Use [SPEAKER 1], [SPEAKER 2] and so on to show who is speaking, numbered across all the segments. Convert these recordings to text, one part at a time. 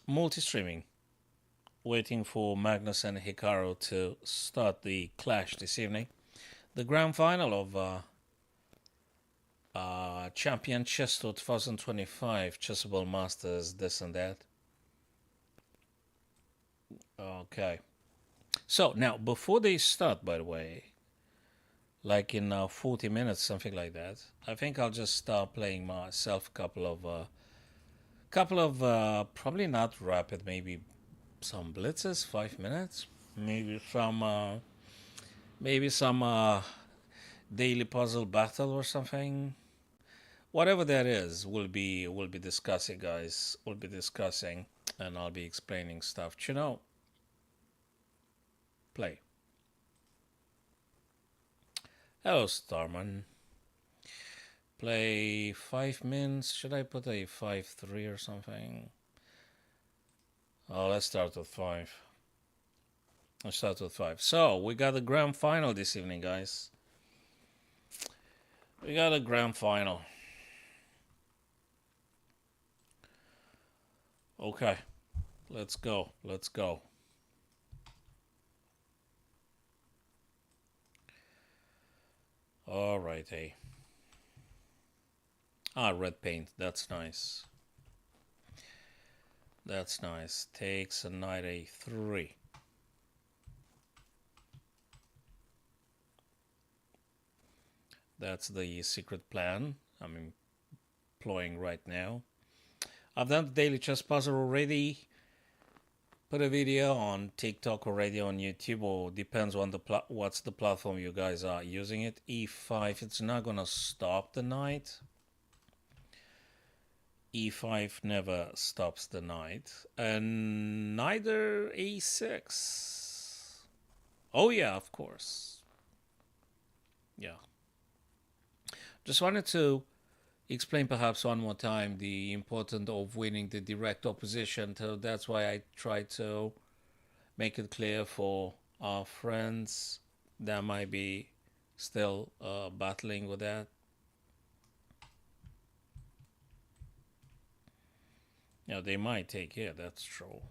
[SPEAKER 1] multi-streaming, waiting for Magnus and Hikaru to start the clash this evening. The grand final of Champion Chess Tour 2025, Chessable Masters, this and that. Okay. So now, before they start, by the way, like in 40 minutes, something like that, I think I'll just start playing myself a couple of probably not rapid, maybe some blitzes, 5 minutes, maybe some daily puzzle battle or something. Whatever that is, we'll be discussing, guys. We'll be discussing, and I'll be explaining stuff. Play. Hello, Starman. Play 5 mins. Should I put a 5-3 or something? Oh, let's start with 5. Let's start with 5. So, we got a grand final this evening, guys. We got a grand final. Okay. Let's go. Let's go. All right, hey. Red paint. That's nice. That's nice. Takes a knight a3. That's the secret plan I'm employing right now. I've done the daily chess puzzle already. Put a video on TikTok already, on YouTube, or depends on what's the platform you guys are using it. E5, it's not gonna stop the knight. E5 never stops the knight, and neither A6. Oh yeah, of course. Yeah. Just wanted to explain perhaps one more time the importance of winning the direct opposition. So that's why I try to make it clear for our friends that might be still battling with that. Yeah, they might take here, that's true.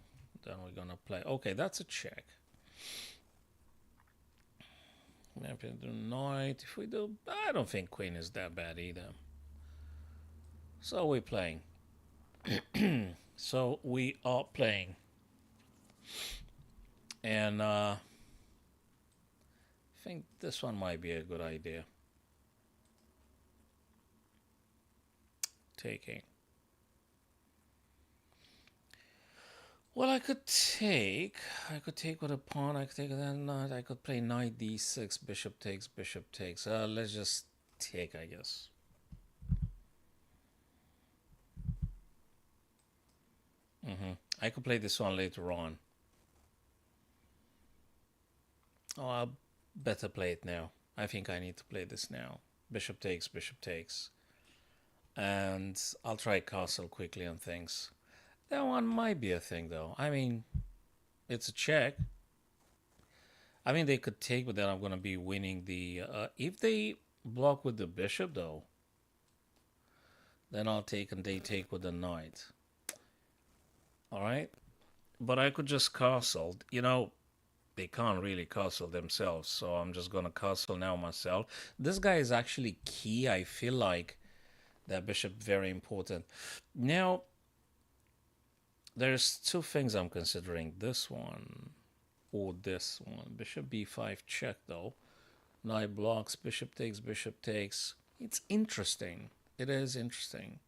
[SPEAKER 1] Then we're gonna play. Okay, that's a check. Maybe do knight. If we do, I don't think queen is that bad either. So we're playing. So we are playing. And I think this one might be a good idea. Taking. Well, I could take with a pawn. I could take that knight. I could play knight d6, bishop takes, bishop takes. Let's just take, I guess. I could play this one later on. Oh, I'll better play it now. I think I need to play this now. Bishop takes, bishop takes. And I'll try castle quickly on things. That one might be a thing, though. I mean, it's a check. I mean, they could take, but then I'm going to be winning the... if they block with the bishop, though, then I'll take and they take with the knight. Alright? But I could just castle. You know, they can't really castle themselves, so I'm just going to castle now myself. This guy is actually key. I feel like that bishop very important. Now, there's two things I'm considering. This one or this one. Bishop b5 check, though. Knight blocks, bishop takes, bishop takes. It's interesting. It is interesting.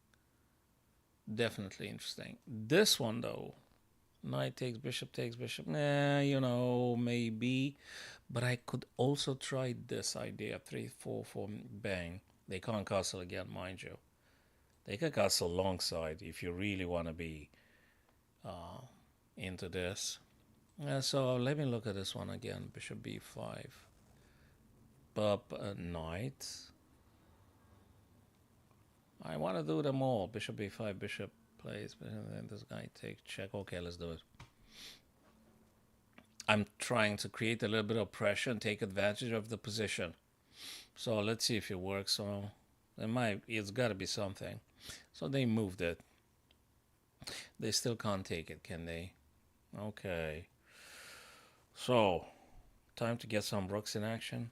[SPEAKER 1] Definitely interesting. This one, though. Knight takes, bishop. Nah, you know, maybe. But I could also try this idea. 3, 4, 4, bang. They can't castle again, mind you. They can castle long side if you really want to be into this. So let me look at this one again. Bishop b5. Knight. I want to do them all. Bishop b5, bishop plays. Then this guy take check. Okay, let's do it. I'm trying to create a little bit of pressure and take advantage of the position. So let's see if it works. So it's got to be something. So they moved it. They still can't take it, can they? Okay. So, time to get some rooks in action.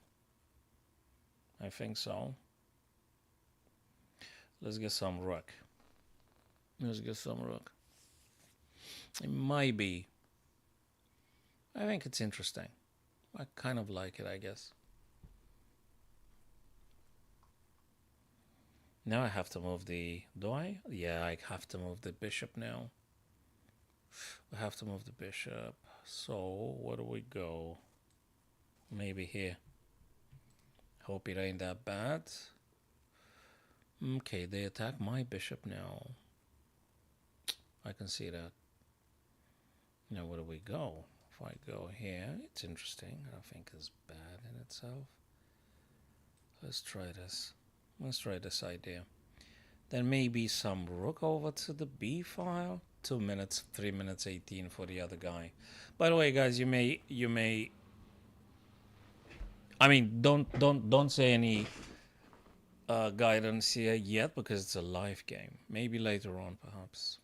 [SPEAKER 1] I think so. Let's get some rook. Let's get some rook. It might be. I think it's interesting. I kind of like it, I guess. Now I have to move the... Do I? Yeah, I have to move the bishop now. I have to move the bishop. So, where do we go? Maybe here. Hope it ain't that bad. Okay, they attack my bishop now. I can see that. Now, where do we go? If I go here, it's interesting. I don't think it's bad in itself. Let's try this. Let's try this idea. Then maybe some rook over to the b file. 2 minutes, 3 minutes 18 for the other guy. By the way, guys, you may I mean, don't say any guidance here yet because it's a live game. Maybe later on, perhaps.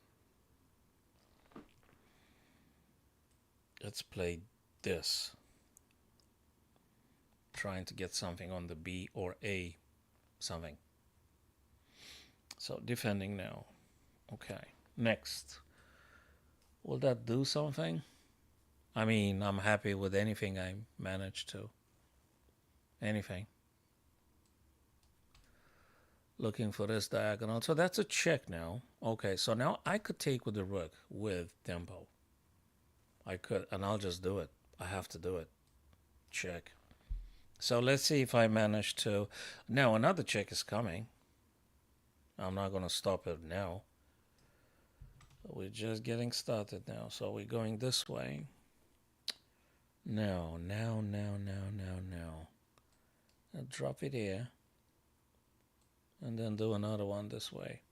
[SPEAKER 1] Let's play this. Trying to get something on the B or A something. So defending now. Okay. Next. Will that do something? I mean, I'm happy with anything I managed to. Anything. Looking for this diagonal. So that's a check now. Okay, so now I could take with the rook with tempo. I could, and I'll just do it. I have to do it. Check. So let's see if I manage to... Now another check is coming. I'm not going to stop it now. We're just getting started now. So we're going this way. Now. I'll drop it here. And then do another one this way.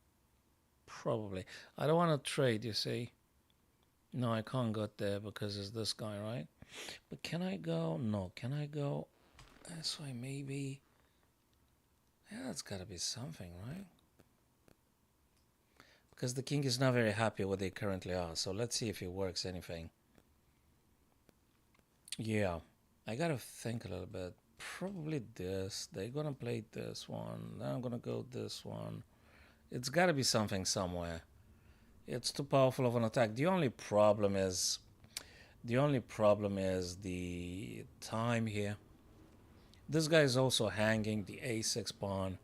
[SPEAKER 1] Probably. I don't want to trade, you see. No, I can't go there because it's this guy, right? But can I go? No, can I go this way maybe? Yeah, that's got to be something, right? Because the king is not very happy where they currently are. So let's see if it works anything. Yeah, I got to think a little bit. Probably this. They're going to play this one. Then I'm going to go this one. It's got to be something somewhere. It's too powerful of an attack. The only problem is the time here. This guy is also hanging the a6 pawn.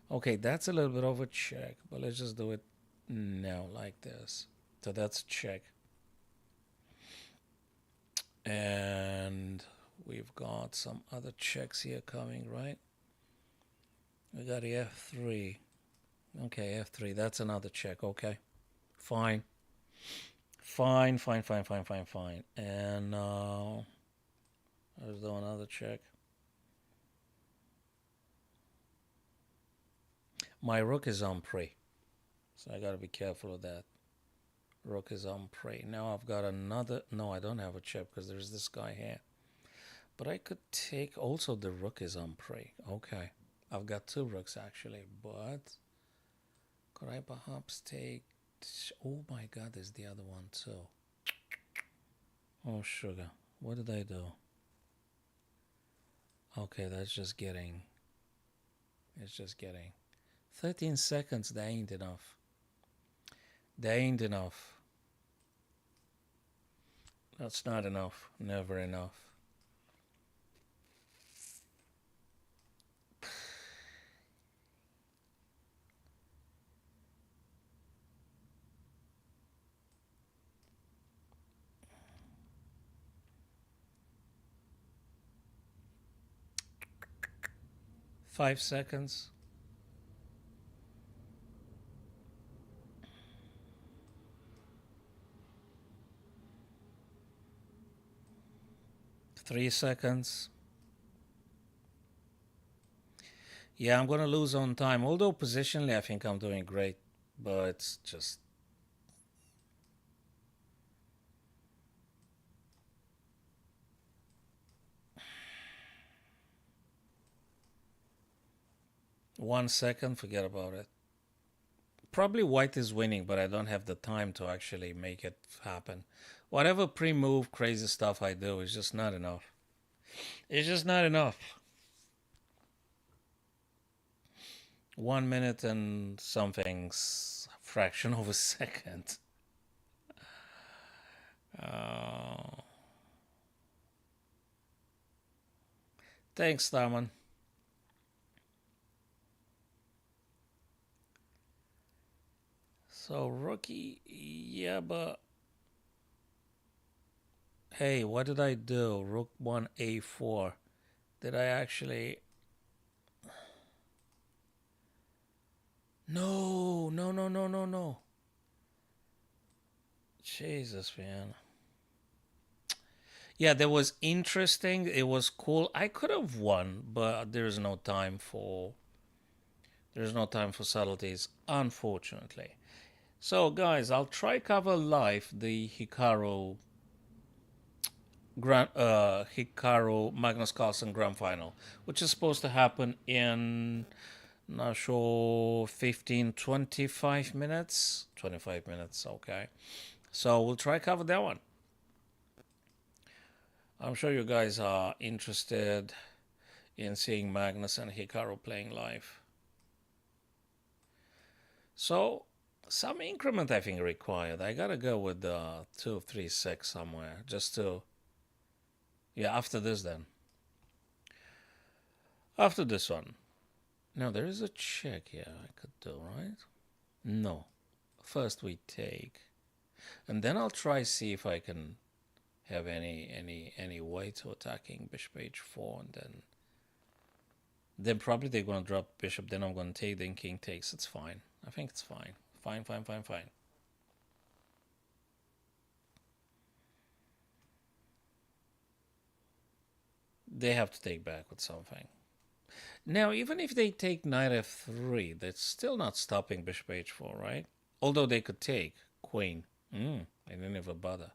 [SPEAKER 1] Okay, that's a little bit of a check, but let's just do it now like this. So that's a check. And we've got some other checks here coming, right? We got the f3. Okay, f3. That's another check. Okay, fine. Fine. And now let's do another check. My rook is on prey, so I gotta be careful of that. Rook is on prey. Now I've got another... No, I don't have a check because there's this guy here. But I could take... Also, the rook is on prey. Okay. I've got 2 rooks, actually. But could I perhaps take... Oh, my God, there's the other one, too. Oh, sugar. What did I do? Okay, that's just getting... It's just getting... 13 seconds, that ain't enough. That ain't enough. That's not enough. Never enough. Five seconds. Three seconds. Yeah, I'm going to lose on time. Although positionally, I think I'm doing great. But it's just... One second, forget about it. probably white is winning, but I don't have the time to actually make it happen. Whatever pre-move crazy stuff I do is just not enough. It's just not enough. 1 minute and something's fraction of a second. Uh, Thanks, Darman. So rookie, yeah, but hey, what did I do? Rook 1 a4. Did I actually? No, no, no, no, no, no. Jesus, man. Yeah, that was interesting. It was cool. I could have won, but there's no time for subtleties, unfortunately. So, guys, I'll try cover live the Hikaru Magnus Carlsen Grand Final, which is supposed to happen in, not sure, 15, 25 minutes. 25 minutes, okay. So we'll try cover that one. I'm sure you guys are interested in seeing Magnus and Hikaru playing live. So some increment I think required. I gotta go with 2, 3, 6 somewhere just to. Yeah, after this then. After this one. Now there is a check here I could do, right? No. First we take. And then I'll try see if I can have any way to attacking bishop h4, and then probably they're gonna drop bishop, then I'm gonna take, then king takes. It's fine. I think it's fine. Fine. They have to take back with something. Now, even if they take knight f3, that's still not stopping bishop h4, right? Although they could take queen. They didn't even bother.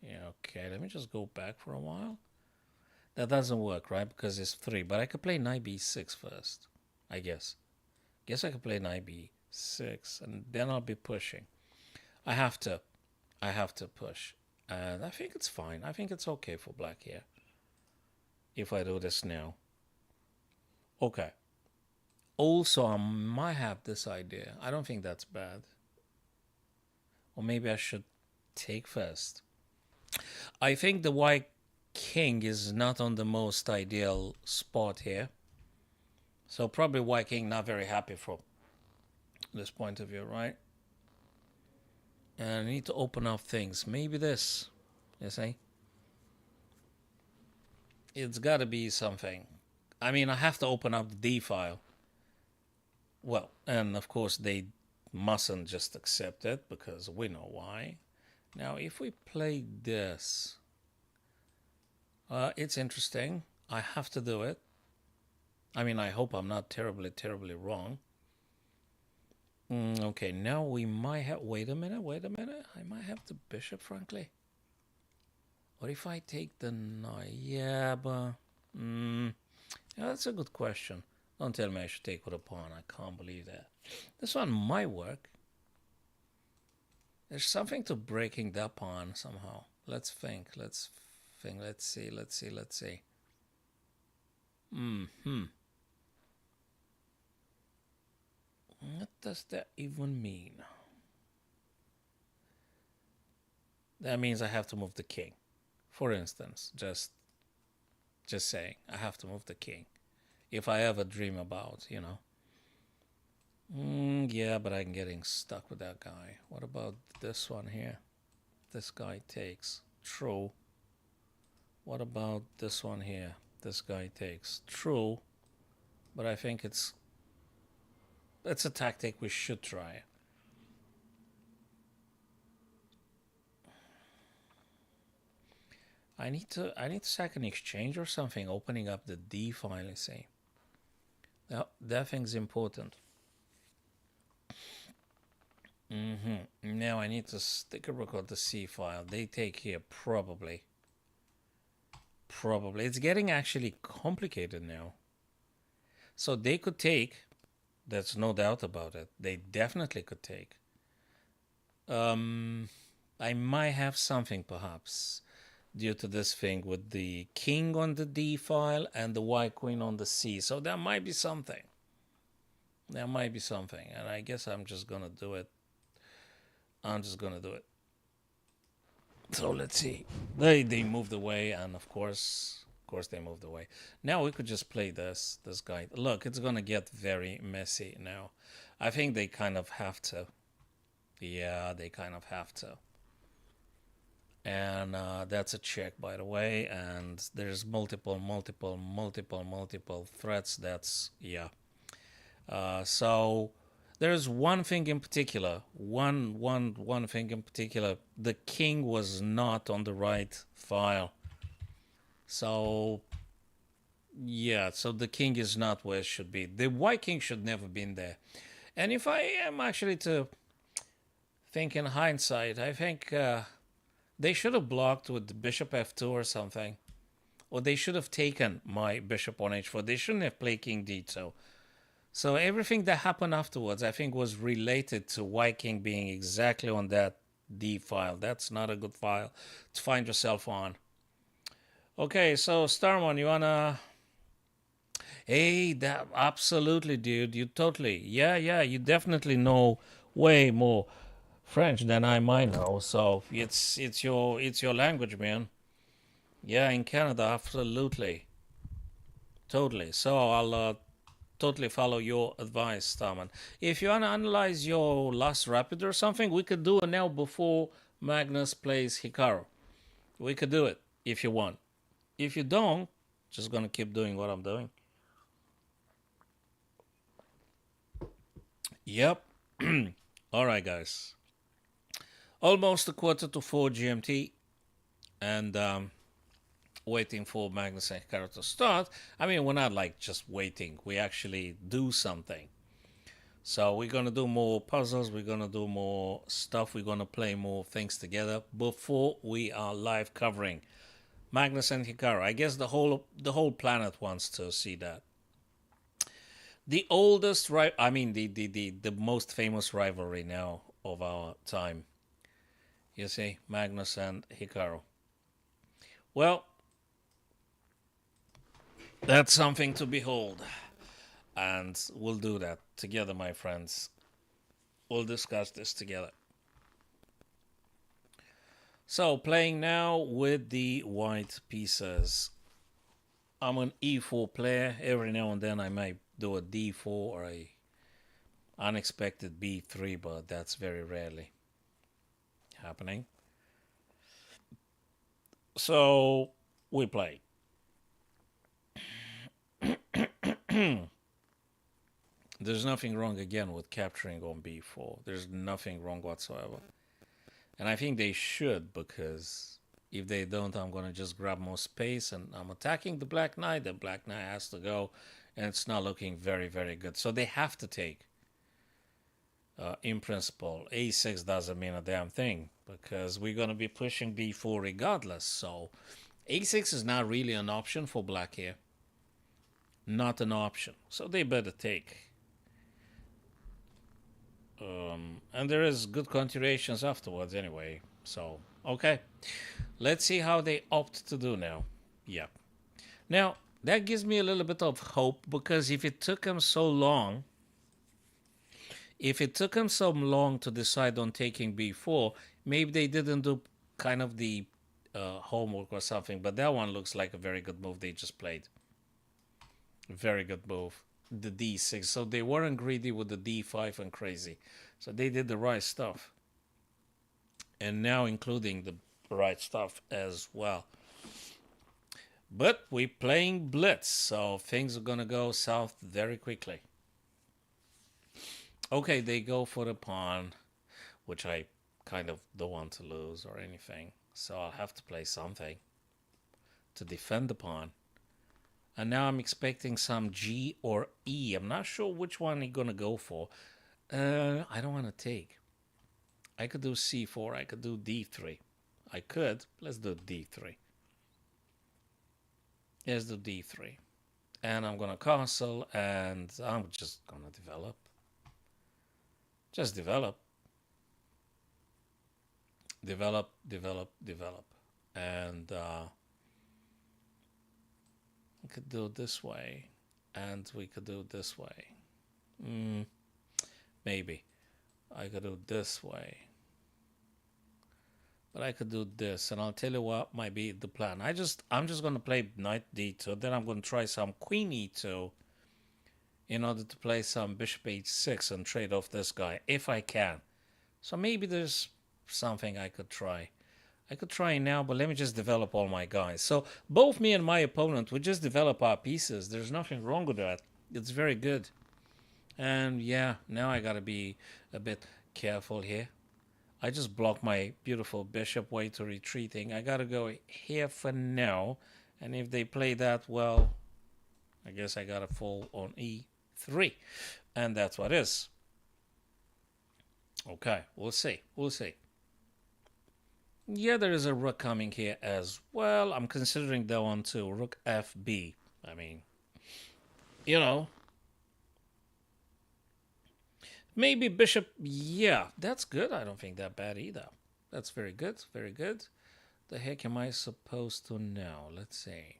[SPEAKER 1] Yeah, okay, let me just go back for a while. That doesn't work, right? Because it's 3. But I could play knight b6 first, I guess. Guess I could play knight b6, and then I'll be pushing. I have to push. And I think it's fine. I think it's okay for black here. If I do this now. Okay. Also, I might have this idea. I don't think that's bad. Or maybe I should take first. I think the white king is not on the most ideal spot here. So probably white king not very happy from this point of view, right? And I need to open up things. Maybe this, you see? It's got to be something. I mean, I have to open up the D file. Well, and of course they mustn't just accept it because we know why. Now, if we play this, it's interesting. I have to do it. I mean, I hope I'm not terribly wrong. Okay, now we might have... Wait a minute. I might have the bishop, frankly. What if I take the knight? Yeah, but... yeah, that's a good question. Don't tell me I should take with a pawn. I can't believe that. This one might work. There's something to breaking that pawn somehow. Let's think. Let's see. What does that even mean? That means I have to move the king. For instance, just saying, I have to move the king. If I ever dream about, yeah, but I'm getting stuck with that guy. What about this one here? This guy takes. True. What about this one here? This guy takes. True. But I think it's a tactic we should try. I need to second exchange or something, opening up the D file, you see. That thing's important. Now I need to stick a record the C file. They take here, probably. It's getting actually complicated now. So they could take, There's no doubt about it. They definitely could take. Um, I might have something perhaps due to this thing with the king on the D file and the white queen on the C. So there might be something. There might be something. And I guess I'm just going to do it. I'm just going to do it. So let's see. They moved away, and of course they moved away. Now we could just play this guy. Look, it's gonna get very messy now. I think they kind of have to. Yeah, they kind of have to. And that's a check, by the way. And there's multiple threats. That's yeah. So there's one thing in particular. One thing in particular. The king was not on the right file. So yeah, so the king is not where it should be. The white king should never been there. And if I am actually to think in hindsight, I think they should have blocked with the bishop f2 or something. Or they should have taken my bishop on h4. They shouldn't have played king d2. So everything that happened afterwards, I think, was related to white king being exactly on that d file. That's not a good file to find yourself on. Okay, so Starman, you wanna? Hey, that absolutely, dude. You totally, yeah. You definitely know way more French than I might know. So it's your language, man. Yeah, in Canada, absolutely, totally. So I'll totally follow your advice, Starman. If you wanna analyze your last rapid or something, we could do it now before Magnus plays Hikaru. We could do it if you want. If you don't, just gonna keep doing what I'm doing. Yep. All right, guys. Almost a quarter to 4 GMT, and waiting for Magnus and Hikaru to start. I mean, we're not like just waiting. We actually do something. So we're gonna do more puzzles. We're gonna do more stuff. We're gonna play more things together before we are live covering Magnus and Hikaru. I guess the whole planet wants to see that. The oldest, right? I mean, the most famous rivalry now of our time. You see, Magnus and Hikaru. Well, that's something to behold. And we'll do that together, my friends. We'll discuss this together. So, playing now with the white pieces. I'm an e4 player. Every now and then I might do a d4 or a unexpected b3, but that's very rarely happening. So, we play. There's nothing wrong again with capturing on b4. There's nothing wrong whatsoever. And I think they should, because if they don't, I'm going to just grab more space and I'm attacking the black knight. The black knight has to go, and it's not looking very, very good. So they have to take. In principle, a6 doesn't mean a damn thing because we're going to be pushing b4 regardless. So a6 is not really an option for black here. Not an option. So they better take. And there is good continuations afterwards anyway. So, okay. Let's see how they opt to do now. Yeah. Now, that gives me a little bit of hope because if it took them so long to decide on taking b4, maybe they didn't do kind of the homework or something. But that one looks like a very good move they just played. Very good move. The d6. So they weren't greedy with the d5 and crazy. So they did the right stuff. And now including the right stuff as well. But we're playing blitz, so things are going to go south very quickly. Okay, they go for the pawn, which I kind of don't want to lose or anything. So I'll have to play something to defend the pawn. And now I'm expecting some G or E. I'm not sure which one he's going to go for. I don't want to take. I could do C4. I could do D3. I could. Let's do D3. Let's do D3. And I'm gonna castle, and I'm just gonna develop. Just develop, develop, develop, develop, and we could do it this way, and we could do it this way. Mm, maybe I could do it this way, but I could do this, and I'll tell you what might be the plan. I'm just gonna play knight d2, then I'm gonna try some queen e2 in order to play some bishop h6 and trade off this guy if I can. So maybe there's something I could try. I could try now, but let me just develop all my guys. So both me and my opponent would just develop our pieces. There's nothing wrong with that. It's very good. And yeah, now I gotta be a bit careful here. I just blocked my beautiful bishop way to retreating. I gotta go here for now. And if they play that, well, I guess I gotta fall on e3. And that's what it is. Okay, we'll see. We'll see. Yeah, there is a rook coming here as well. I'm considering that one too. Rook FB. I mean, you know, maybe bishop. Yeah, that's good. I don't think that bad either. That's very good. Very good. The heck am I supposed to know? Let's see.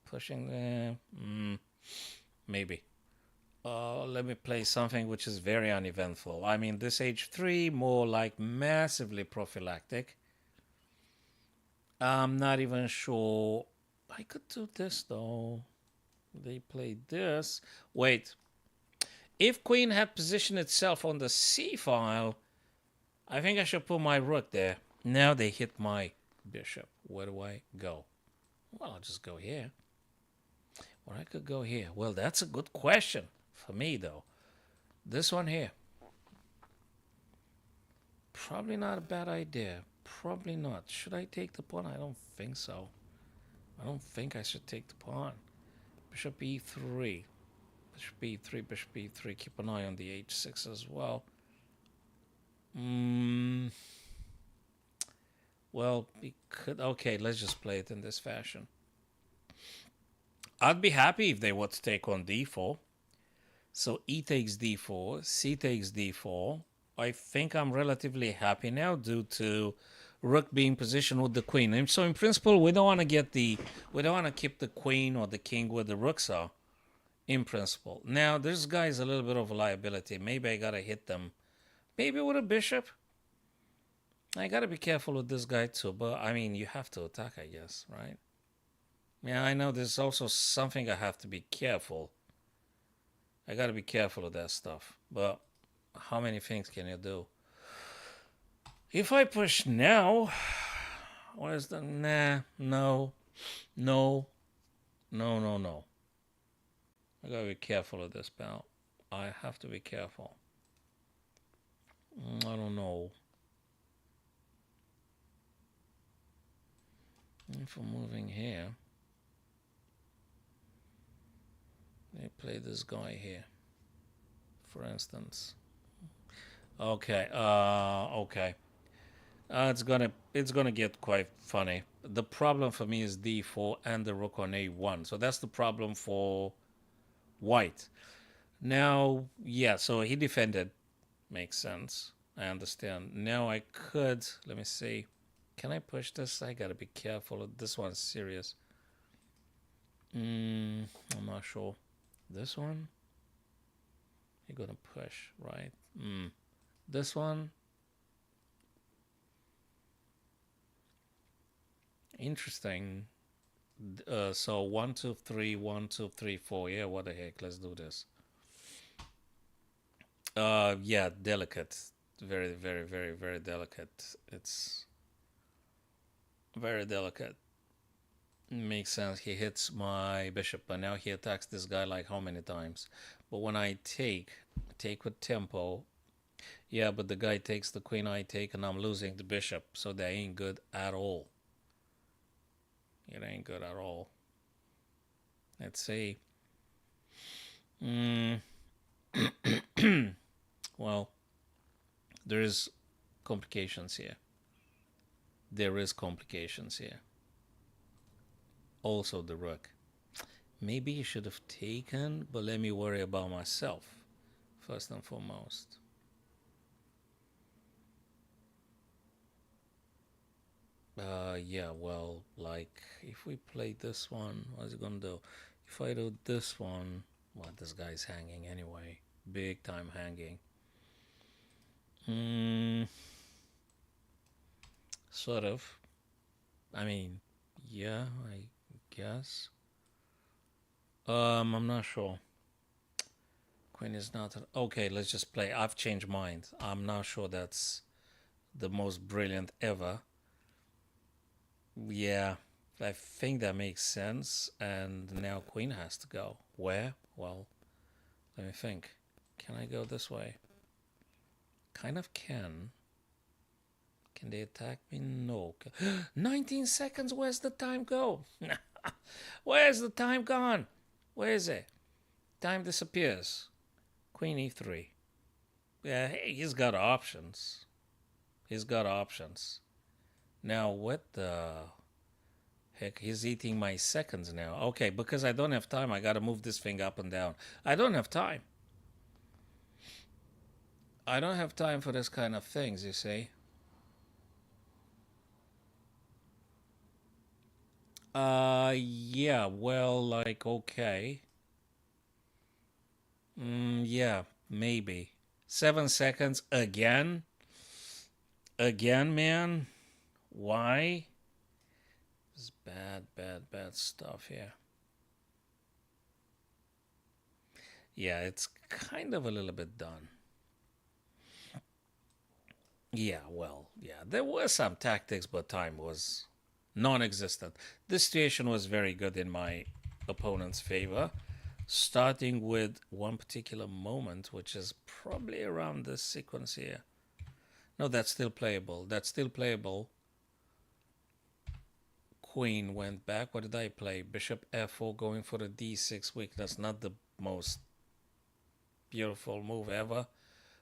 [SPEAKER 1] Pushing there. Maybe. Let me play something which is very uneventful. I mean, this h3 more like massively prophylactic. I'm not even sure. I could do this though. They played this. Wait. If queen had positioned itself on the c file, I think I should put my rook there. Now they hit my bishop. Where do I go? Well, I'll just go here. Or I could go here. Well, that's a good question for me though. This one here. Probably not a bad idea. Probably not. Should I take the pawn? I don't think so. I don't think I should take the pawn. Bishop e3. Bishop e3, bishop e3. Keep an eye on the h6 as well. Well, we could... Okay, let's just play it in this fashion. I'd be happy if they would take on d4. So e takes d4, c takes d4. I think I'm relatively happy now due to rook being positioned with the queen. And so in principle, we don't want to get we don't want to keep the queen or the king where the rooks are. In principle. Now this guy is a little bit of a liability. Maybe I gotta hit them. Maybe with a bishop. I gotta be careful with this guy too. But I mean, you have to attack, I guess, right? Yeah, I know there's also something I have to be careful. I gotta be careful of that stuff. But how many things can you do? If I push now, what is the... Nah, no, no, no, no, no. I gotta be careful of this, pal. I have to be careful. I don't know. If I'm moving here, they play this guy here, for instance. Okay, okay. It's gonna get quite funny. The problem for me is d4 and the rook on a1. So that's the problem for white. Now, yeah, so he defended. Makes sense. I understand. Now I could, let me see. Can I push this? I gotta be careful. This one's serious. I'm not sure. This one? You're gonna push, right? This one? Interesting. So 1, 2, 3, 1, 2, 3, 4. Yeah, what the heck? Let's do this. Yeah, delicate. Very, very, very, very delicate. It's very delicate. Makes sense. He hits my bishop, but now he attacks this guy like how many times? But when I take with tempo, yeah, but the guy takes the queen, I take, and I'm losing the bishop, so that ain't good at all. It ain't good at all. Let's see. Well, there is complications here. There is complications here. Also the rook. Maybe he should have taken, but let me worry about myself first and foremost. Yeah, well, like, if we play this one, what's it gonna do? If I do this one, well, this guy's hanging anyway. Big time hanging. Hmm, sort of. I mean, yeah, I guess. I'm not sure. Queen is not. Okay, let's just play. I've changed mind. I'm not sure that's the most brilliant ever. Yeah, I think that makes sense. And now Queen has to go. Where? Well, let me think. Can I go this way? Kind of can. Can they attack me? No. 19 seconds. Where's the time go? Where's the time gone? Where is it? Time disappears. Queen e3. Yeah, hey, he's got options. He's got options. Now, what the heck? He's eating my seconds now. Okay, because I don't have time, I gotta move this thing up and down. I don't have time. I don't have time for this kind of things, you see. Yeah, well, like, okay. Yeah, maybe. 7 seconds again? Again, man? Why? This is bad, bad, bad stuff here. Yeah, it's kind of a little bit done. Yeah, well, yeah, there were some tactics, but time was non existent. This situation was very good in my opponent's favor, starting with one particular moment, which is probably around this sequence here. No, that's still playable. That's still playable. Queen went back. What did I play? Bishop f4 going for the d6 weakness. Not the most beautiful move ever.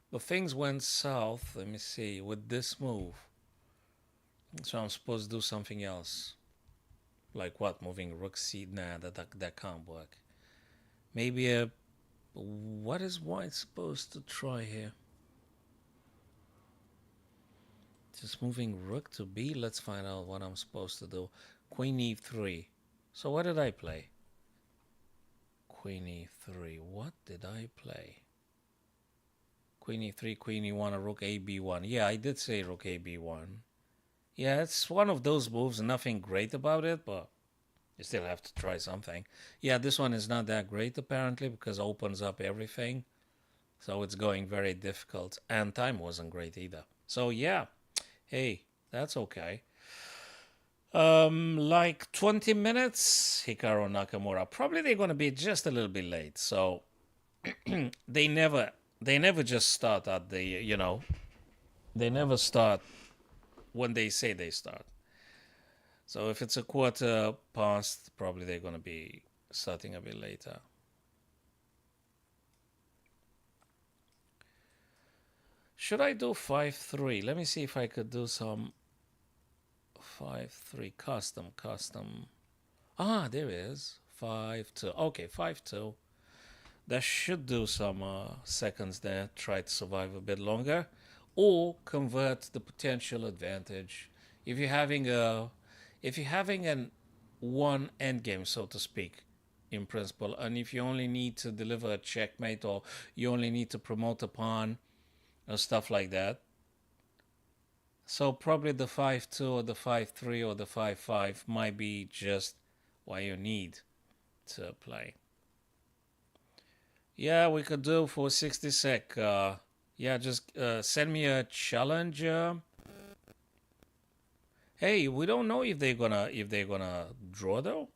[SPEAKER 1] But things went south, let me see, with this move. So I'm supposed to do something else. Like what? Moving rook c? Nah, that can't work. Maybe a... What is white supposed to try here? Just moving rook to b? Let's find out what I'm supposed to do. Queen e3. So what did I play? Queen e3. What did I play? Queen e3, queen e1, a rook a b1. Yeah, I did say rook a b1. Yeah, it's one of those moves. Nothing great about it, but you still have to try something. Yeah, this one is not that great apparently because it opens up everything. So it's going very difficult. And time wasn't great either. So yeah, hey, that's okay. Like 20 minutes, Hikaru Nakamura. Probably they're gonna be just a little bit late. So they never just start at the they never start when they say they start. So if it's a quarter past, probably they're gonna be starting a bit later. Should I do 5-3? Let me see if I could do some 5-3 custom. Ah, there is 5-2. Okay, 5-2. That should do some seconds there. Try to survive a bit longer, or convert the potential advantage. If you're having an one endgame, so to speak, in principle, and if you only need to deliver a checkmate or you only need to promote a pawn or stuff like that. So probably the 5-2 or the 5-3 or the 5-5 might be just what you need to play. Yeah, we could do for 60 sec. Yeah, just send me a challenge. Hey, we don't know if they're gonna draw though.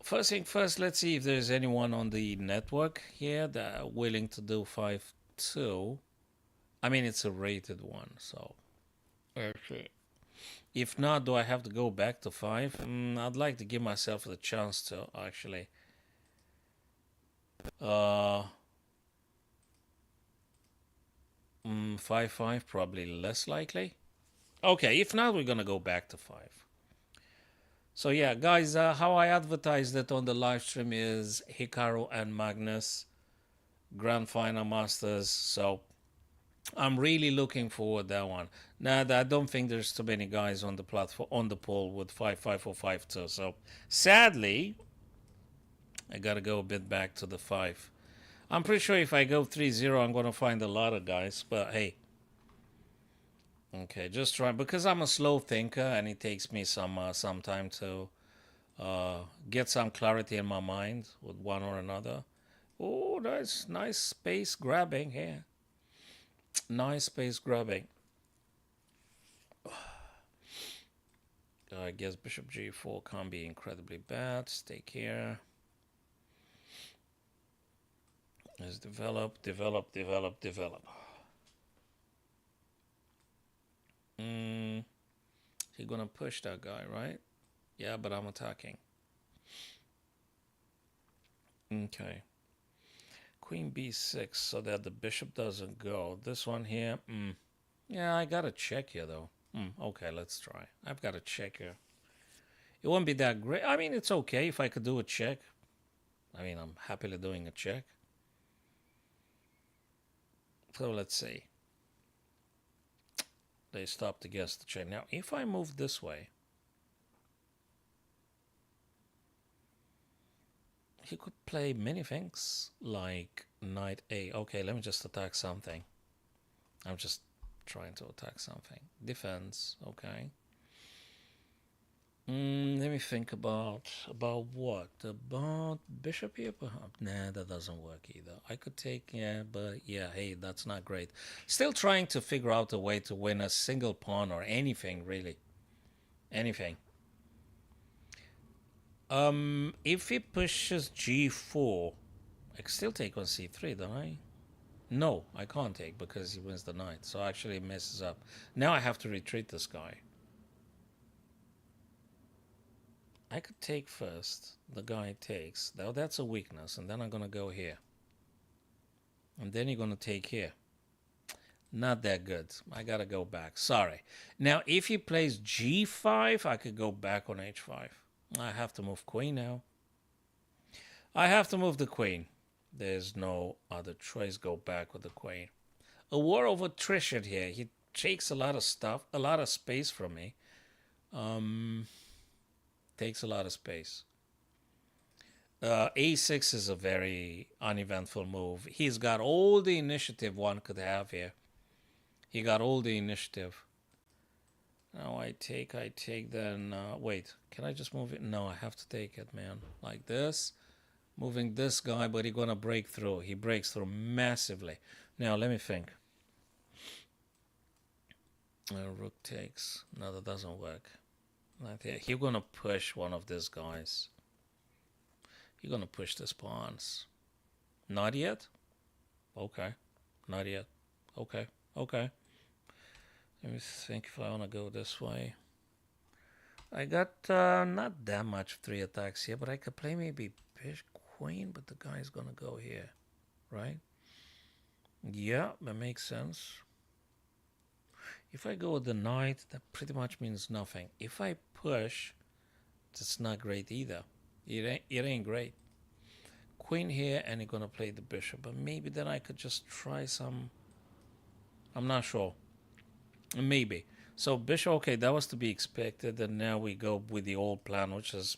[SPEAKER 1] First thing first, let's see if there's anyone on the network here that are willing to do 5-2. I mean, it's a rated one, so. Okay. If not, do I have to go back to 5? I'd like to give myself the chance to actually. 5-5 probably less likely. Okay, if not, we're gonna go back to 5. So yeah, guys, how I advertised it on the live stream is Hikaru and Magnus Grand Final Masters. So I'm really looking forward to that one. Now, I don't think there's too many guys on the platform on the poll with 5-5 or 5-2. So sadly, I gotta go a bit back to the 5. I'm pretty sure if I go 3-0, I'm gonna find a lot of guys. But hey, okay, just try because I'm a slow thinker and it takes me some time to get some clarity in my mind with one or another. Oh, that's nice space grabbing here. Nice space grabbing. I guess Bishop G4 can't be incredibly bad. Stake here. Let's develop, develop, develop, develop. He's gonna push that guy, right? Yeah, but I'm attacking. Okay. Queen B6 so that the bishop doesn't go. This one here, yeah, I got to check here though. Okay, let's try. I've got to check here. It won't be that great. I mean, it's okay if I could do a check. I mean, I'm happily doing a check. So let's see. They stopped against the check. Now, if I move this way, he could play many things like knight A. Okay, let me just attack something. I'm just trying to attack something. Defense, okay. Let me think about what? About bishop here, perhaps? Nah, that doesn't work either. I could take, yeah, but yeah, hey, that's not great. Still trying to figure out a way to win a single pawn or anything, really. Anything. If he pushes g4, I can still take on c3, don't I? No, I can't take because he wins the knight. So actually it messes up. Now I have to retreat this guy. I could take first. The guy takes. Now that's a weakness. And then I'm going to go here. And then you're going to take here. Not that good. I got to go back. Sorry. Now, if he plays g5, I could go back on h5. I have to move queen now. I have to move the queen. There's no other choice. Go back with the queen. A war of attrition here. He takes a lot of stuff, a lot of space from me. Takes a lot of space. A6 is a very uneventful move. He's got all the initiative one could have here. He got all the initiative. Now I take, then, wait, can I just move it? No, I have to take it, man. Like this. Moving this guy, but he's going to break through. He breaks through massively. Now, let me think. Rook takes. No, that doesn't work. He's going to push one of these guys. He's going to push these pawns. Not yet? Okay. Not yet. Okay. Okay. Let me think if I want to go this way. I got not that much 3 attacks here, but I could play maybe bishop queen, but the guy's going to go here. Right? Yeah, that makes sense. If I go with the knight, that pretty much means nothing. If I push, that's not great either. It ain't great. Queen here, and you're going to play the bishop. But maybe then I could just try some... I'm not sure. Maybe. So bishop, okay, that was to be expected. And now we go with the old plan, which is...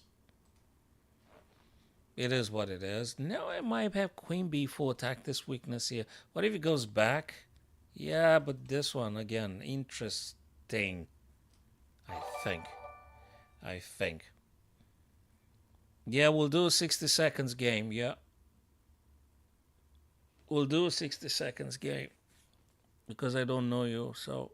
[SPEAKER 1] It is what it is. Now I might have queen b4 attack this weakness here. What if it goes back? Yeah, but this one, again, interesting. I think. Yeah, we'll do a 60 seconds game, yeah. We'll do a 60 seconds game. Because I don't know you, so...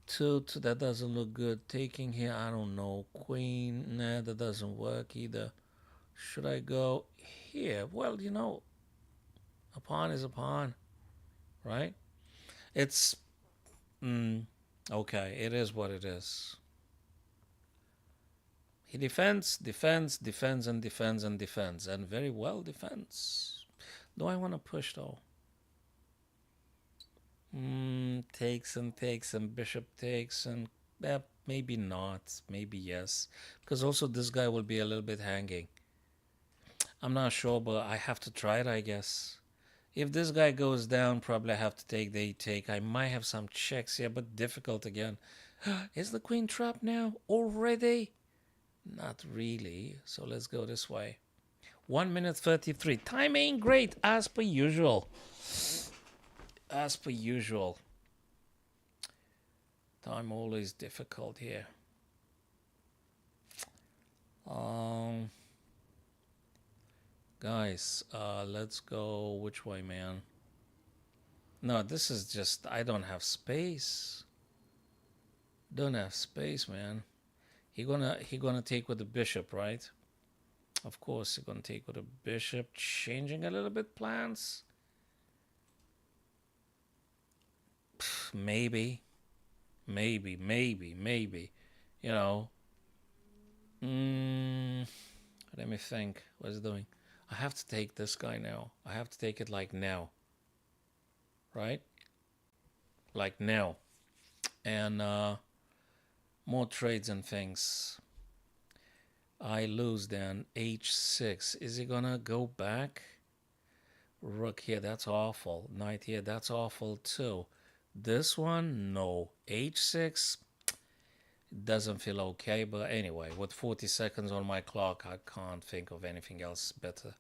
[SPEAKER 1] Two, that doesn't look good. Taking here, I don't know. Queen, nah, that doesn't work either. Should I go here? Well, you know, a pawn is a pawn, right? It's... okay, it is what it is. He defends, and very well defends. Do I want to push, though? Takes and bishop takes and Maybe not. Maybe yes. Because also this guy will be a little bit hanging. I'm not sure, but I have to try it, I guess. If this guy goes down, probably I have to take the take. I might have some checks here, but difficult again. Is the queen trapped now? Already? Not really. So let's go this way. 1 minute 33. Time ain't great, as per usual. As per usual. Time always difficult here. Um, guys, let's go. Which way, man? No, this is just, I don't have space. Don't have space, man. He gonna take with the bishop, right? Of course, he gonna take with the bishop, changing a little bit plans. Maybe. You know. Let me think. What's it doing? I have to take this guy now. I have to take it like now. Right? Like now. And more trades and things. I lose then. H6. Is he gonna go back? Rook here, that's awful. Knight here, that's awful too. This one, no. H6 doesn't feel okay, but anyway, with 40 seconds on my clock, I can't think of anything else better.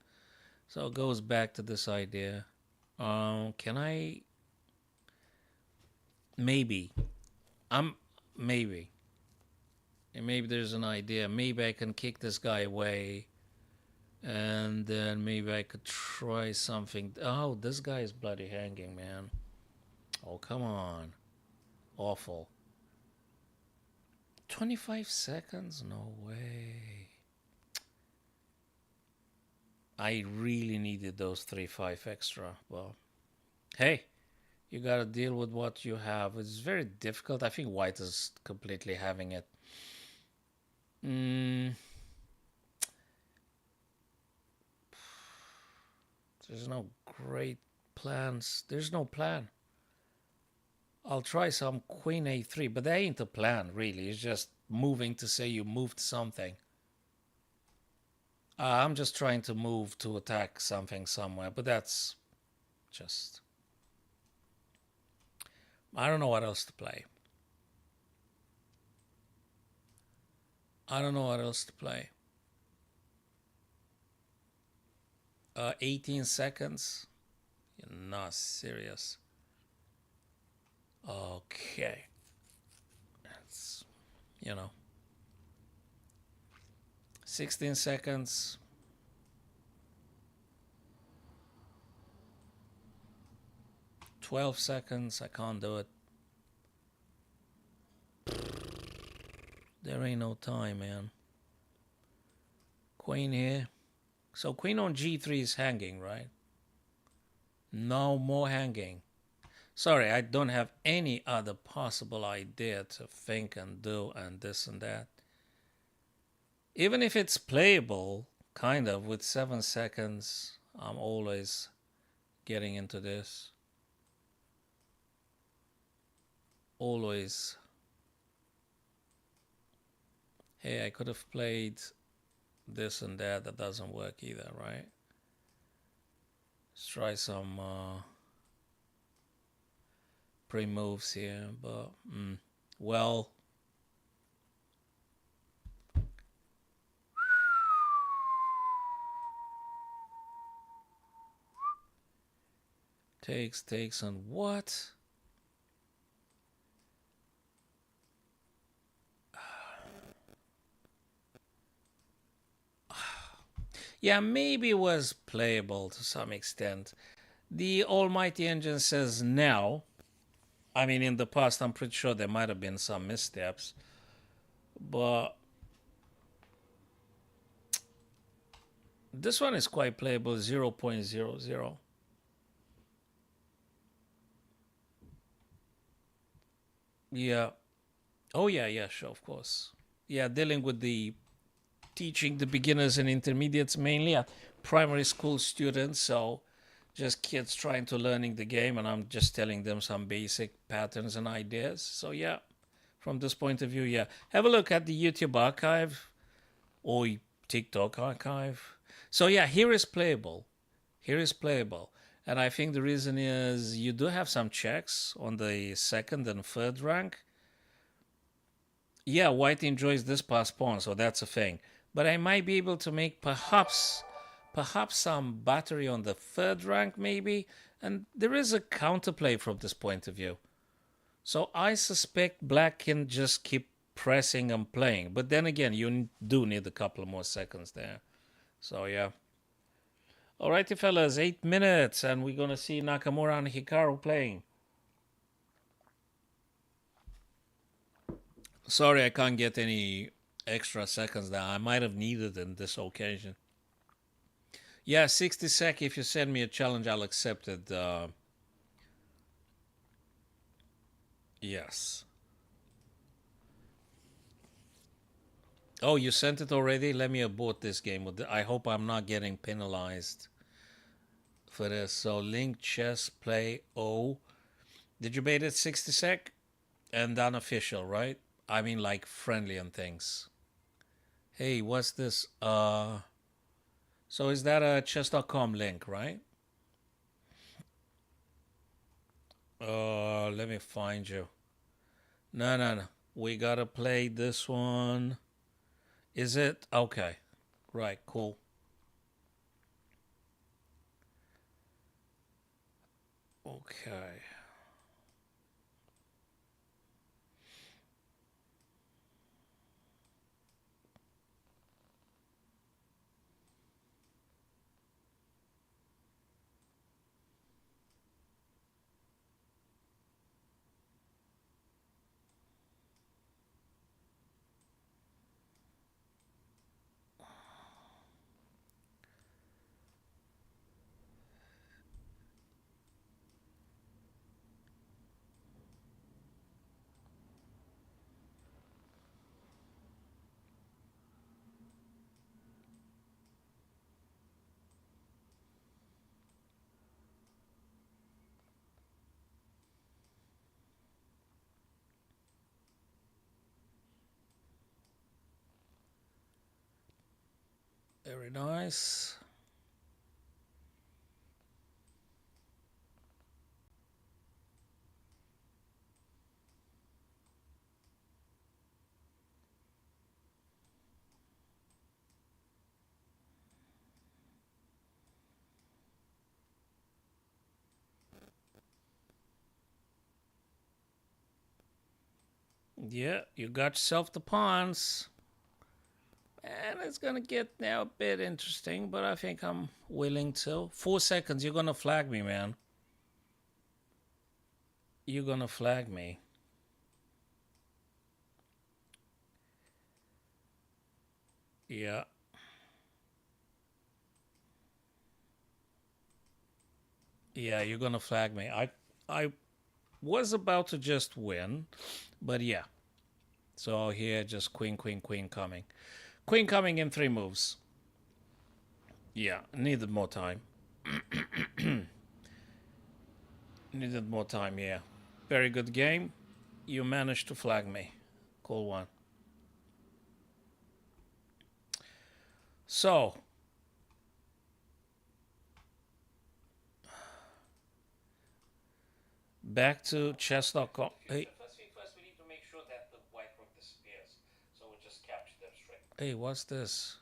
[SPEAKER 1] So it goes back to this idea. Can I? Maybe. Maybe. And maybe there's an idea. Maybe I can kick this guy away. And then maybe I could try something. Oh, this guy is bloody hanging, man. Oh, come on. Awful. 25 seconds? No way. I really needed those 3-5 extra. Well, hey, you gotta deal with what you have. It's very difficult. I think white is completely having it. There's no great plans. There's no plan. I'll try some queen a3, but that ain't a plan, really. It's just moving to say you moved something. I'm just trying to move to attack something somewhere, but that's just... I don't know what else to play. I don't know what else to play. 18 seconds? You're not serious. Okay. That's, 16 seconds. 12 seconds. I can't do it. There ain't no time, man. Queen here. So queen on g3 is hanging, right? No more hanging. Sorry, I don't have any other possible idea to think and do and this and that. Even if it's playable, kind of, with 7 seconds, I'm always getting into this. Always. Hey, I could have played this and that. That doesn't work either, right? Let's try some pre-moves here, but well, takes on what? Yeah, maybe it was playable to some extent. The almighty engine says now. I mean, in the past, I'm pretty sure there might have been some missteps. But this one is quite playable, 0.00. Yeah. Oh, yeah, sure, of course. Yeah, dealing with the teaching the beginners and intermediates mainly at primary school students, so just kids trying to learning the game, and I'm just telling them some basic patterns and ideas. So yeah, From this point of view, yeah. Have a look at the YouTube archive or TikTok archive. So yeah, here is playable. Here is playable. And I think the reason is you do have some checks on the second and third rank. Yeah, white enjoys this pass pawn, so that's a thing. But I might be able to make perhaps some battery on the third rank maybe. And there is a counterplay from this point of view. So I suspect black can just keep pressing and playing. But then again, you do need a couple more seconds there. So yeah. Alrighty, fellas, 8 minutes, and we're gonna see Nakamura and Hikaru playing. Sorry, I can't get any extra seconds there. I might have needed in this occasion. Yeah, 60 sec. If you send me a challenge, I'll accept it. Yes. Oh, you sent it already? Let me abort this game. I hope I'm not getting penalized for this. So, link chess play O. Did you bait it 60 sec? And unofficial, right? I mean, like friendly and things. Hey, what's this? So is that a chess.com link, right? Let me find you. No. We gotta play this one. Is it? Okay. Right, cool. Okay. Very nice. Yeah, you got yourself the pawns. And it's gonna get now a bit interesting, but I think I'm willing to. 4 seconds, you're gonna flag me, man. You're gonna flag me. Yeah. Yeah, you're gonna flag me. I was about to just win, but yeah. So here, just queen coming. Queen coming in 3 moves. Yeah, needed more time. Needed more time, yeah. Very good game. You managed to flag me. Cool one. So, back to chess.com. Hey. First, we need to make sure that the white rook disappears. So we just capture them straight. Hey, what's this?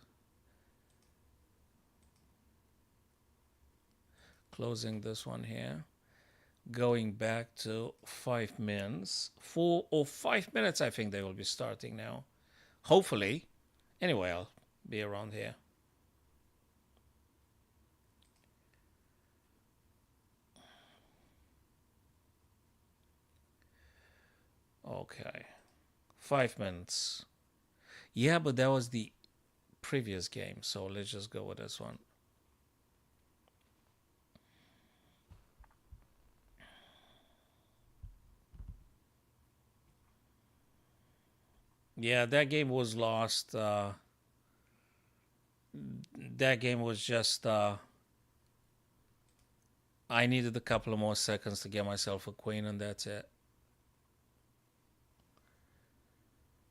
[SPEAKER 1] Closing this one here. Going back to 5 minutes. 4 or 5 minutes, I think they will be starting now. Hopefully. Anyway, I'll be around here. Okay. 5 minutes. Yeah, but that was the previous game, so let's just go with this one. Yeah, that game was lost. That game was just. I needed a couple of more seconds to get myself a queen, and that's it.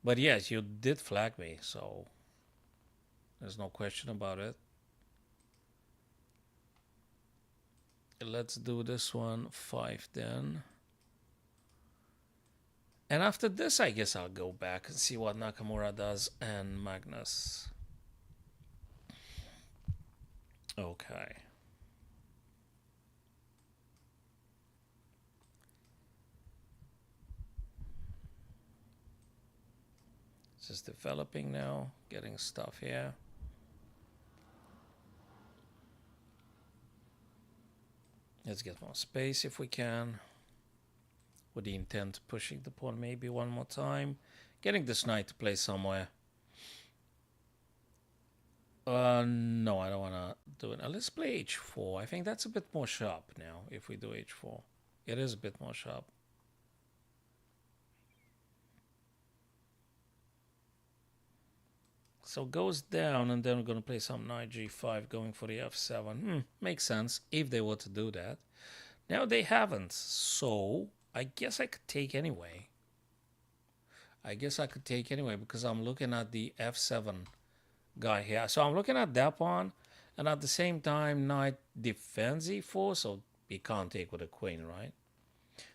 [SPEAKER 1] But yes, you did flag me, so there's no question about it. Let's do this one 5 then. And after this, I guess I'll go back and see what Nakamura does and Magnus. Okay. This is developing now, getting stuff here. Let's get more space if we can. With the intent of pushing the pawn maybe one more time. Getting this knight to play somewhere. No, I don't want to do it. Let's play h4. I think that's a bit more sharp now if we do h4. It is a bit more sharp. So goes down, and then we're going to play some knight g5 going for the f7. Makes sense if they were to do that. Now they haven't, so I guess I could take anyway. Because I'm looking at the f7 guy here. So I'm looking at that pawn, and at the same time knight defends e4, so he can't take with a queen, right?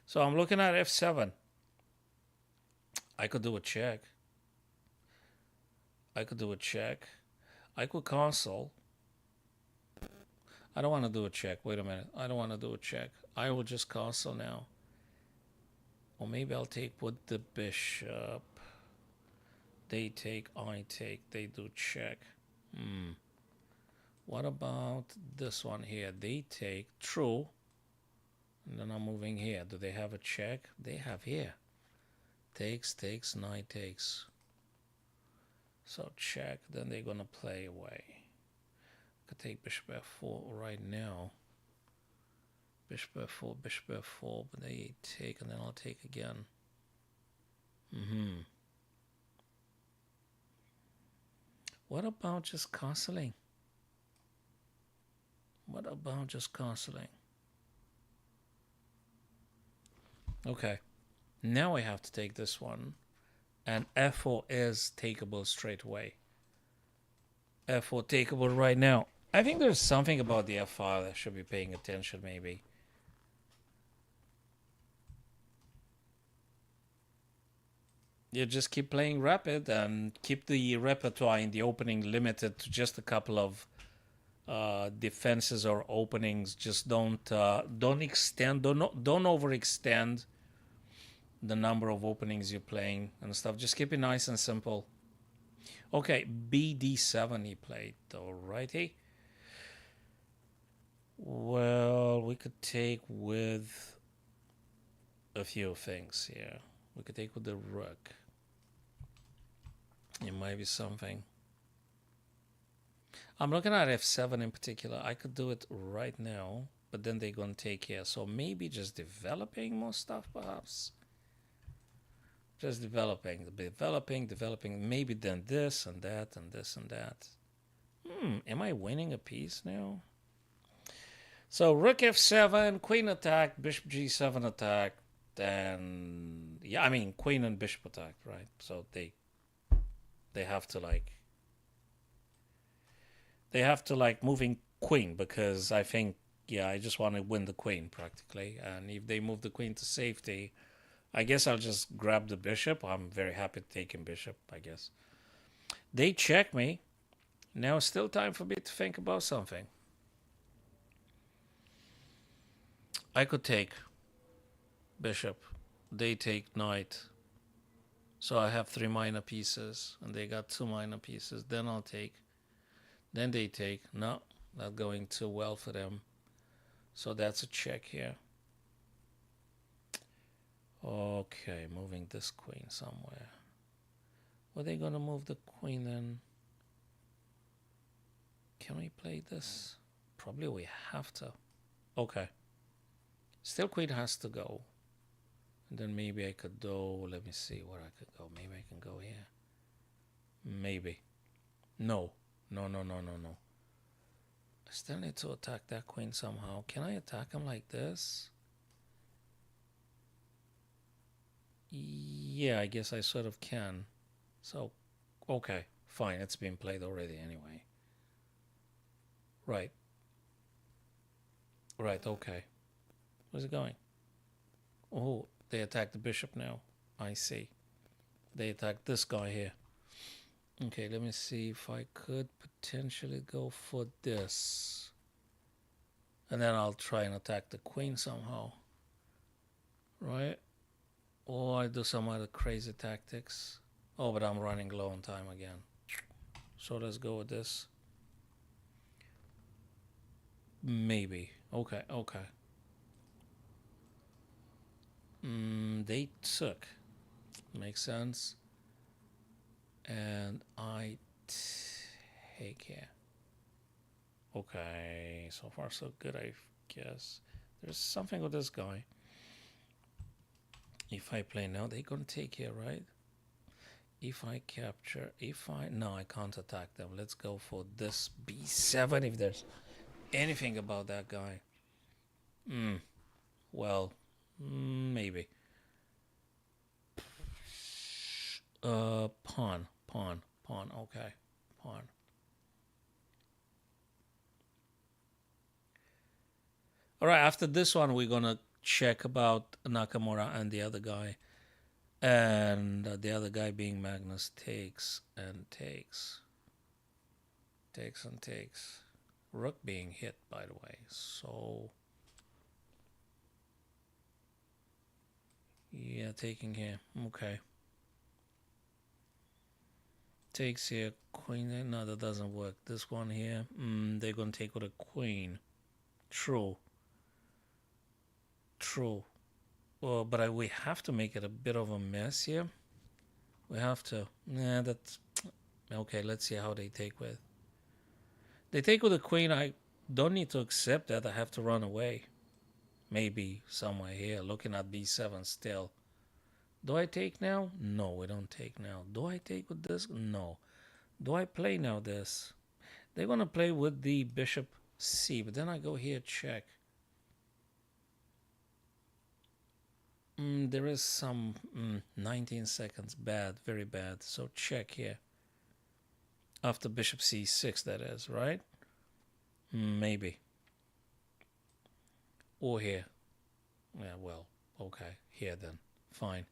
[SPEAKER 1] So I'm looking at f7. I could do a check. I could cancel. I don't want to do a check. Wait a minute. I don't want to do a check. I will just cancel now. Or maybe I'll take with the bishop. They take, I take. They do check. What about this one here? They take, true. And then I'm moving here. Do they have a check? They have here. Takes, knight takes. So check, then they're going to play away. I could take bishop f4 right now. Bishop f4, but they take, and then I'll take again. What about just cancelling? Okay, now I have to take this one. And f4 is takeable straight away. f4 takeable right now. I think there's something about the f5 that should be paying attention, maybe. You just keep playing rapid and keep the repertoire in the opening limited to just a couple of defenses or openings. Just don't extend, don't overextend the number of openings you're playing and stuff. Just keep it nice and simple. Okay, bd7 he played, alrighty. Well, we could take with a few things here. We could take with the rook. It might be something. I'm looking at f7 in particular. I could do it right now, but then they're going to take here. So maybe just developing more stuff, perhaps. Just developing. Maybe then this and that and this and that. Am I winning a piece now? So rook f7, queen attack, bishop g7 attack, and yeah, I mean queen and bishop attack, right? So they have to moving queen, because I think, yeah, I just want to win the queen practically. And if they move the queen to safety, I guess I'll just grab the bishop. I'm very happy taking bishop, I guess. They check me. Now it's still time for me to think about something. I could take bishop. They take knight. So I have 3 minor pieces, and they got 2 minor pieces. Then I'll take. Then they take. No, not going too well for them. So that's a check here. Okay, moving this queen somewhere. Were they going to move the queen then? Can we play this? Probably we have to. Okay. Still queen has to go. And then maybe I could do, let me see where I could go. Maybe I can go here. Maybe. No. No. I still need to attack that queen somehow. Can I attack him like this? Yeah, I guess I sort of can. So, okay, fine. It's been played already anyway. Right, right, okay. Where's it going? Oh, they attack the bishop now. I see. They attacked this guy here. Okay, let me see if I could potentially go for this. And then I'll try and attack the queen somehow. Right? Or I do some other crazy tactics. Oh, but I'm running low on time again. So let's go with this. Maybe. Okay, okay. They took. Makes sense. And I take here. Okay, so far so good, I guess. There's something with this guy. If I play now, they're gonna take here, right? If I capture, no, I can't attack them. Let's go for this b7 if there's anything about that guy. Well, maybe. Pawn. Okay, pawn. All right, after this one, we're gonna check about Nakamura and the other guy. And the other guy being Magnus takes and takes. Takes and takes. Rook being hit, by the way. So, yeah, taking here. Okay. Takes here. Queen. No, that doesn't work. This one here. They're going to take with a queen. True. Well, but we have to make it a bit of a mess here. We have to. Yeah, that's... Okay, let's see how they take with. They take with a queen. I don't need to accept that. I have to run away. Maybe somewhere here. Looking at b7 still. Do I take now? No, we don't take now. Do I take with this? No. Do I play now this? They're going to play with the bishop c. But then I go here, check. There is some 19 seconds. Bad, very bad. So check here. After bishop c6, that is, right? Maybe. Or here. Yeah, well, okay. Here then. Fine.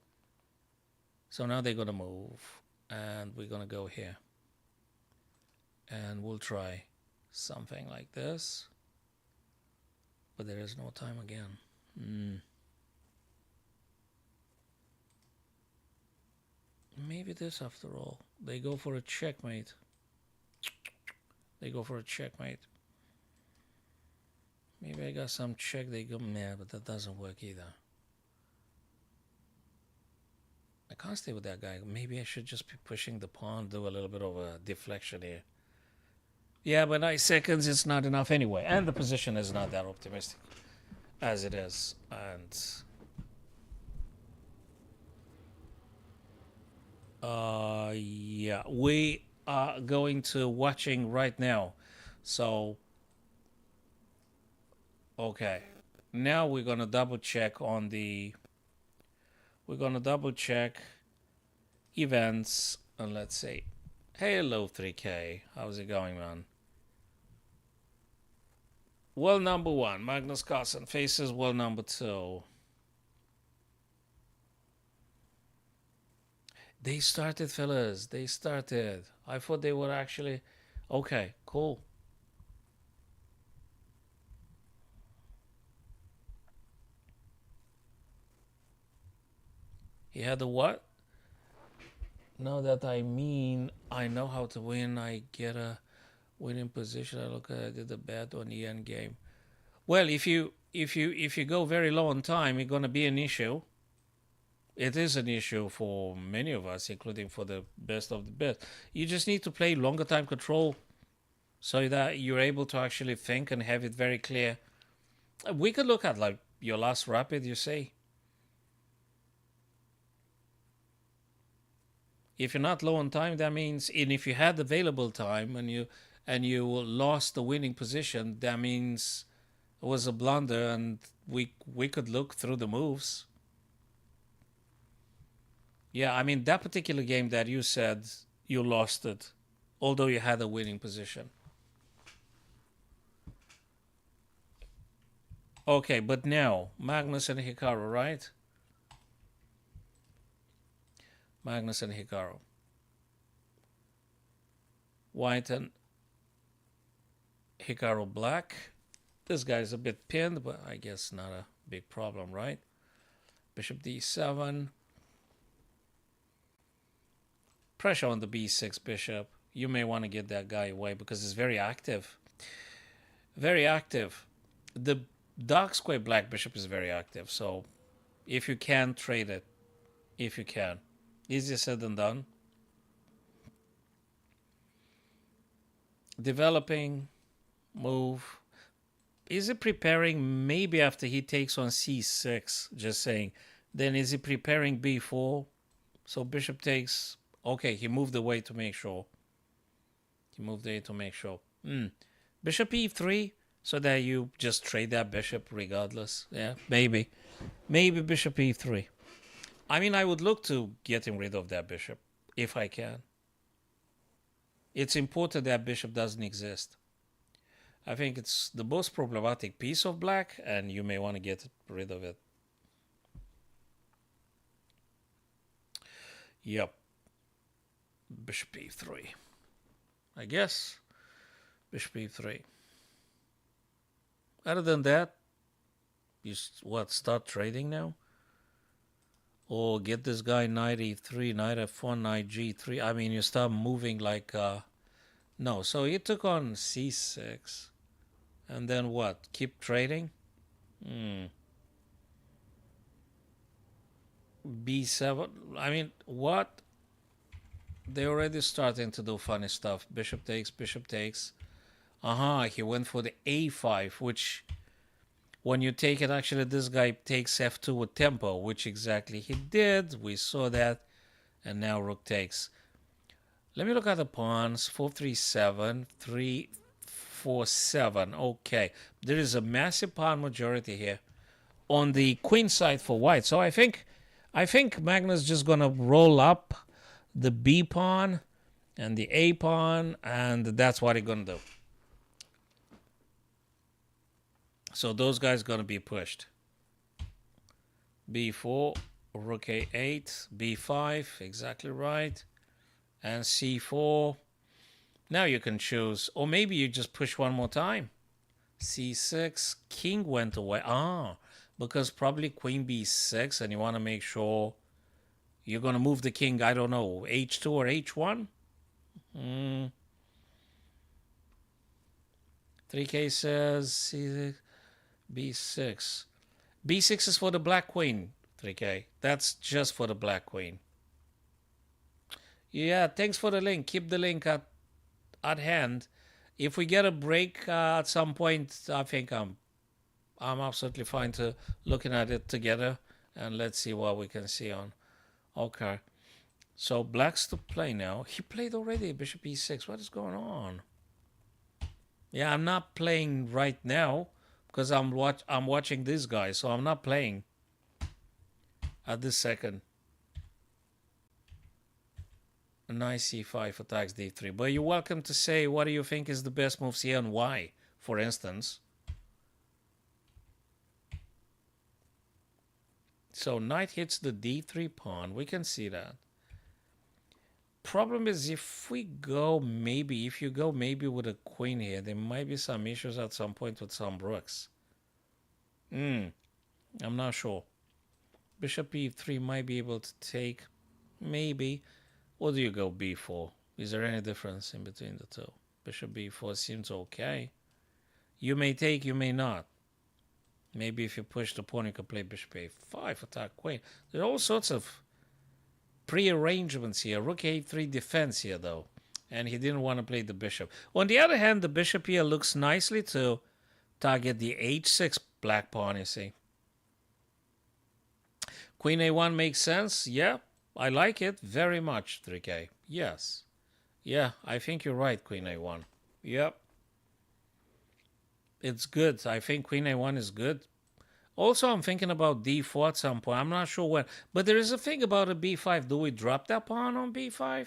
[SPEAKER 1] So now they're going to move. And we're going to go here. And we'll try something like this. But there is no time again. Maybe this after all. They go for a checkmate. Maybe I got some check. They go, nah, but that doesn't work either. I can't stay with that guy. Maybe I should just be pushing the pawn, do a little bit of a deflection here. Yeah, but 9 seconds is not enough anyway. And the position is not that optimistic as it is. And... yeah, we are going to watching right now. So, okay. Now we're going to double check on the... We're going to double check events. And let's see. Hello, 3K. How's it going, man? World number 1, Magnus Carlsen faces world number 2. They started, fellas. They started. I thought they were actually... Okay, cool. He had a what? Now that I know how to win. I get a winning position. I look at I did the bet on the end game. Well, if you go very low on time, it's gonna be an issue. It is an issue for many of us, including for the best of the best. You just need to play longer time control so that you're able to actually think and have it very clear. We could look at like your last rapid, you say. If you're not low on time, that means, and if you had available time and you lost the winning position, that means it was a blunder, and we could look through the moves. Yeah, I mean, that particular game that you said you lost it, although you had a winning position. Okay, but now, Magnus and Hikaru, right? Magnus and Hikaru. White and Hikaru black. This guy's a bit pinned, but I guess not a big problem, right? Bishop d7. Pressure on the b6 bishop. You may want to get that guy away because it's very active. Very active. The dark square black bishop is very active. So if you can, trade it. If you can. Easier said than done. Developing. Move. Is he preparing maybe after he takes on c6? Just saying. Then is he preparing b4? So bishop takes. Okay, he moved away to make sure. He moved away to make sure. Bishop e3, so that you just trade that bishop regardless. Yeah, maybe. Maybe bishop e3. I mean, I would look to getting rid of that bishop, if I can. It's important that bishop doesn't exist. I think it's the most problematic piece of black, and you may want to get rid of it. Yep. Bishop e3. I guess. Bishop e3. Other than that, you start trading now? Or get this guy knight e3, knight f1, knight g3. I mean, you start moving like... no, so he took on c6. And then what? Keep trading? b7. I mean, what? They're already starting to do funny stuff. Bishop takes, bishop takes. He went for the a5, which... When you take it, actually, this guy takes f2 with tempo, which exactly he did. We saw that. And now rook takes. Let me look at the pawns. 4, 3, 7. 3, 4, 7. Okay. There is a massive pawn majority here on the queen side for white. So I think Magnus is just going to roll up the b pawn and the a pawn, and that's what he's going to do. So those guys going to be pushed. b4, rook a8, b5, exactly right. And c4. Now you can choose. Or maybe you just push one more time. c6, king went away. Because probably queen b6, and you want to make sure you're going to move the king, I don't know, h2 or h1? 3K says c6. b6. b6 is for the black queen, 3K. That's just for the black queen. Yeah, thanks for the link. Keep the link at hand. If we get a break at some point, I think I'm absolutely fine to looking at it together. And let's see what we can see on. Okay. So black's to play now. He played already bishop e6. What is going on? Yeah, I'm not playing right now. Because I'm watching this guy, so I'm not playing at this second. Knight c5 attacks d3. But you're welcome to say what do you think is the best moves here and why, for instance. So knight hits the d3 pawn. We can see that. Problem is if you go maybe with a queen here, there might be some issues at some point with some rooks. I'm not sure. Bishop e3 might be able to take, maybe. Or do you go b4? Is there any difference in between the two? Bishop b4 seems okay. You may take, you may not. Maybe if you push the pawn, you can play bishop a5, attack queen. There are all sorts of prearrangements here. Rook a3 defense here, though. And he didn't want to play the bishop. On the other hand, the bishop here looks nicely to target the h6 black pawn, you see. Queen a1 makes sense. Yeah, I like it very much, 3K. Yes. Yeah, I think you're right, queen a1. Yep. It's good. I think queen a1 is good. Also, I'm thinking about d4 at some point. I'm not sure when. But there is a thing about a b5. Do we drop that pawn on b5?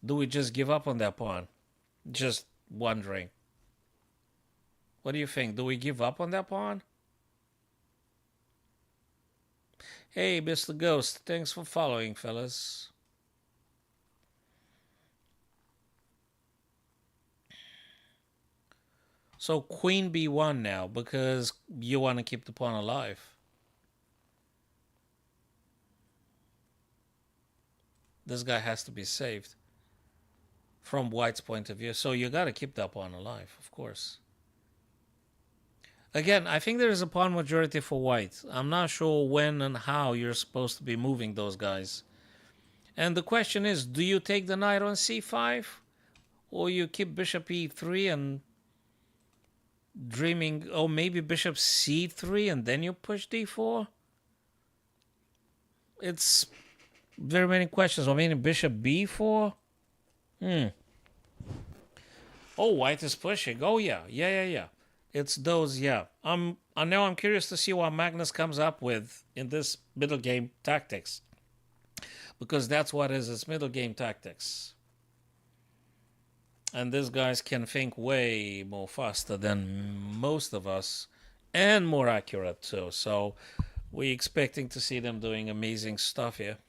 [SPEAKER 1] Do we just give up on that pawn? Just wondering. What do you think? Do we give up on that pawn? Hey, Mr. Ghost. Thanks for following, fellas. So queen b1 now because you want to keep the pawn alive. This guy has to be saved from white's point of view. So you got to keep that pawn alive, of course. Again, I think there is a pawn majority for white. I'm not sure when and how you're supposed to be moving those guys. And the question is, do you take the knight on c5? Or you keep bishop e3 and dreaming, oh, maybe bishop c3 and then you push d4? It's very many questions. I mean, bishop b4? Oh, white is pushing. Oh, yeah. It's those, yeah. Now I'm curious to see what Magnus comes up with in this middle game tactics. Because that's what is its middle game tactics. And these guys can think way more faster than most of us. And more accurate too. So we're expecting to see them doing amazing stuff here.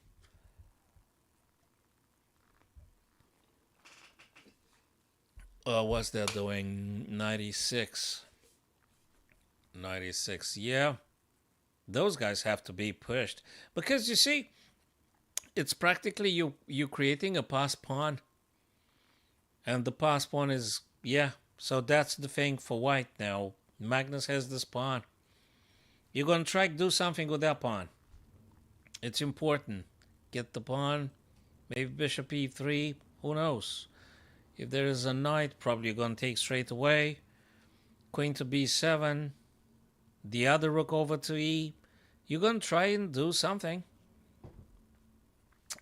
[SPEAKER 1] What's that doing? 96. 96, yeah. Those guys have to be pushed. Because you see, it's practically you creating a pass pawn. And the pass pawn is, yeah. So that's the thing for white now. Magnus has this pawn. You're going to try to do something with that pawn. It's important. Get the pawn. Maybe bishop e3. Who knows? If there is a knight, probably you're going to take straight away. Queen to b7. The other rook over to e. You're going to try and do something.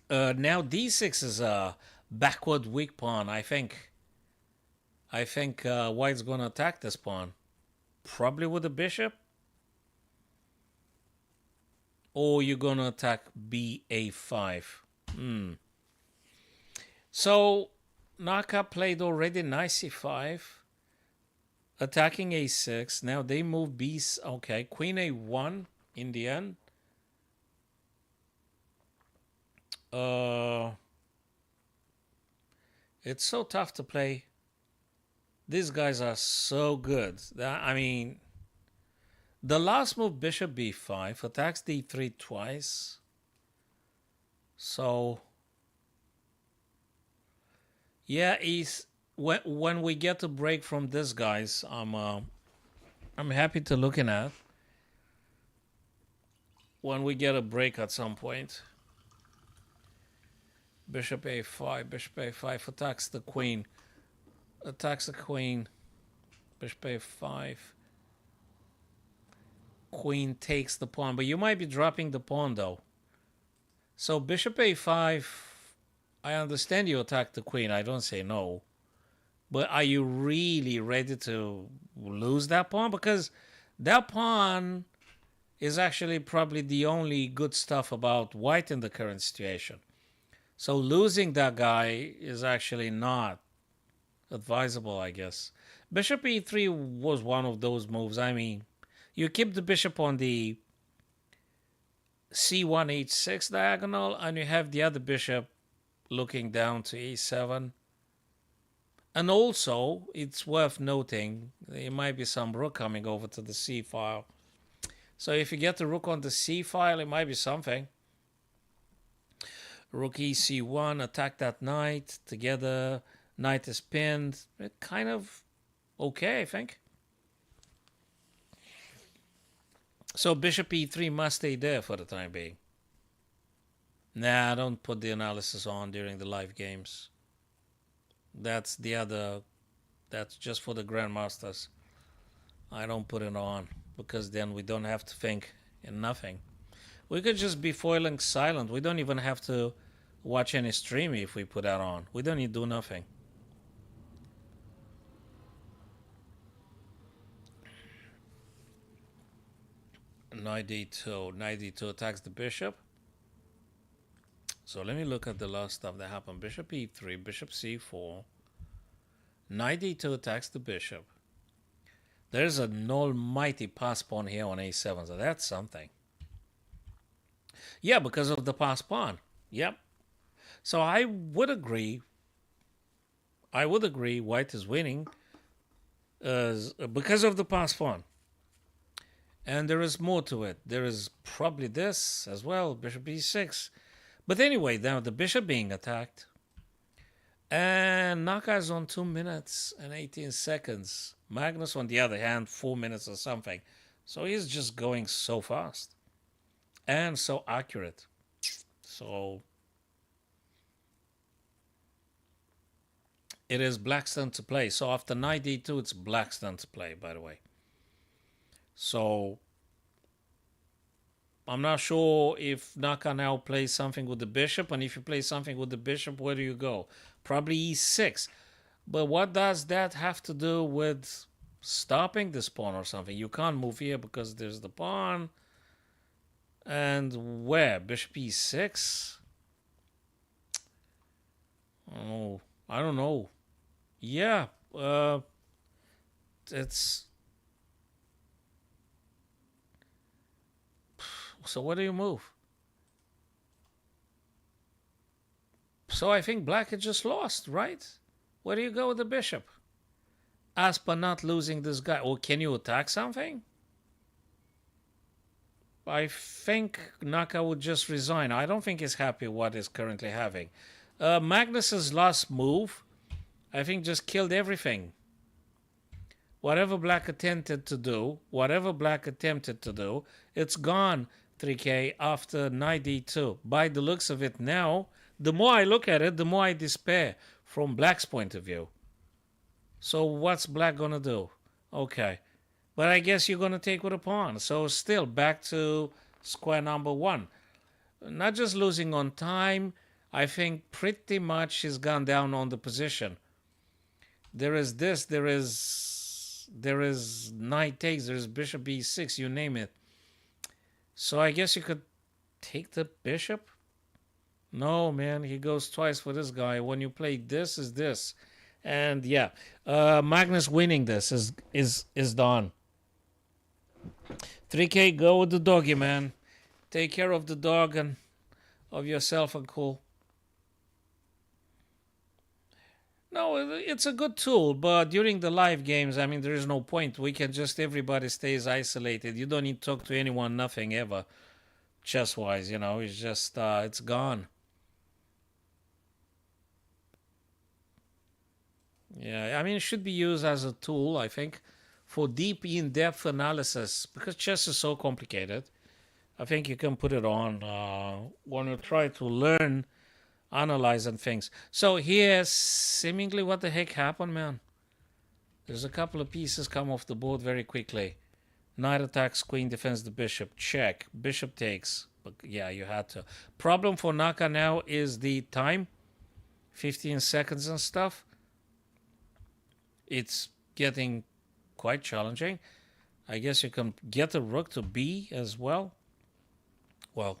[SPEAKER 1] Now d6 is a backward weak pawn, I think. White's going to attack this pawn. Probably with the bishop. Or you're going to attack ba5. So Naka played already knight c5. Attacking a6. Now they move b. Okay, queen a1 in the end. It's so tough to play. These guys are so good. I mean, the last move, bishop b5, attacks d3 twice. So, yeah, when we get a break from this, guys, I'm happy to looking at. When we get a break at some point. Bishop a5 attacks the queen. Attacks the queen. Bishop a5. Queen takes the pawn. But you might be dropping the pawn, though. So bishop a5, I understand you attack the queen. I don't say no. But are you really ready to lose that pawn? Because that pawn is actually probably the only good stuff about white in the current situation. So losing that guy is actually not advisable, I guess. Bishop e3 was one of those moves. I mean, you keep the bishop on the c1, h6 diagonal, and you have the other bishop looking down to e7. And also, it's worth noting, there might be some rook coming over to the c file. So if you get the rook on the c file, it might be something. Rook ec1, attack that knight. Together, knight is pinned. Kind of okay, I think. So bishop e3 must stay there for the time being. Nah, don't put the analysis on during the live games. That's just for the grandmasters. I don't put it on because then we don't have to think in nothing. We could just be foiling silent. We don't even have to watch any stream if we put that on. We don't need to do nothing. Knight d2. Knight d2 attacks the bishop. So let me look at the last stuff that happened. Bishop e3, bishop c4. Knight d2 attacks the bishop. There's an almighty pass pawn here on a7, so that's something. Yeah, because of the pass pawn. Yep. So I would agree. White is winning because of the pass pawn. And there is more to it. There is probably this as well, bishop e6. But anyway, now the bishop being attacked. And Naka is on 2 minutes and 18 seconds. Magnus, on the other hand, 4 minutes or something. So he's just going so fast. And so accurate. So it is black's turn to play. So after knight d2, it's black's turn to play, by the way. So I'm not sure if Naka now plays something with the bishop. And if you play something with the bishop, where do you go? Probably e6. But what does that have to do with stopping this pawn or something? You can't move here because there's the pawn. And where? Bishop e6? Oh, I don't know. Yeah, it's... So where do you move? So I think black had just lost, right? Where do you go with the bishop? As per not losing this guy. Or can you attack something? I think Naka would just resign. I don't think he's happy with what he's currently having. Magnus's last move, I think, just killed everything. Whatever black attempted to do, it's gone, 3K, after knight d2. By the looks of it now, the more I look at it, the more I despair from black's point of view. So what's black going to do? Okay. But I guess you're going to take with a pawn. So still back to square number one. Not just losing on time. I think pretty much he's gone down on the position. There is this. There is knight takes. There is bishop b6. You name it. So I guess you could take the bishop. No, man. He goes twice for this guy. When you play this, is this. And yeah, Magnus winning this is done. 3K, go with the doggy, man. Take care of the dog and of yourself and cool. No, it's a good tool, but during the live games, I mean, there is no point. We can just, everybody stays isolated. You don't need to talk to anyone, nothing ever, chess-wise, it's just, it's gone. Yeah, I mean, it should be used as a tool, I think, for deep, in-depth analysis, because chess is so complicated. I think you can put it on when you try to learn, analyze and things. So here, seemingly, what the heck happened, man? There's a couple of pieces come off the board very quickly. Knight attacks, queen defends the bishop. Check. Bishop takes. But yeah, you had to. Problem for Naka now is the time. 15 seconds and stuff. It's getting quite challenging. I guess you can get a rook to B as well. Well,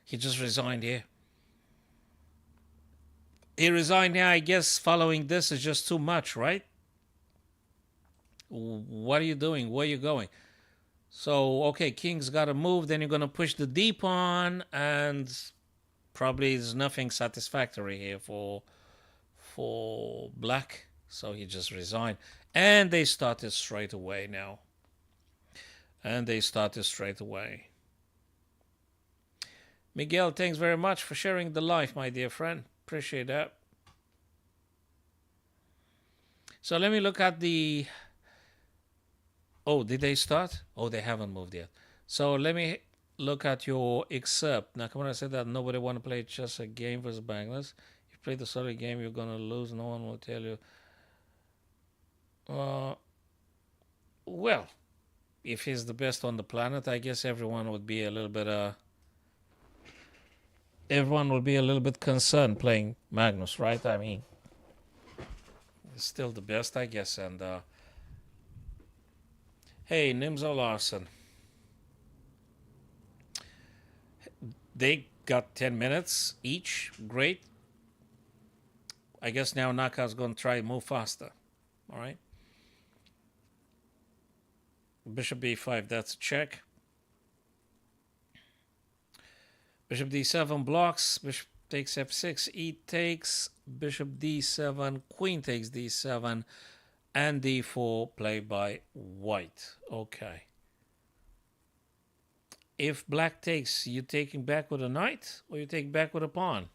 [SPEAKER 1] he just resigned here. He resigned here. I guess following this is just too much, right? What are you doing? Where are you going? So, okay, king's got to move. Then you're going to push the D pawn. And probably there's nothing satisfactory here for black. So he just resigned. And they started straight away now. Miguel, thanks very much for sharing the life, my dear friend. Appreciate that. So let me look at the... Oh, did they start? Oh, they haven't moved yet. So let me look at your excerpt. Nakamura said that nobody want to play chess a game versus Magnus. If you play the solid game, you're going to lose. No one will tell you. Well, if he's the best on the planet, I guess everyone would be a little bit concerned playing Magnus, right? I mean, he's still the best, I guess. And hey, Nimzo Larson. They got 10 minutes each. Great. I guess now Naka's going to try to move faster. All right. Bishop b5, that's a check. Bishop d7 blocks. Bishop takes f6. E takes. Bishop d7. Queen takes d7. And d4 played by white. Okay. If black takes, you taking back with a knight or you take back with a pawn?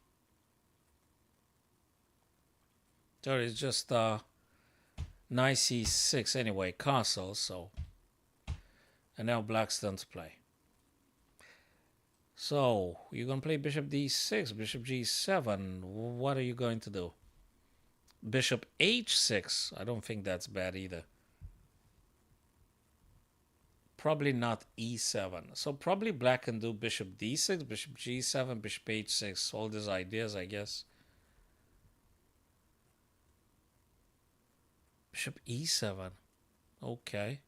[SPEAKER 1] Sorry, it's just knight c6 anyway, castle, so. And now black's done to play. So, you're going to play bishop d6, bishop g7. What are you going to do? Bishop h6. I don't think that's bad either. Probably not e7. So probably black can do bishop d6, bishop g7, bishop h6. All these ideas, I guess. Bishop e7. Okay.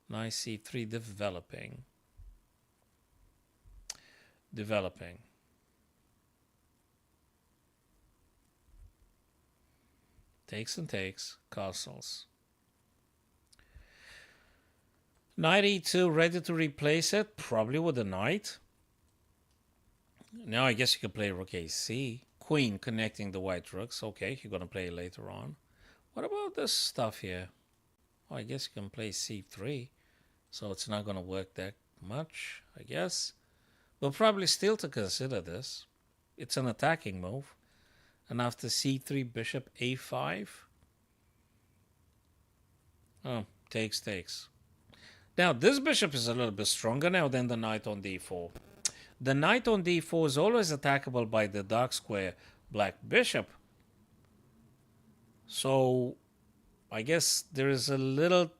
[SPEAKER 1] Knight c3 developing. Developing. Takes and takes. Castles. Knight e2, ready to replace it. Probably with a knight. Now I guess you could play rook ac. Queen connecting the white rooks. Okay, you're going to play it later on. What about this stuff here? Oh, I guess you can play c3. So it's not going to work that much, I guess. But probably still to consider this. It's an attacking move. And after c3, bishop a5. Oh, takes. Now, this bishop is a little bit stronger now than the knight on d4. The knight on d4 is always attackable by the dark square black bishop. So, I guess there is a little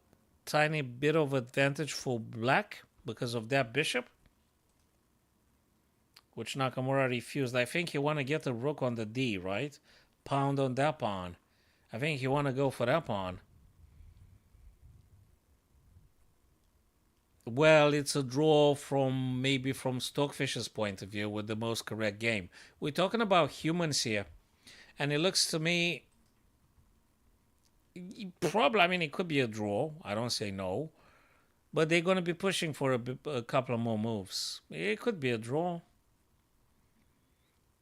[SPEAKER 1] tiny bit of advantage for black because of that bishop, which Nakamura refused. I think you want to get a rook on the d, right? Pound on that pawn. I think you want to go for that pawn. Well, it's a draw from maybe from Stockfish's point of view with the most correct game. We're talking about humans here. And it looks to me, probably, I mean, it could be a draw. I don't say no. But they're going to be pushing for a couple of more moves. It could be a draw.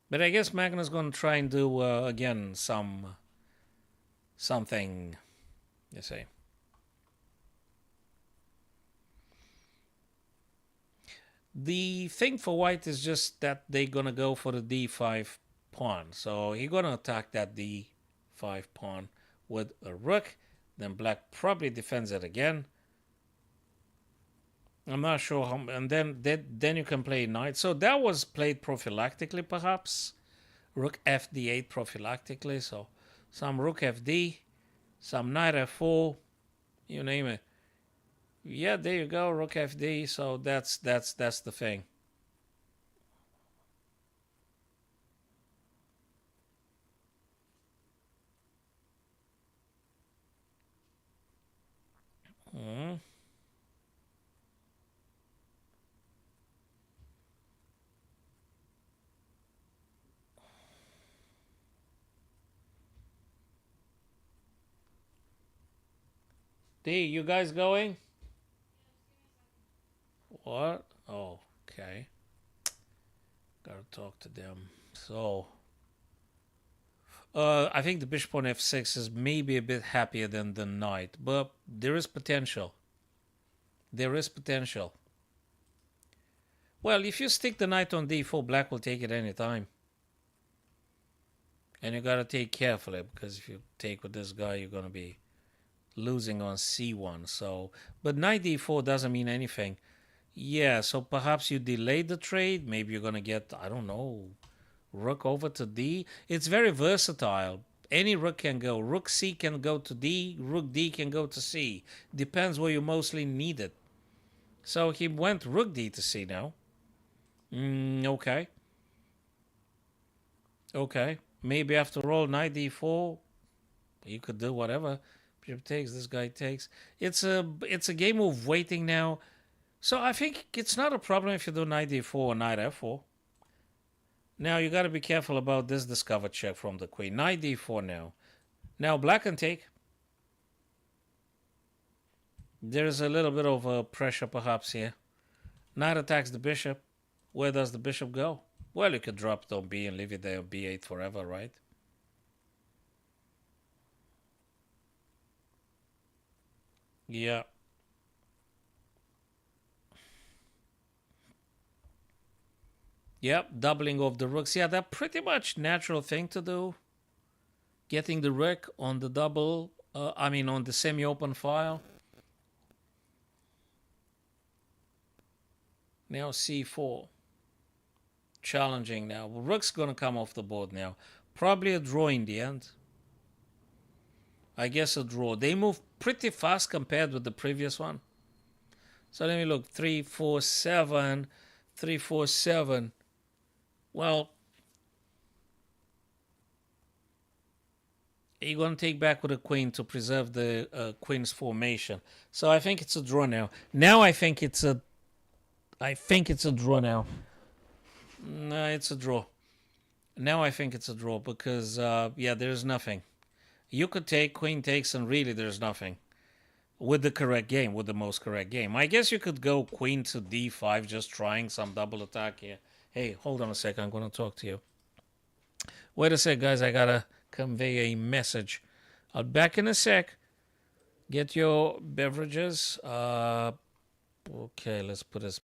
[SPEAKER 1] But I guess Magnus is going to try and do, again, something, you see. The thing for white is just that they're going to go for the d5 pawn. So he's going to attack that d5 pawn with a rook. Then black probably defends it again. I'm not sure how. And then you can play knight. So that was played prophylactically, perhaps. Rook fd8 prophylactically. So some rook fd, some knight f4, you name it. Yeah, there you go, rook fd. So that's the thing. D, you guys going? What? Oh, okay. Gotta talk to them. So, I think the bishop on f6 is maybe a bit happier than the knight, but there is potential. There is potential. Well, if you stick the knight on d4, black will take it any time. And you gotta take carefully, because if you take with this guy, you're gonna be losing on c1. So, but knight d4 doesn't mean anything. Yeah, so perhaps you delay the trade. Maybe you're gonna get, I don't know, rook over to d. It's very versatile. Any rook can go. Rook c can go to d. Rook d can go to c. Depends where you mostly need it. So he went rook d to c now. Okay. Okay. Maybe after all, knight d4, you could do whatever. Bishop takes, this guy takes. It's a game of waiting now. So I think it's not a problem if you do knight d4 or knight f4. Now you got to be careful about this discovered check from the queen. Knight d4 now. Now black can take. There's a little bit of pressure perhaps here. Knight attacks the bishop. Where does the bishop go? Well, you could drop it on b and leave it there on b8 forever, right? Yeah. Yep, doubling of the rooks. Yeah, that's pretty much natural thing to do. Getting the rook on the double, on the semi-open file. Now c4. Challenging now. Rook's going to come off the board now. Probably a draw in the end. I guess a draw. They move pretty fast compared with the previous one. So let me look. 3, 4, 7. 3, 4, 7. Well, you're going to take back with a queen to preserve the queen's formation. So I think it's a draw now. I think it's a draw now. No, it's a draw. Now I think it's a draw because, there's nothing. You could take, queen takes, and really there's nothing. With the correct game, with the most correct game. I guess you could go queen to d5, just trying some double attack here. Hey, hold on a second, I'm going to talk to you. Wait a sec, guys, I got to convey a message. I'll be back in a sec. Get your beverages. Okay, let's put this.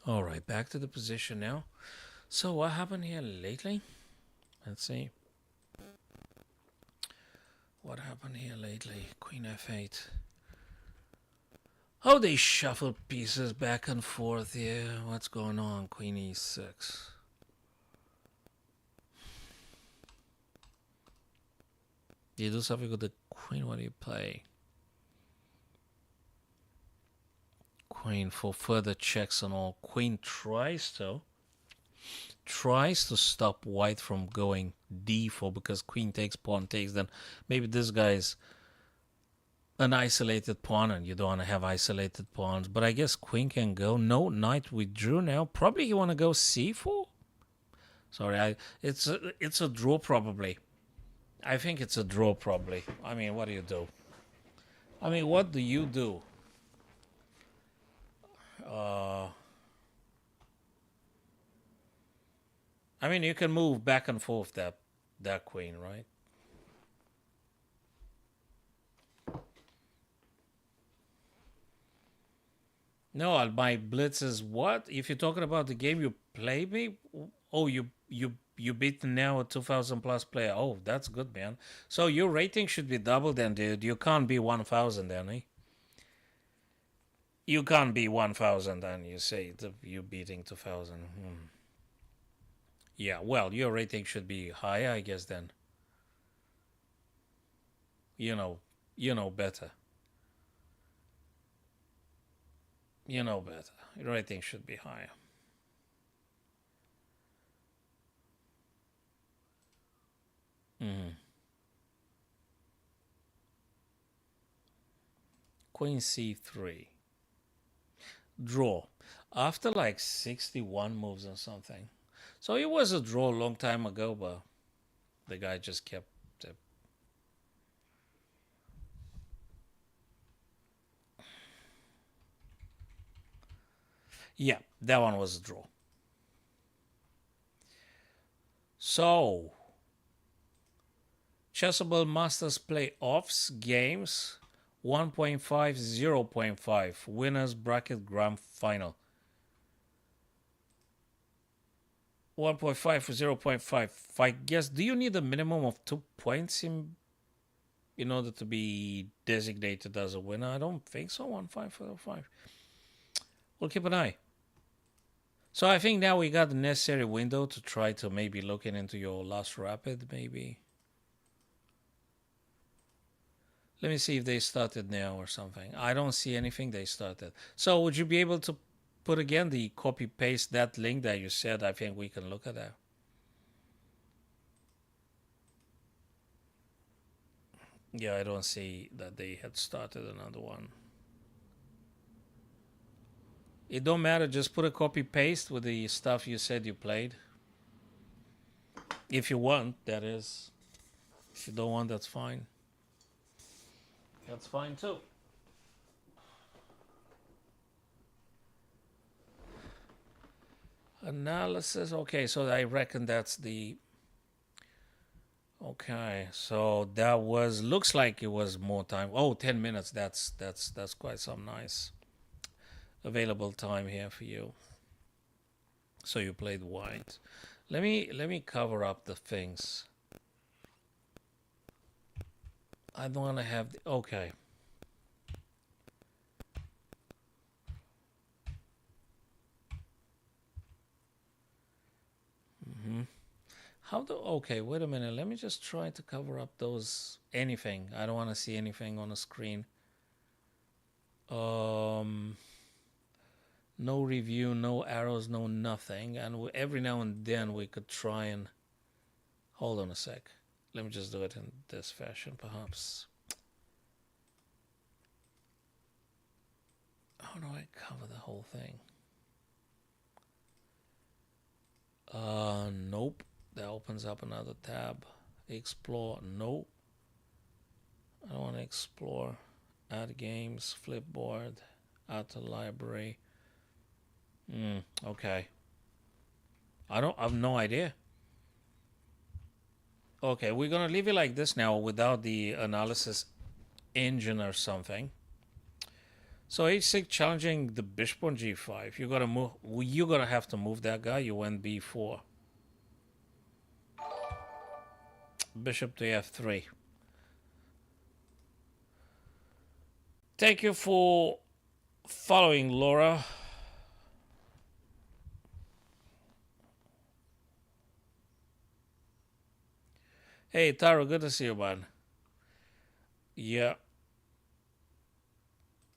[SPEAKER 1] All right, back to the position now. So what happened here lately? Let's see. What happened here lately? Queen f8. Oh, they shuffle pieces back and forth here. What's going on? Queen e6. You do something with the queen. What do you play? Queen for further checks and all. Queen tries to stop white from going d4 because queen takes, pawn takes. Then maybe this guy's an isolated pawn, and you don't want to have isolated pawns. But I guess queen can go. No, knight withdrew now. Probably you want to go c4. Sorry, it's a draw probably. I think it's a draw probably. I mean, what do you do? I mean, what do you do? Uh, I mean, you can move back and forth that queen, right? No, my blitz is what? If you're talking about the game you play me, oh, you beat now a 2,000 plus player. Oh, that's good, man. So your rating should be double then, dude. You can't be 1,000 then, eh? You can't be 1,000 then. You say you beating 2,000. Yeah, well, your rating should be higher, I guess. Then you know, you know better. You know better. Your rating should be higher. Mm. Queen c3. Draw. After like 61 moves or something. So it was a draw a long time ago, but the guy just kept. Yeah, that one was a draw. So, Chessable Masters Playoffs games 1.5, 0.5. Winners bracket grand final. 1.5 for 0.5. I guess, do you need a minimum of 2 points in order to be designated as a winner? I don't think so. 1.5 for 0.5. We'll keep an eye. So I think now we got the necessary window to try to maybe looking into your last rapid, maybe. Let me see if they started now or something. I don't see anything they started. So would you be able to put again the copy paste that link that you said? I think we can look at that. Yeah, I don't see that they had started another one. It don't matter. Just put a copy paste with the stuff you said you played. If you want, that is. If you don't want, that's fine. That's fine too. Analysis. Okay, so I reckon that's the. Okay, so that was looks like it was more time. Oh, 10 minutes. That's quite some nice available time here for you. So you played white. Let me cover up the things. I don't want to have the, okay. How do okay, wait a minute. Let me just try to cover up those anything. I don't want to see anything on the screen. Um no review, no arrows, no nothing. And every now and then we could try and hold on a sec. Let me just do it in this fashion perhaps. How do I cover the whole thing? Nope. That opens up another tab. Explore. Nope. I don't want to explore. Add games. Flipboard. Add to library. Okay. I have no idea. Okay, we're gonna leave it like this now without the analysis engine or something. So h6 challenging the bishop on g5. You're gonna move. You're gonna have to move that guy. You went b4. Bishop to f3. Thank you for following, Laura. Hey, Taro, good to see you, man. Yeah.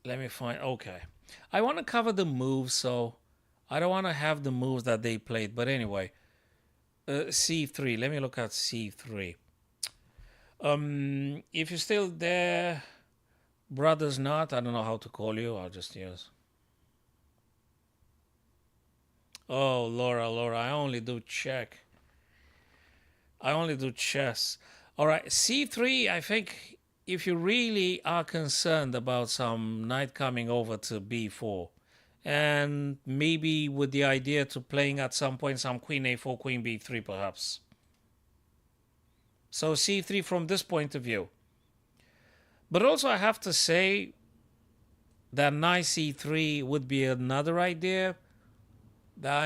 [SPEAKER 1] Let me find. Okay. I want to cover the moves, so I don't want to have the moves that they played. But anyway, c3. Let me look at c3. If you're still there, Brothers not, I don't know how to call you. I'll just use. Oh, Laura, I only do check. I only do chess. All right, c3, I think if you really are concerned about some knight coming over to b4, and maybe with the idea to playing at some point some queen a4, queen b3 perhaps. So c3 from this point of view. But also I have to say that knight c3 would be another idea that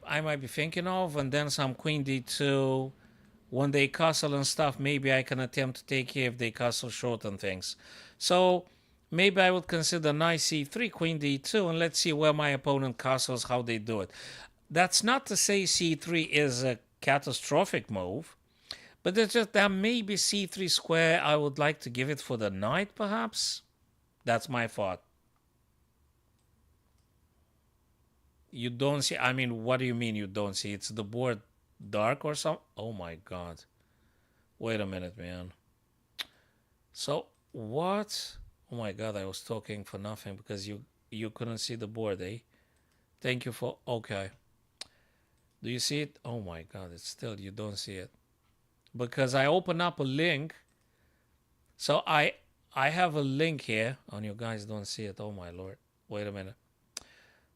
[SPEAKER 1] I might be thinking of, and then some queen d2. When they castle and stuff, maybe I can attempt to take here if they castle short and things. So maybe I would consider knight c3, queen d2, and let's see where my opponent castles, how they do it. That's not to say c3 is a catastrophic move, but it's just that maybe c3 square I would like to give it for the knight, perhaps. That's my thought. You don't see, I mean, what do you mean you don't see? It's the board dark or something? Oh my god. Wait a minute, man. So what? Oh my god, I was talking for nothing because you couldn't see the board, eh? Thank you for okay. Do you see it? Oh my god, it's still you don't see it. Because I open up a link. So I have a link here. And you guys don't see it. Oh my lord. Wait a minute.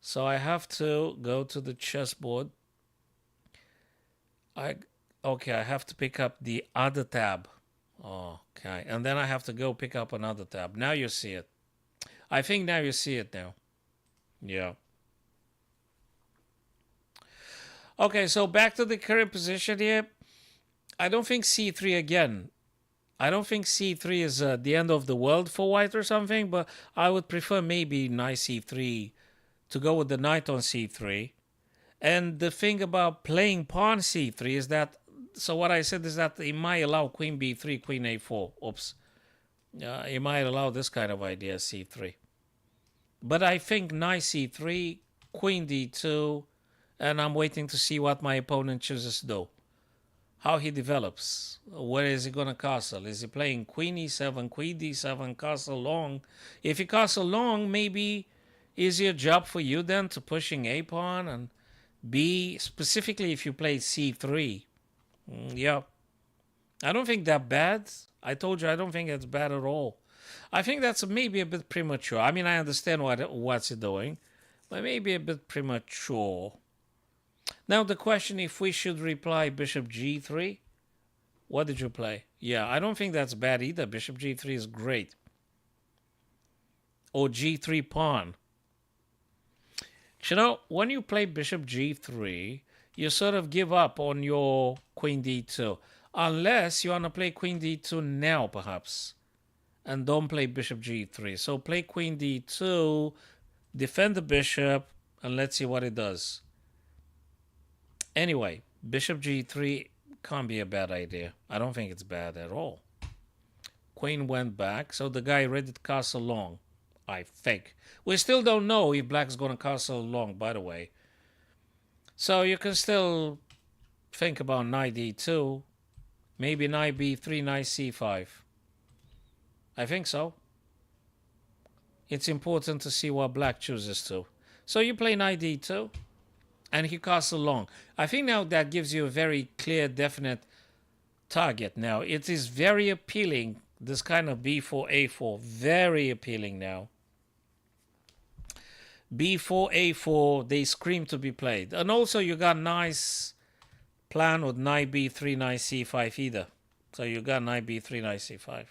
[SPEAKER 1] So I have to go to the chessboard. I have to pick up the other tab. Okay. And then I have to go pick up another tab. Now you see it. I think now you see it now. Yeah. Okay, so back to the current position here. I don't think c3 again. I don't think c3 is the end of the world for white or something, but I would prefer maybe knight c3 to go with the knight on c3. And the thing about playing pawn c3 is that, so what I said is that it might allow queen b3, queen a4. Oops. It might allow this kind of idea, c3. But I think knight c3, queen d2, and I'm waiting to see what my opponent chooses to do. How he develops. Where is he going to castle? Is he playing queen e7, queen d7, castle long? If he castle long, maybe easier job for you then to pushing a pawn and b, specifically if you play c3. Yeah. I don't think that bad. I told you I don't think it's bad at all. I think that's maybe a bit premature. I mean, I understand what's he doing, but maybe a bit premature. Now the question, if we should reply bishop g3, what did you play? Yeah, I don't think that's bad either. Bishop g3 is great. Or g3 pawn. You know, when you play bishop g3, you sort of give up on your queen d2. Unless you want to play queen d2 now, perhaps. And don't play bishop g3. So play queen d2, defend the bishop, and let's see what it does. Anyway, bishop g3 can't be a bad idea. I don't think it's bad at all. Queen went back, so the guy ready to castle long, I think. We still don't know if black's going to castle long, by the way. So you can still think about knight d2, maybe knight b3, knight c5. I think so. It's important to see what black chooses to. So you play knight d2. And he castle long. I think now that gives you a very clear, definite target. Now, it is very appealing, this kind of b4, a4. Very appealing now. b4, a4, they scream to be played. And also you got nice plan with knight b3, knight c5 either. So you got knight b3, knight c5.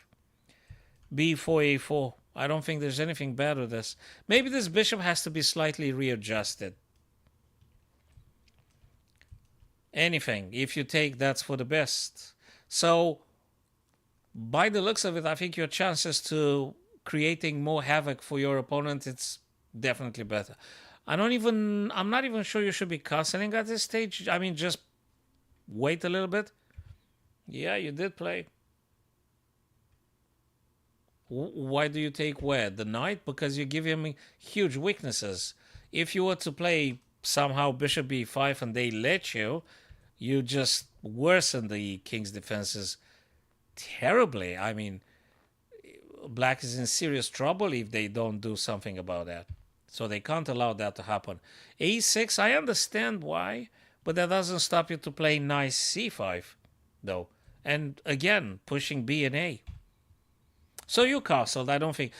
[SPEAKER 1] b4, a4. I don't think there's anything bad with this. Maybe this bishop has to be slightly readjusted. Anything. If you take, that's for the best. So, by the looks of it, I think your chances to creating more havoc for your opponent, it's definitely better. I'm not even sure you should be castling at this stage. I mean, just wait a little bit. Yeah, you did play. Why do you take where? The knight? Because you give him huge weaknesses. If you were to play somehow bishop b5 and they let you, you just worsen the king's defenses terribly. I mean, black is in serious trouble if they don't do something about that. So they can't allow that to happen. A6, I understand why, but that doesn't stop you to play nice c5, though. And again, pushing b and a. So you castled. I don't think...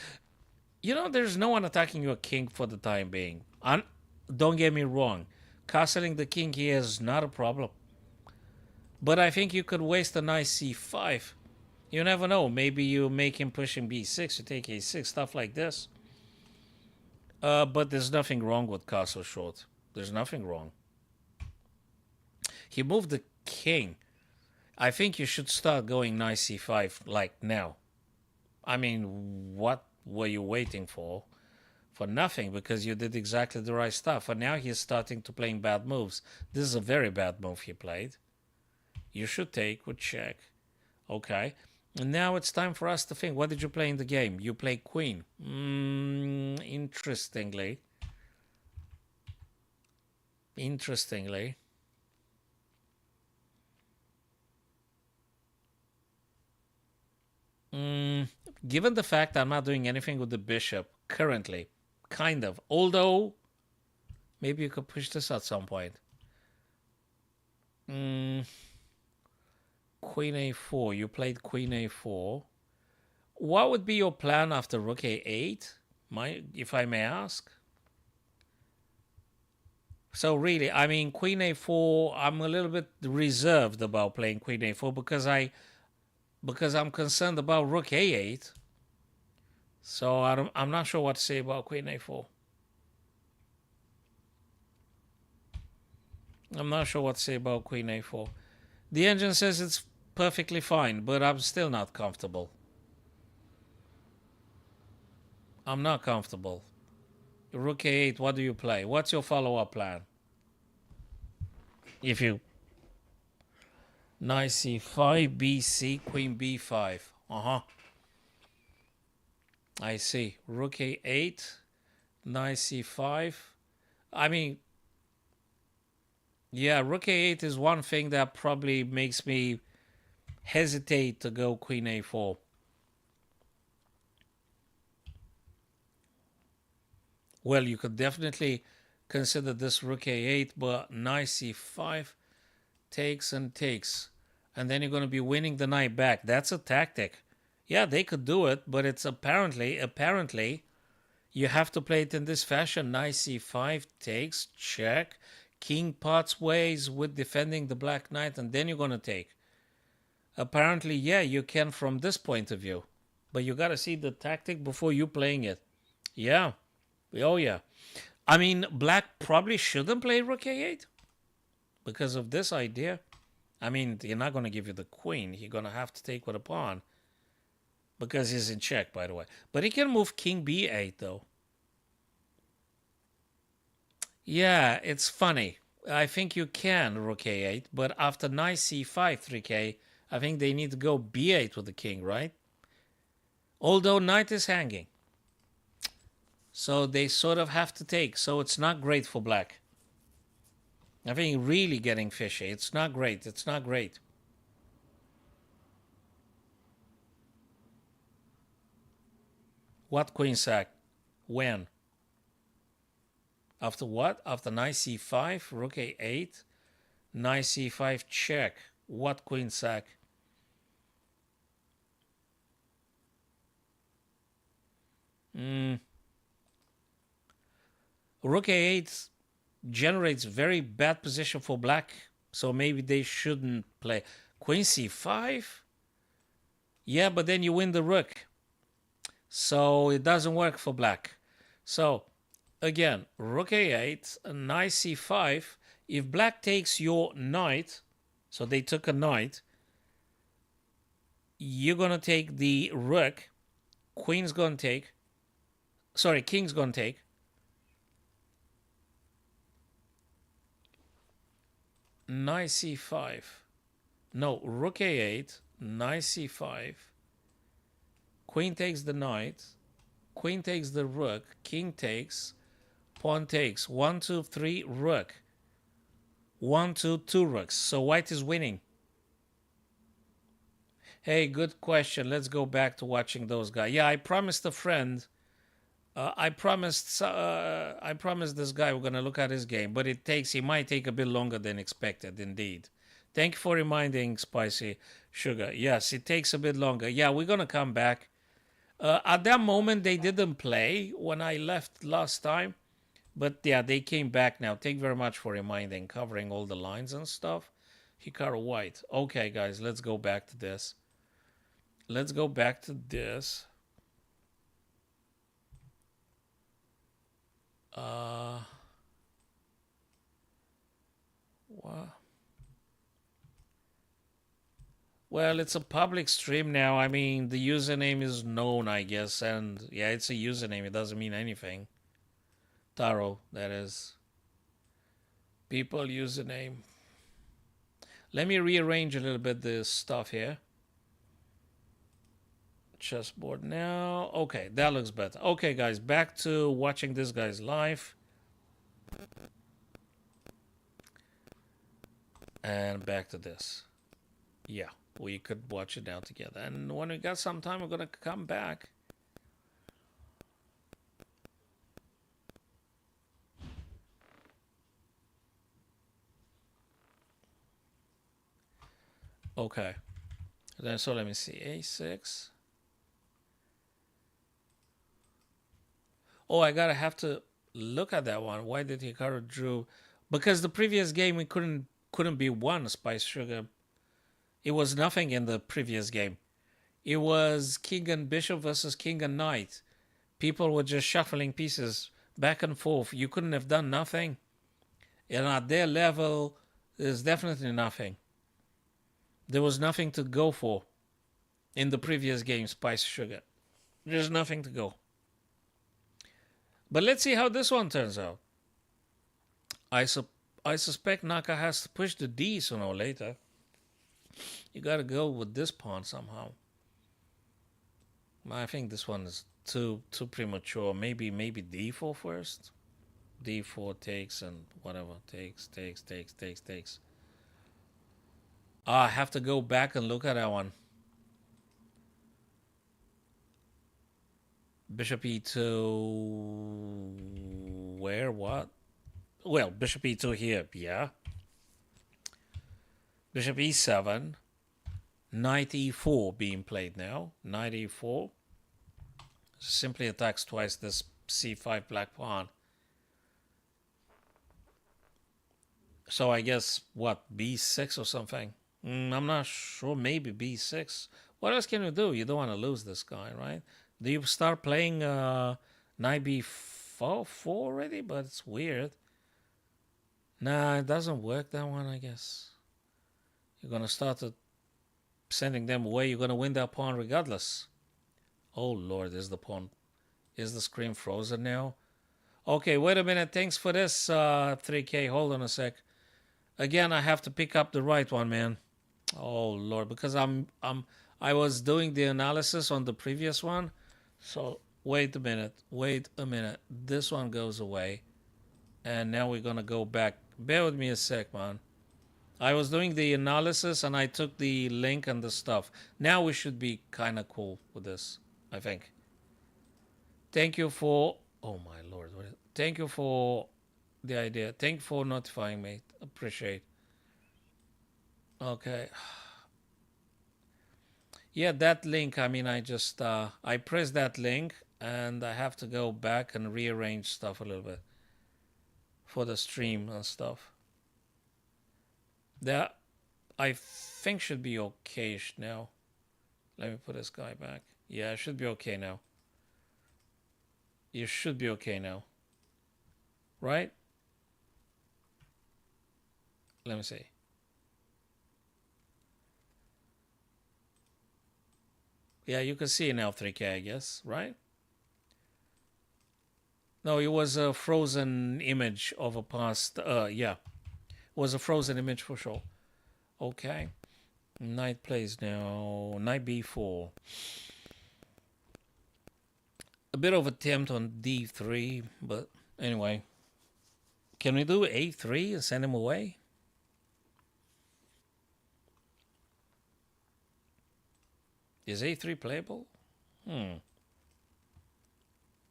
[SPEAKER 1] there's no one attacking your king for the time being. Don't get me wrong. Castling the king here is not a problem. But I think you could waste a nice c5. You never know. Maybe you make him pushing b6, you take a6, stuff like this. But there's nothing wrong with castle short. There's nothing wrong. He moved the king. I think you should start going knight c5 like now. I mean, what were you waiting for? For nothing, because you did exactly the right stuff. And now he's starting to playing bad moves. This is a very bad move he played. You should take with check. Okay. And now it's time for us to think. What did you play in the game? You play queen. Interestingly. Given the fact I'm not doing anything with the bishop currently, kind of. Although, maybe you could push this at some point. Queen a4. You played queen a4. What would be your plan after rook a8? If I may ask. So really, I mean, queen a4, I'm a little bit reserved about playing queen a4 because I'm concerned about rook a8. So I'm not sure what to say about queen a4. I'm not sure what to say about queen a4. The engine says it's perfectly fine, but I'm still not comfortable. I'm not comfortable. Rook a8, what do you play? What's your follow-up plan? If you... Knight c5, bc, queen b5. I see. Rook a8, knight c5. I mean... Yeah, rook a8 is one thing that probably makes me hesitate to go queen a4. Well, you could definitely consider this rook a8, but knight c5 takes and takes. And then you're going to be winning the knight back. That's a tactic. Yeah, they could do it, but it's apparently, you have to play it in this fashion. Knight c5 takes, check. King parts ways with defending the black knight, and then you're going to take. Apparently, yeah, you can from this point of view. But you got to see the tactic before you playing it. Yeah. Oh, yeah. I mean, black probably shouldn't play rook a8 because of this idea. I mean, you're not going to give you the queen. You're going to have to take with a pawn because he's in check, by the way. But he can move king b8, though. Yeah, it's funny. I think you can rook a8, but after knight c5 3k, I think they need to go b8 with the king, right? Although knight is hanging. So they sort of have to take. So it's not great for black. I think really getting fishy. It's not great. It's not great. What queen sack? When? After what? After knight c5, rook a8, knight c5 check. What queen sack? Rook a8 generates very bad position for black, so maybe they shouldn't play. Queen c5? Yeah, but then you win the rook. So it doesn't work for black. So again, rook a8, knight c5. If black takes your knight, so they took a knight, you're going to take the rook. Queen's going to take. Sorry, king's going to take. Knight c5. No, rook a8, knight c5. Queen takes the knight. Queen takes the rook. King takes. Pawn takes. 1, 2, 3, rook. 1, 2, 2 rooks. So white is winning. Hey, good question. Let's go back to watching those guys. Yeah, I promised a friend. I promised this guy we're gonna look at his game, but he might take a bit longer than expected. Indeed. Thank you for reminding, Spicy Sugar. Yes, it takes a bit longer. Yeah, we're gonna come back. At that moment, they didn't play when I left last time, but yeah, they came back now. Thank you very much for reminding, covering all the lines and stuff. Hikaru White. Okay, guys, let's go back to this. Let's go back to this. What? Well, it's a public stream now. I mean, the username is known, I guess, and yeah, it's a username. It doesn't mean anything. Taro, that is. People username. Let me rearrange a little bit this stuff here. Chessboard now. Okay, that looks better. Okay, guys, back to watching this guy's live. And back to this. Yeah, we could watch it now together. And when we got some time, we're going to come back. Okay. Then so let me see. A6. Oh, I gotta have to look at that one. Why did Hikaru drew? Because the previous game we couldn't be one Spice Sugar. It was nothing in the previous game. It was King and Bishop versus King and Knight. People were just shuffling pieces back and forth. You couldn't have done nothing. And at their level, there's definitely nothing. There was nothing to go for in the previous game, Spice Sugar. There's nothing to go. But let's see how this one turns out. I suspect Naka has to push the D sooner or later. You gotta go with this pawn somehow. I think this one is too premature. Maybe D4 first. D4 takes and whatever. Takes. I have to go back and look at that one. Bishop E2. Where? What? Well, Bishop E2 here. Yeah. Bishop E7. Knight E4 being played now. Knight E4. Simply attacks twice this C5 black pawn. So I guess, what, B6 or something? I'm not sure. Maybe B6. What else can you do? You don't want to lose this guy, right? Do you start playing Knight B4 already? But it's weird. Nah, it doesn't work, that one, I guess. You're going to start sending them away. You're going to win that pawn regardless. Oh, Lord, is the pawn... Is the screen frozen now? Okay, wait a minute. Thanks for this, 3K. Hold on a sec. Again, I have to pick up the right one, man. Oh, Lord, because I was doing the analysis on the previous one. So, wait a minute. This one goes away. And now we're going to go back. Bear with me a sec, man. I was doing the analysis and I took the link and the stuff. Now we should be kind of cool with this, I think. Thank you for... Oh, my Lord. Thank you for the idea. Thank you for notifying me. Appreciate. Okay. Yeah, that link, I mean, I just... I pressed that link and I have to go back and rearrange stuff a little bit for the stream and stuff. That, I think, should be okay now. Let me put this guy back. Yeah, it should be okay now. You should be okay now. Right? Let me see. Yeah, you can see now 3K, I guess, right? No, it was a frozen image of a past... yeah. It was a frozen image for sure. Okay. Knight plays now. Knight B4. A bit of attempt on D3, but anyway. Can we do A3 and send him away? Is a3 playable? Well,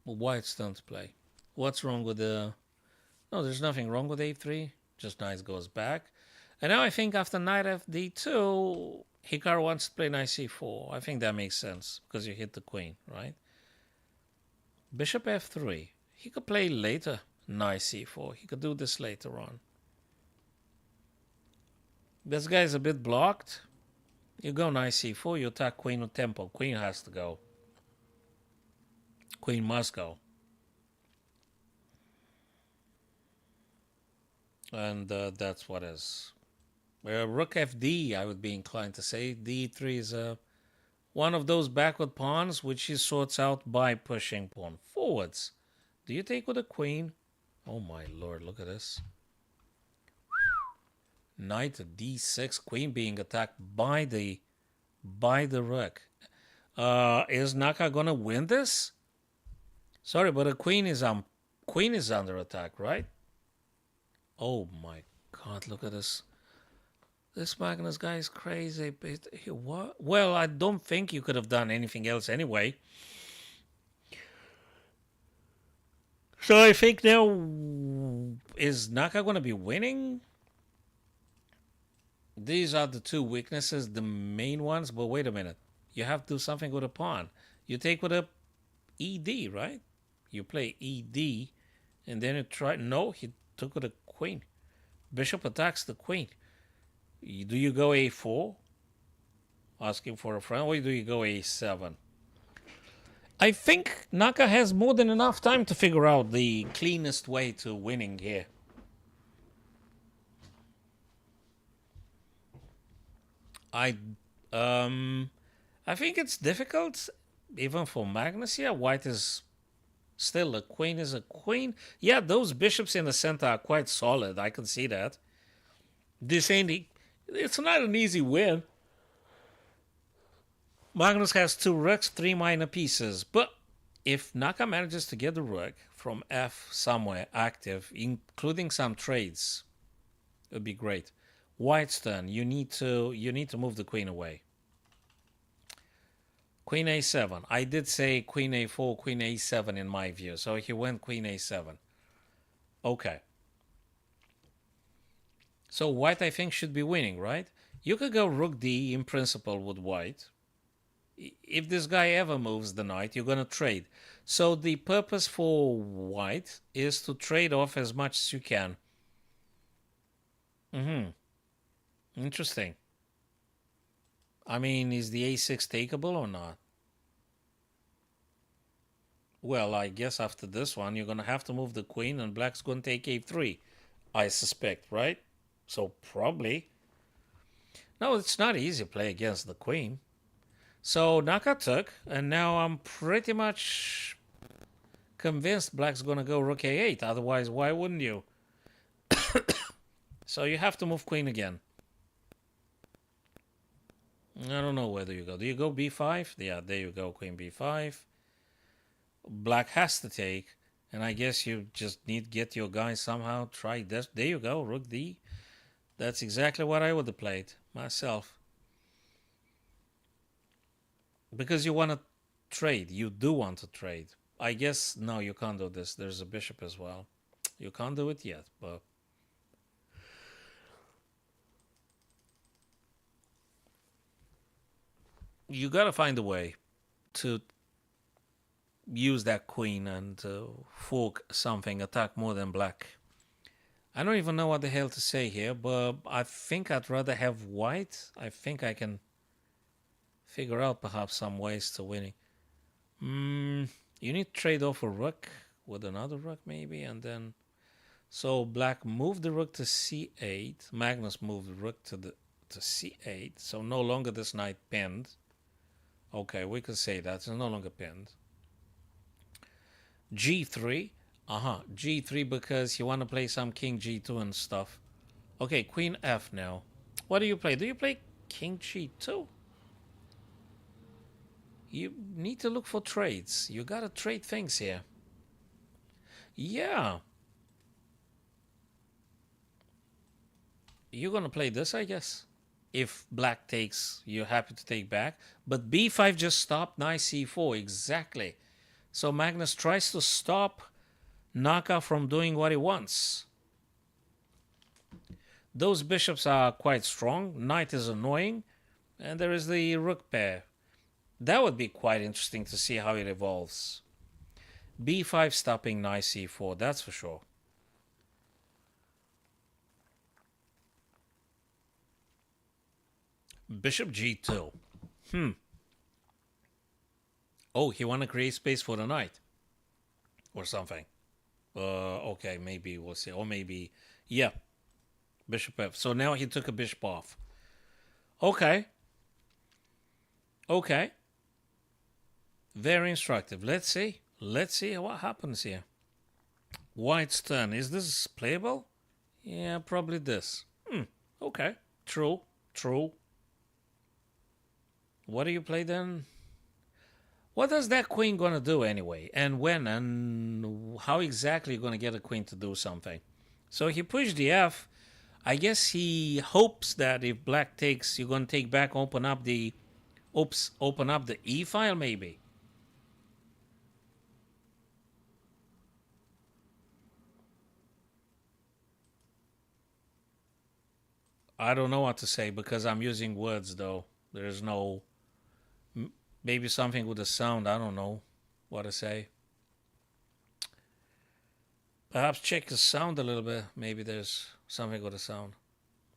[SPEAKER 1] white's turn to play. What's wrong with the... No, there's nothing wrong with a3. Just knight goes back. And now I think after knight fd2, Hikaru wants to play knight c4. I think that makes sense because you hit the queen, right? Bishop f3. He could play later knight c4. He could do this later on. This guy's a bit blocked. You go knight c4, you attack queen with tempo. Queen has to go. Queen must go. And that's what is. Rook fd, I would be inclined to say. d3 is one of those backward pawns which he sorts out by pushing pawn forwards. Do you take with a queen? Oh my lord, look at this. Knight to d6, queen being attacked by the rook. Is Naka gonna win this? Sorry, but a queen is under attack, right? Oh my god, look at this. This Magnus guy is crazy. What? Well, I don't think you could have done anything else anyway. So I think now, is Naka going to be winning? These are the two weaknesses, the main ones. But wait a minute. You have to do something with a pawn. You take with a ED, right? You play ED, and then you try... No, he took with a queen. Bishop attacks the queen. Do you go a4? Asking for a friend. Or do you go a7? I think Naka has more than enough time to figure out the cleanest way to winning here. I think it's difficult, even for Magnus here. White is still a queen is a queen. Yeah, those bishops in the center are quite solid. I can see that. This ain't... It's not an easy win. Magnus has 2 rooks, 3 minor pieces. But if Naka manages to get the rook from F somewhere active, including some trades, it would be great. White's turn. You need to move the queen away. Queen a7. I did say queen a4, queen a7 in my view. So he went queen a7. Okay. So white, I think, should be winning, right? You could go rook d in principle with white. If this guy ever moves the knight, you're going to trade. So the purpose for white is to trade off as much as you can. Interesting. I mean, is the a6 takeable or not? Well, I guess after this one, you're going to have to move the queen and black's going to take a3, I suspect, right? So probably. No, it's not easy to play against the queen. So Naka took, and now I'm pretty much convinced black's going to go rook a8. Otherwise, why wouldn't you? So you have to move queen again. I don't know where do you go. Do you go b5? Yeah, there you go, queen b5. Black has to take, and I guess you just need to get your guy somehow. Try this. There you go, rook d. That's exactly what I would have played myself. Because you want to trade. You do want to trade. I guess, no, you can't do this. There's a bishop as well. You can't do it yet, but... You got to find a way to use that queen and fork something, attack more than black. I don't even know what the hell to say here, but I think I'd rather have white. I think I can figure out perhaps some ways to winning. You need to trade off a rook with another rook maybe, and then... So black moved the rook to c8. Magnus moved the rook to c8. So no longer this knight pinned. Okay, we could say that. It's no longer pinned. g3. G3 because you want to play some king g2 and stuff. Okay, queen f now. What do you play? Do you play king g2? You need to look for trades. You got to trade things here. Yeah. You're going to play this, I guess. If black takes, you're happy to take back. But b5 just stopped knight c4. Exactly. So Magnus tries to stop Naka from doing what he wants. Those bishops are quite strong. Knight is annoying. And there is the rook pair. That would be quite interesting to see how it evolves. b5 stopping knight c4, that's for sure. Bishop g2. Oh, he want to create space for the knight. Or something. Okay, maybe we'll see. Or maybe, yeah. Bishop f. So now he took a bishop off. Okay. Okay. Very instructive. Let's see. Let's see what happens here. White's turn. Is this playable? Yeah, probably this. Okay. True. True. What do you play then? What is that queen going to do anyway? And when? And how exactly are you going to get a queen to do something? So he pushed the f. I guess he hopes that if black takes, you're going to take back, open up the e file maybe. I don't know what to say because I'm using words though. There's no, maybe something with the sound. I don't know what to say. Perhaps check the sound a little bit. Maybe there's something with the sound.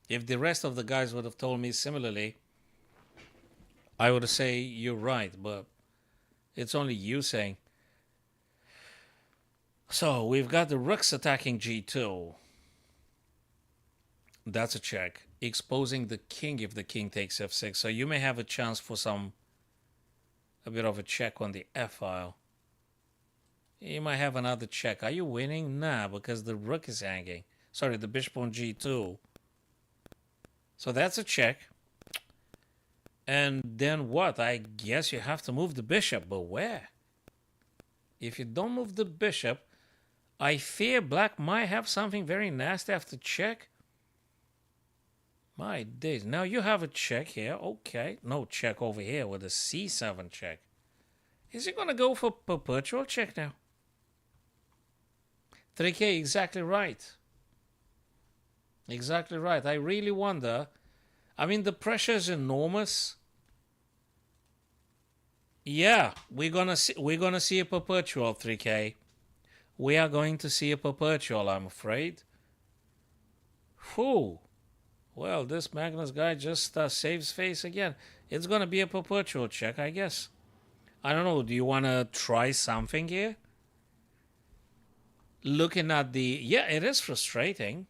[SPEAKER 1] If the rest of the guys would have told me similarly, I would say you're right, but it's only you saying. So we've got the rooks attacking g2. That's a check. Exposing the king if the king takes f6. So you may have a chance for a bit of a check on the f file. You might have another check. Are you winning? Nah, because the rook is hanging. Sorry, the bishop on g2. So that's a check. And then what? I guess you have to move the bishop, but where? If you don't move the bishop, I fear black might have something very nasty after check. My days. Now you have a check here. Okay. No check over here with a c7 check. Is he going to go for perpetual check now? 3K, exactly right. Exactly right. I really wonder. I mean, the pressure is enormous. Yeah, we're gonna see a perpetual 3K. We are going to see a perpetual, I'm afraid. Whew. Well, this Magnus guy just saves face again. It's gonna be a perpetual check, I guess. I don't know. Do you want to try something here? Looking at the... Yeah, it is frustrating.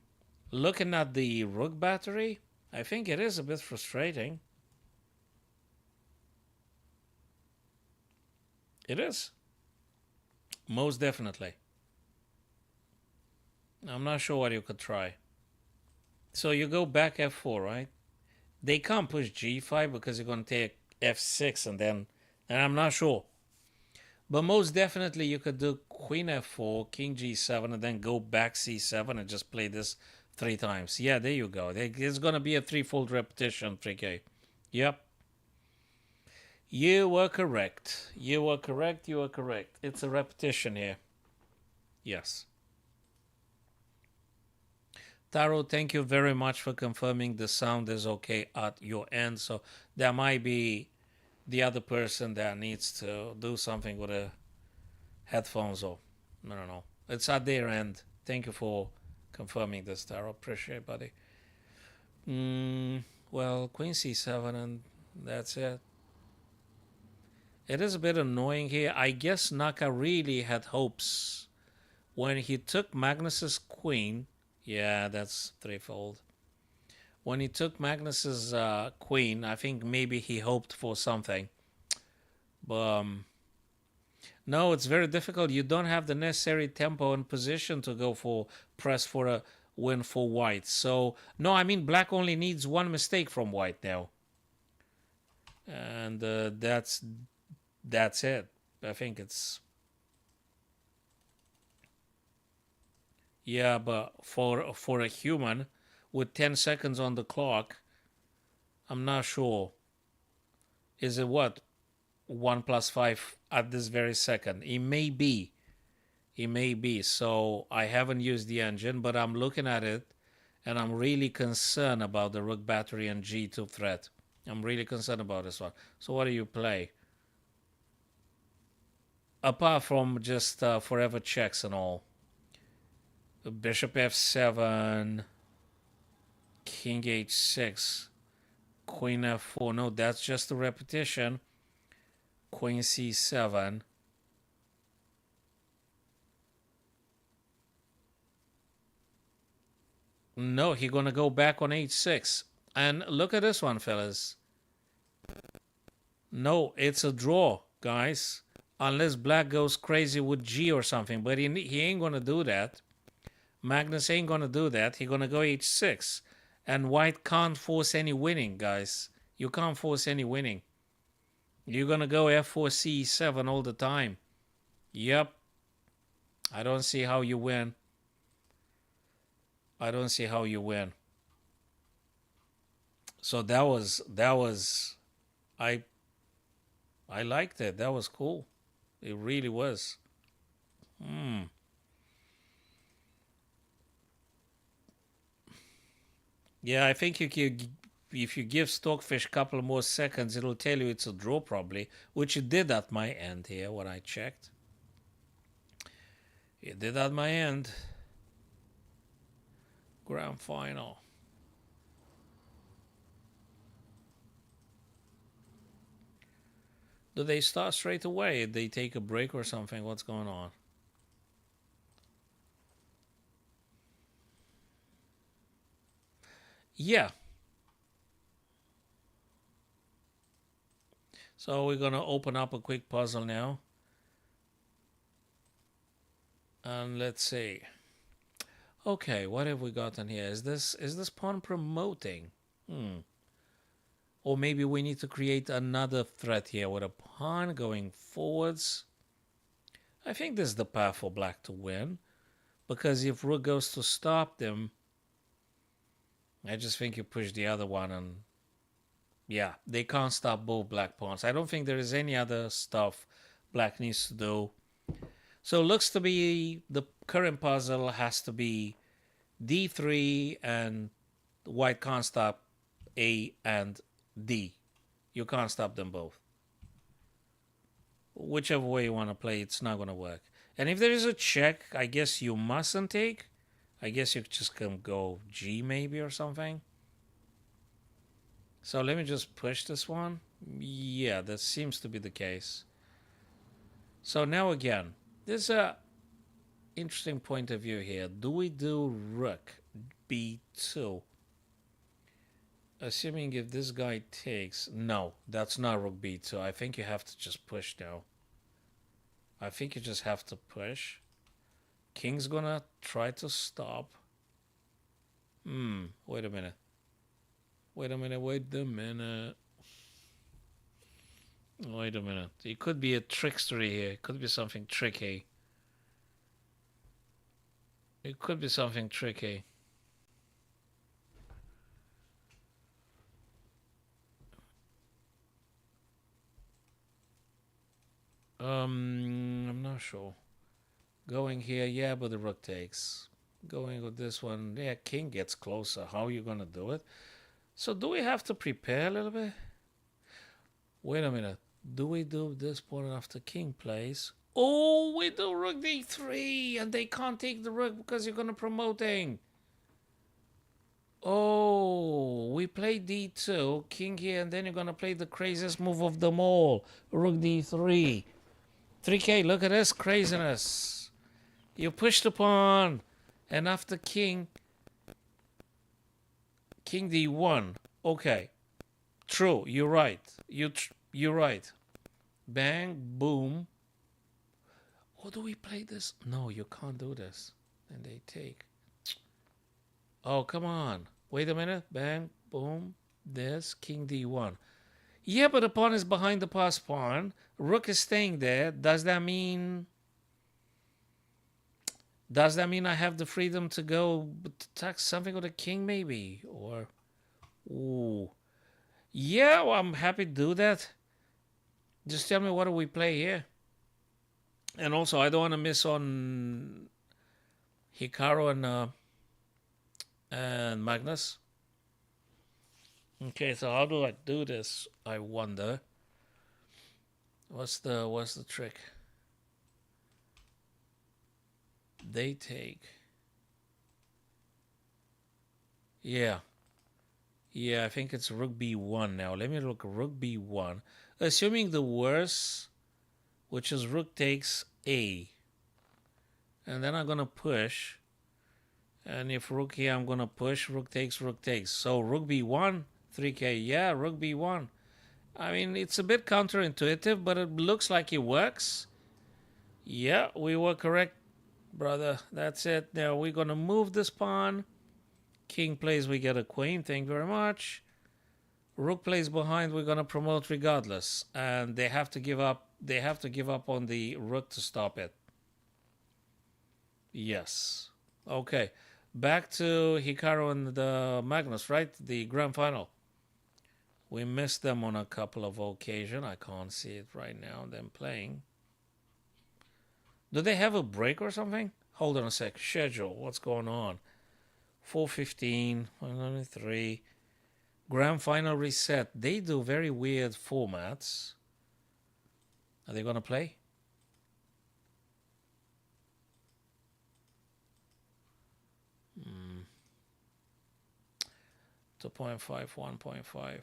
[SPEAKER 1] Looking at the rook battery, I think it is a bit frustrating. It is. Most definitely. I'm not sure what you could try. So you go back f4, right? They can't push g5 because you're going to take f6 and I'm not sure. But most definitely you could do queen f4, king g7, and then go back c7 and just play this 3 times. Yeah, there you go. It's going to be a 3-fold repetition, 3K. Yep. You were correct. You were correct. You were correct. It's a repetition here. Yes. Taro, thank you very much for confirming the sound is okay at your end. So there might be the other person that needs to do something with the headphones or I don't know. It's at their end. Thank you for confirming this, Taro. Appreciate it, buddy. Well, queen c7 and that's it. It is a bit annoying here. I guess Naka really had hopes when he took Magnus's queen. Yeah, that's threefold. When he took Magnus's queen, I think maybe he hoped for something. But no, it's very difficult. You don't have the necessary tempo and position to go for press for a win for white. So, no, I mean, black only needs one mistake from white now. And that's it. I think it's... Yeah, but for a human with 10 seconds on the clock, I'm not sure. Is it what? 1 plus 5 at this very second? It may be. It may be. So I haven't used the engine, but I'm looking at it and I'm really concerned about the rook battery and G2 threat. I'm really concerned about this one. So what do you play? Apart from just forever checks and all. Bishop f7, king h6, queen f4. No, that's just a repetition. Queen c7. No, he's gonna go back on h6. And look at this one, fellas. No, it's a draw, guys. Unless black goes crazy with G or something. But he ain't gonna do that. Magnus ain't gonna do that. He's gonna go h6. And white can't force any winning, guys. You can't force any winning. You're gonna go f4, c7 all the time. Yep. I don't see how you win. I don't see how you win. So that was I liked it. That was cool. It really was. Yeah, I think if you give Stockfish a couple more seconds, it'll tell you it's a draw probably, which it did at my end here when I checked. It did at my end. Grand final. Do they start straight away? They take a break or something? What's going on? Yeah. So we're gonna open up a quick puzzle now. And let's see. Okay, what have we gotten here? Is this pawn promoting? Or maybe we need to create another threat here with a pawn going forwards. I think this is the path for black to win. Because if rook goes to stop them, I just think you push the other one and yeah, they can't stop both black pawns. I don't think there is any other stuff black needs to do. So it looks to be the current puzzle has to be d3 and white can't stop A and D. You can't stop them both. Whichever way you want to play, it's not going to work. And if there is a check, I guess you mustn't take. I guess you just can go G maybe or something. So let me just push this one. Yeah, that seems to be the case. So now again, there's a interesting point of view here. Do we do rook b2? Assuming if this guy takes... No, that's not rook b2. I think you have to just push now. I think you just have to push. King's gonna try to stop. Wait a minute. Wait a minute. It could be a trickstery here. It could be something tricky. It could be something tricky. I'm not sure. Going here, yeah, but the rook takes. Going with this one, yeah, king gets closer. How are you gonna do it? So do we have to prepare a little bit? Wait a minute. Do we do this pawn after king plays? Oh, we do rook d3, and they can't take the rook because you're gonna promoting. Oh, we play d2, king here, and then you're gonna play the craziest move of them all, rook d3. 3k, look at this craziness. You push the pawn, and after king d1. Okay, true, you're right. You're right. Bang, boom. Or do we play this? No, you can't do this. And they take. Oh, come on. Wait a minute. Bang, boom. This, king d1. Yeah, but the pawn is behind the passed pawn. Rook is staying there. Does that mean I have the freedom to go attack something with a king maybe? Or, ooh. Yeah, well, I'm happy to do that. Just tell me what do we play here. And also, I don't want to miss on Hikaru and Magnus. Okay, so how do I do this? I wonder. What's the trick? They take. Yeah. Yeah, I think it's rook b1 now. Let me look rook b1. Assuming the worst, which is rook takes a. And then I'm going to push. And if rook here, I'm going to push. Rook takes, rook takes. So rook b1, 3k. Yeah, rook b1. I mean, it's a bit counterintuitive, but it looks like it works. Yeah, we were correct, brother. That's it. Now we're going to move this pawn. King plays, we get a queen. Thank you very much. Rook plays behind, we're going to promote regardless. And they have to give up. They have to give up on the rook to stop it. Yes. Okay. Back to Hikaru and the Magnus, right? The grand final. We missed them on a couple of occasions. I can't see it right now, them playing. Do they have a break or something? Hold on a sec. Schedule. What's going on? 4:15, 103. Grand final reset. They do very weird formats. Are they going to play? Hmm. 2.5, 1.5.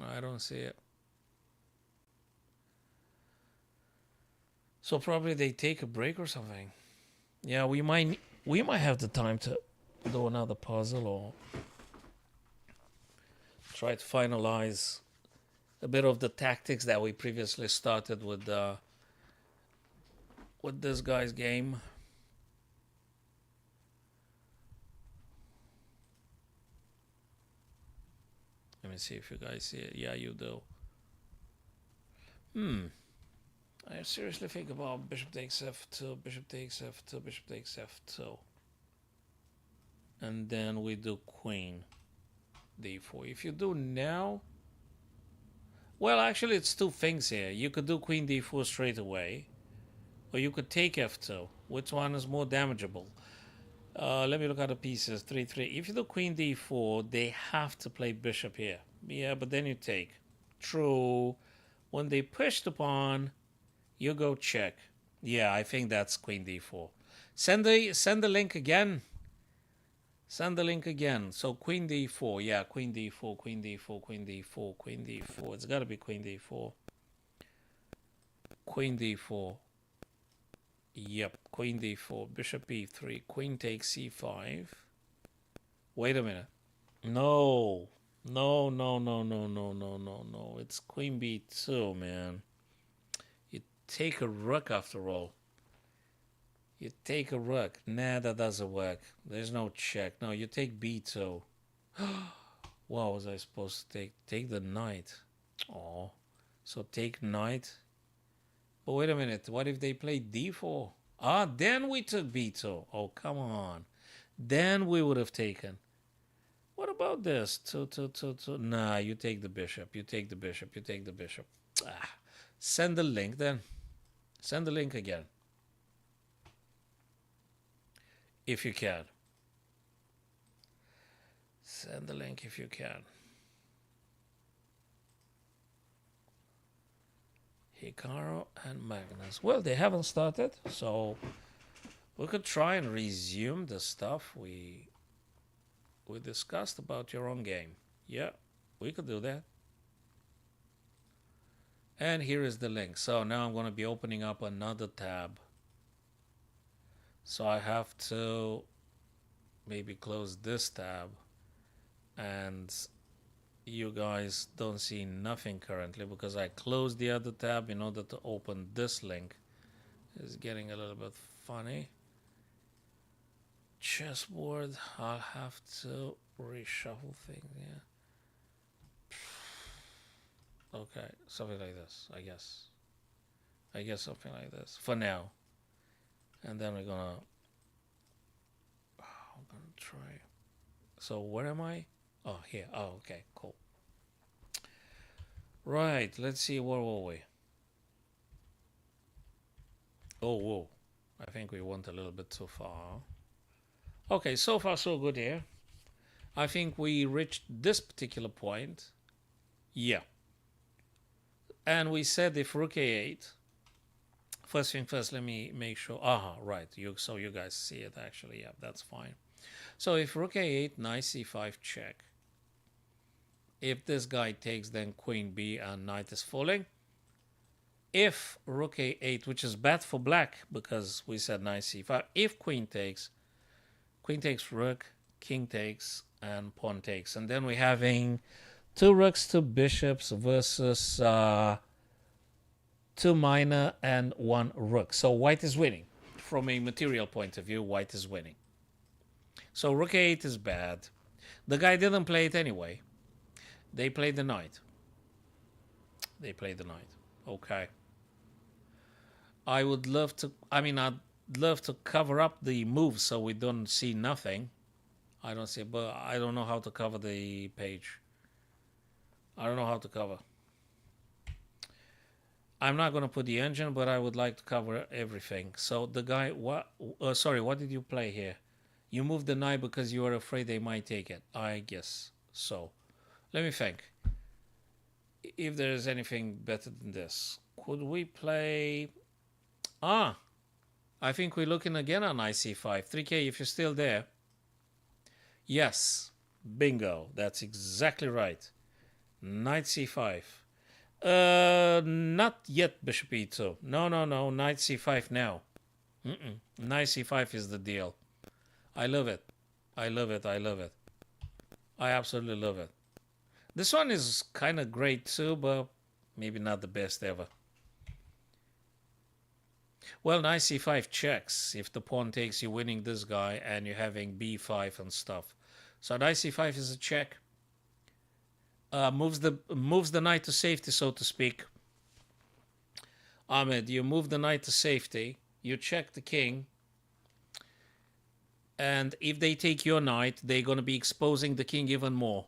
[SPEAKER 1] I don't see it. So probably they take a break or something. Yeah, we might have the time to do another puzzle or try to finalize a bit of the tactics that we previously started with this guy's game. Let me see if you guys see it. Yeah, you do. I seriously think about bishop takes f2, bishop takes f2, bishop takes f2. And then we do queen d4. If you do now, well, actually, it's two things here. You could do queen d4 straight away, or you could take f2. Which one is more damageable? Let me look at the pieces. 3-3. If you do queen d4, they have to play bishop here. Yeah, but then you take. True. When they push the pawn, you go check. Yeah, I think that's queen d4. Send the link again. Send the link again. So queen d4. Yeah, queen d4, queen d4, queen d4, queen d4. It's got to be queen d4. Queen d4. Yep, queen d4. Bishop e3. Queen takes c5. Wait a minute. No. No, no, no, no, no, no, no, no. It's queen b2, man. You take a rook after all. You take a rook. Nah, that doesn't work. There's no check. No, you take b2. What was I supposed to take? Take the knight. Oh. So take knight. But wait a minute. What if they play d4? Ah, then we took b2. Oh, come on. Then we would have taken. What about this? Two. Nah, you take the bishop. You take the bishop. You take the bishop. Ah. Send the link then. Send the link again. If you can. Send the link if you can. Hikaru and Magnus. Well, they haven't started, so we could try and resume the stuff we discussed about your own game. Yeah, we could do that. And here is the link. So now I'm going to be opening up another tab. So I have to maybe close this tab, and you guys don't see nothing currently because I closed the other tab in order to open this link. It's getting a little bit funny. Chessboard, I'll have to reshuffle things, yeah. Okay, something like this, I guess. I guess something like this for now. And then we're gonna try So where am I? Oh, here. Oh, okay, cool. Right, let's see, where were we? Oh, whoa. I think we went a little bit too far. Okay, so far so good here. I think we reached this particular point. Yeah. And we said if rook a8, first thing first, let me make sure. Aha, right. So you guys see it actually. Yeah, that's fine. So if rook a8, knight c5 check. If this guy takes, then queen b and knight is falling. If rook a8, which is bad for black because we said knight c5. If queen takes rook, king takes, and pawn takes. And then we're having two rooks, two bishops versus two minor and one rook. So white is winning. From a material point of view, white is winning. So rook a8 is bad. The guy didn't play it anyway. They played the knight. Okay. I would love to, I'd love to cover up the moves so we don't see nothing. I don't see, but I don't know how to cover the page. I don't know how to cover. I'm not going to put the engine, but I would like to cover everything. So the guy, what did you play here? You moved the knight because you were afraid they might take it. I guess so. Let me think. If there is anything better than this. Could we play... I think we're looking again on IC5. 3K, if you're still there. Yes. Bingo. That's exactly right. Knight C5. Not yet Bishop E2. No. Knight C5 now. Knight C5 is the deal. I love it. I absolutely love it. This one is kind of great too, but maybe not the best ever. Well, knight c5 checks. If the pawn takes, you're winning this guy, and you're having b5 and stuff. So knight c5 is a check. Moves the knight to safety, so to speak. Ahmed, you move the knight to safety. You check the king. And if they take your knight, they're going to be exposing the king even more.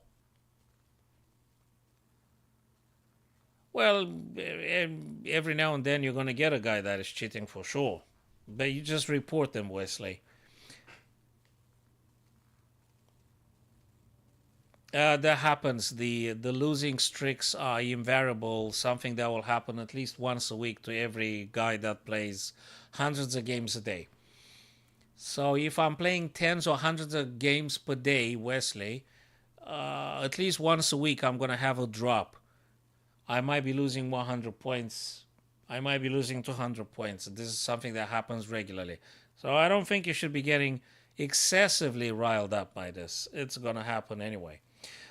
[SPEAKER 1] Well, every now and then you're going to get a guy that is cheating for sure. But you just report them, Wesley. That happens. The losing streaks are invariable, something that will happen at least once a week to every guy that plays hundreds of games a day. So if I'm playing tens or hundreds of games per day, Wesley, at least once a week I'm going to have a drop. I might be losing 100 points. I might be losing 200 points. This is something that happens regularly. So I don't think you should be getting excessively riled up by this. It's going to happen anyway.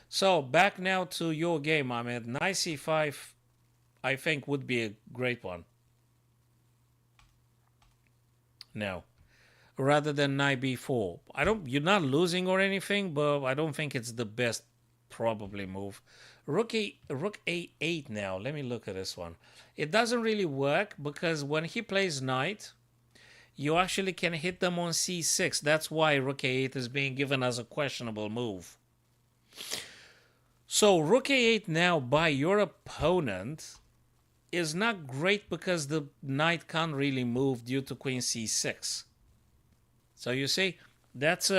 [SPEAKER 1] So back now to your game, Ahmed. Knight c5, I think, would be a great one. Now, rather than knight b4. You're not losing or anything, but I don't think it's the best probably move. Rook a8 now. Let me look at this one. It doesn't really work because when he plays knight, you actually can hit them on c6. That's why rook a8 is being given as a questionable move. So rook a8 now by your opponent is not great because the knight can't really move due to queen c6. So you see, that's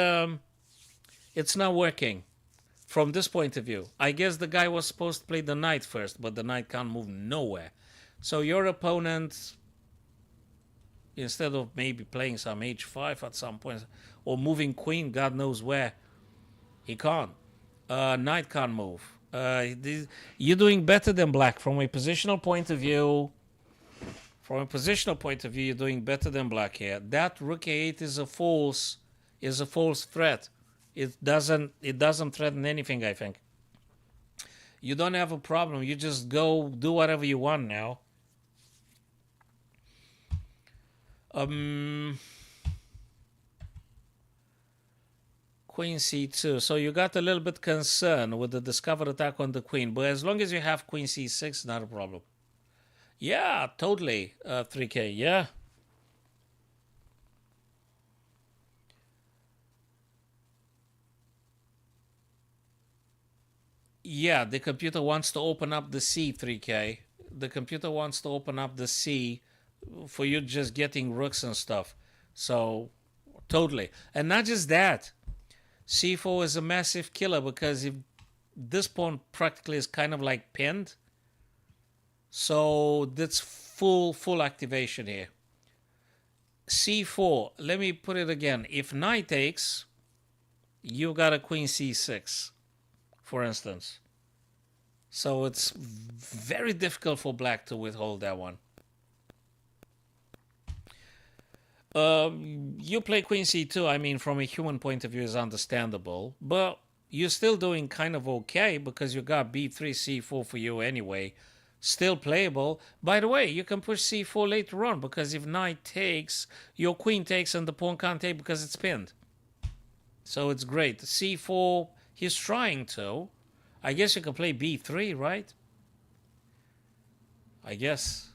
[SPEAKER 1] it's not working from this point of view. I guess the guy was supposed to play the knight first, but the knight can't move nowhere. So your opponent, instead of maybe playing some h5 at some point, or moving queen, God knows where, he can't. Knight can't move. You're doing better than black from a positional point of view. From a positional point of view, you're doing better than black here. That rook a8 is a false threat. It doesn't threaten anything, I think. You don't have a problem. You just go do whatever you want now. Queen c2. So you got a little bit concerned with the discovered attack on the queen. But as long as you have queen c6, not a problem. Yeah, totally. 3K, yeah. Yeah, the computer wants to open up the C, 3K. The computer wants to open up the C for you just getting rooks and stuff. So, totally. And not just that, C4 is a massive killer because if this pawn practically is kind of like pinned, so that's full activation here. C4, let me put it again. If knight takes, you got a queen C6, for instance. So it's very difficult for black to withhold that one. You play queen c2. I mean, from a human point of view, is understandable, but you're still doing kind of okay because you got b3, c4 for you anyway. Still playable. By the way, you can push c4 later on because if knight takes, your queen takes and the pawn can't take because it's pinned. So it's great. c4, he's trying to. I guess you can play b3, right? I guess.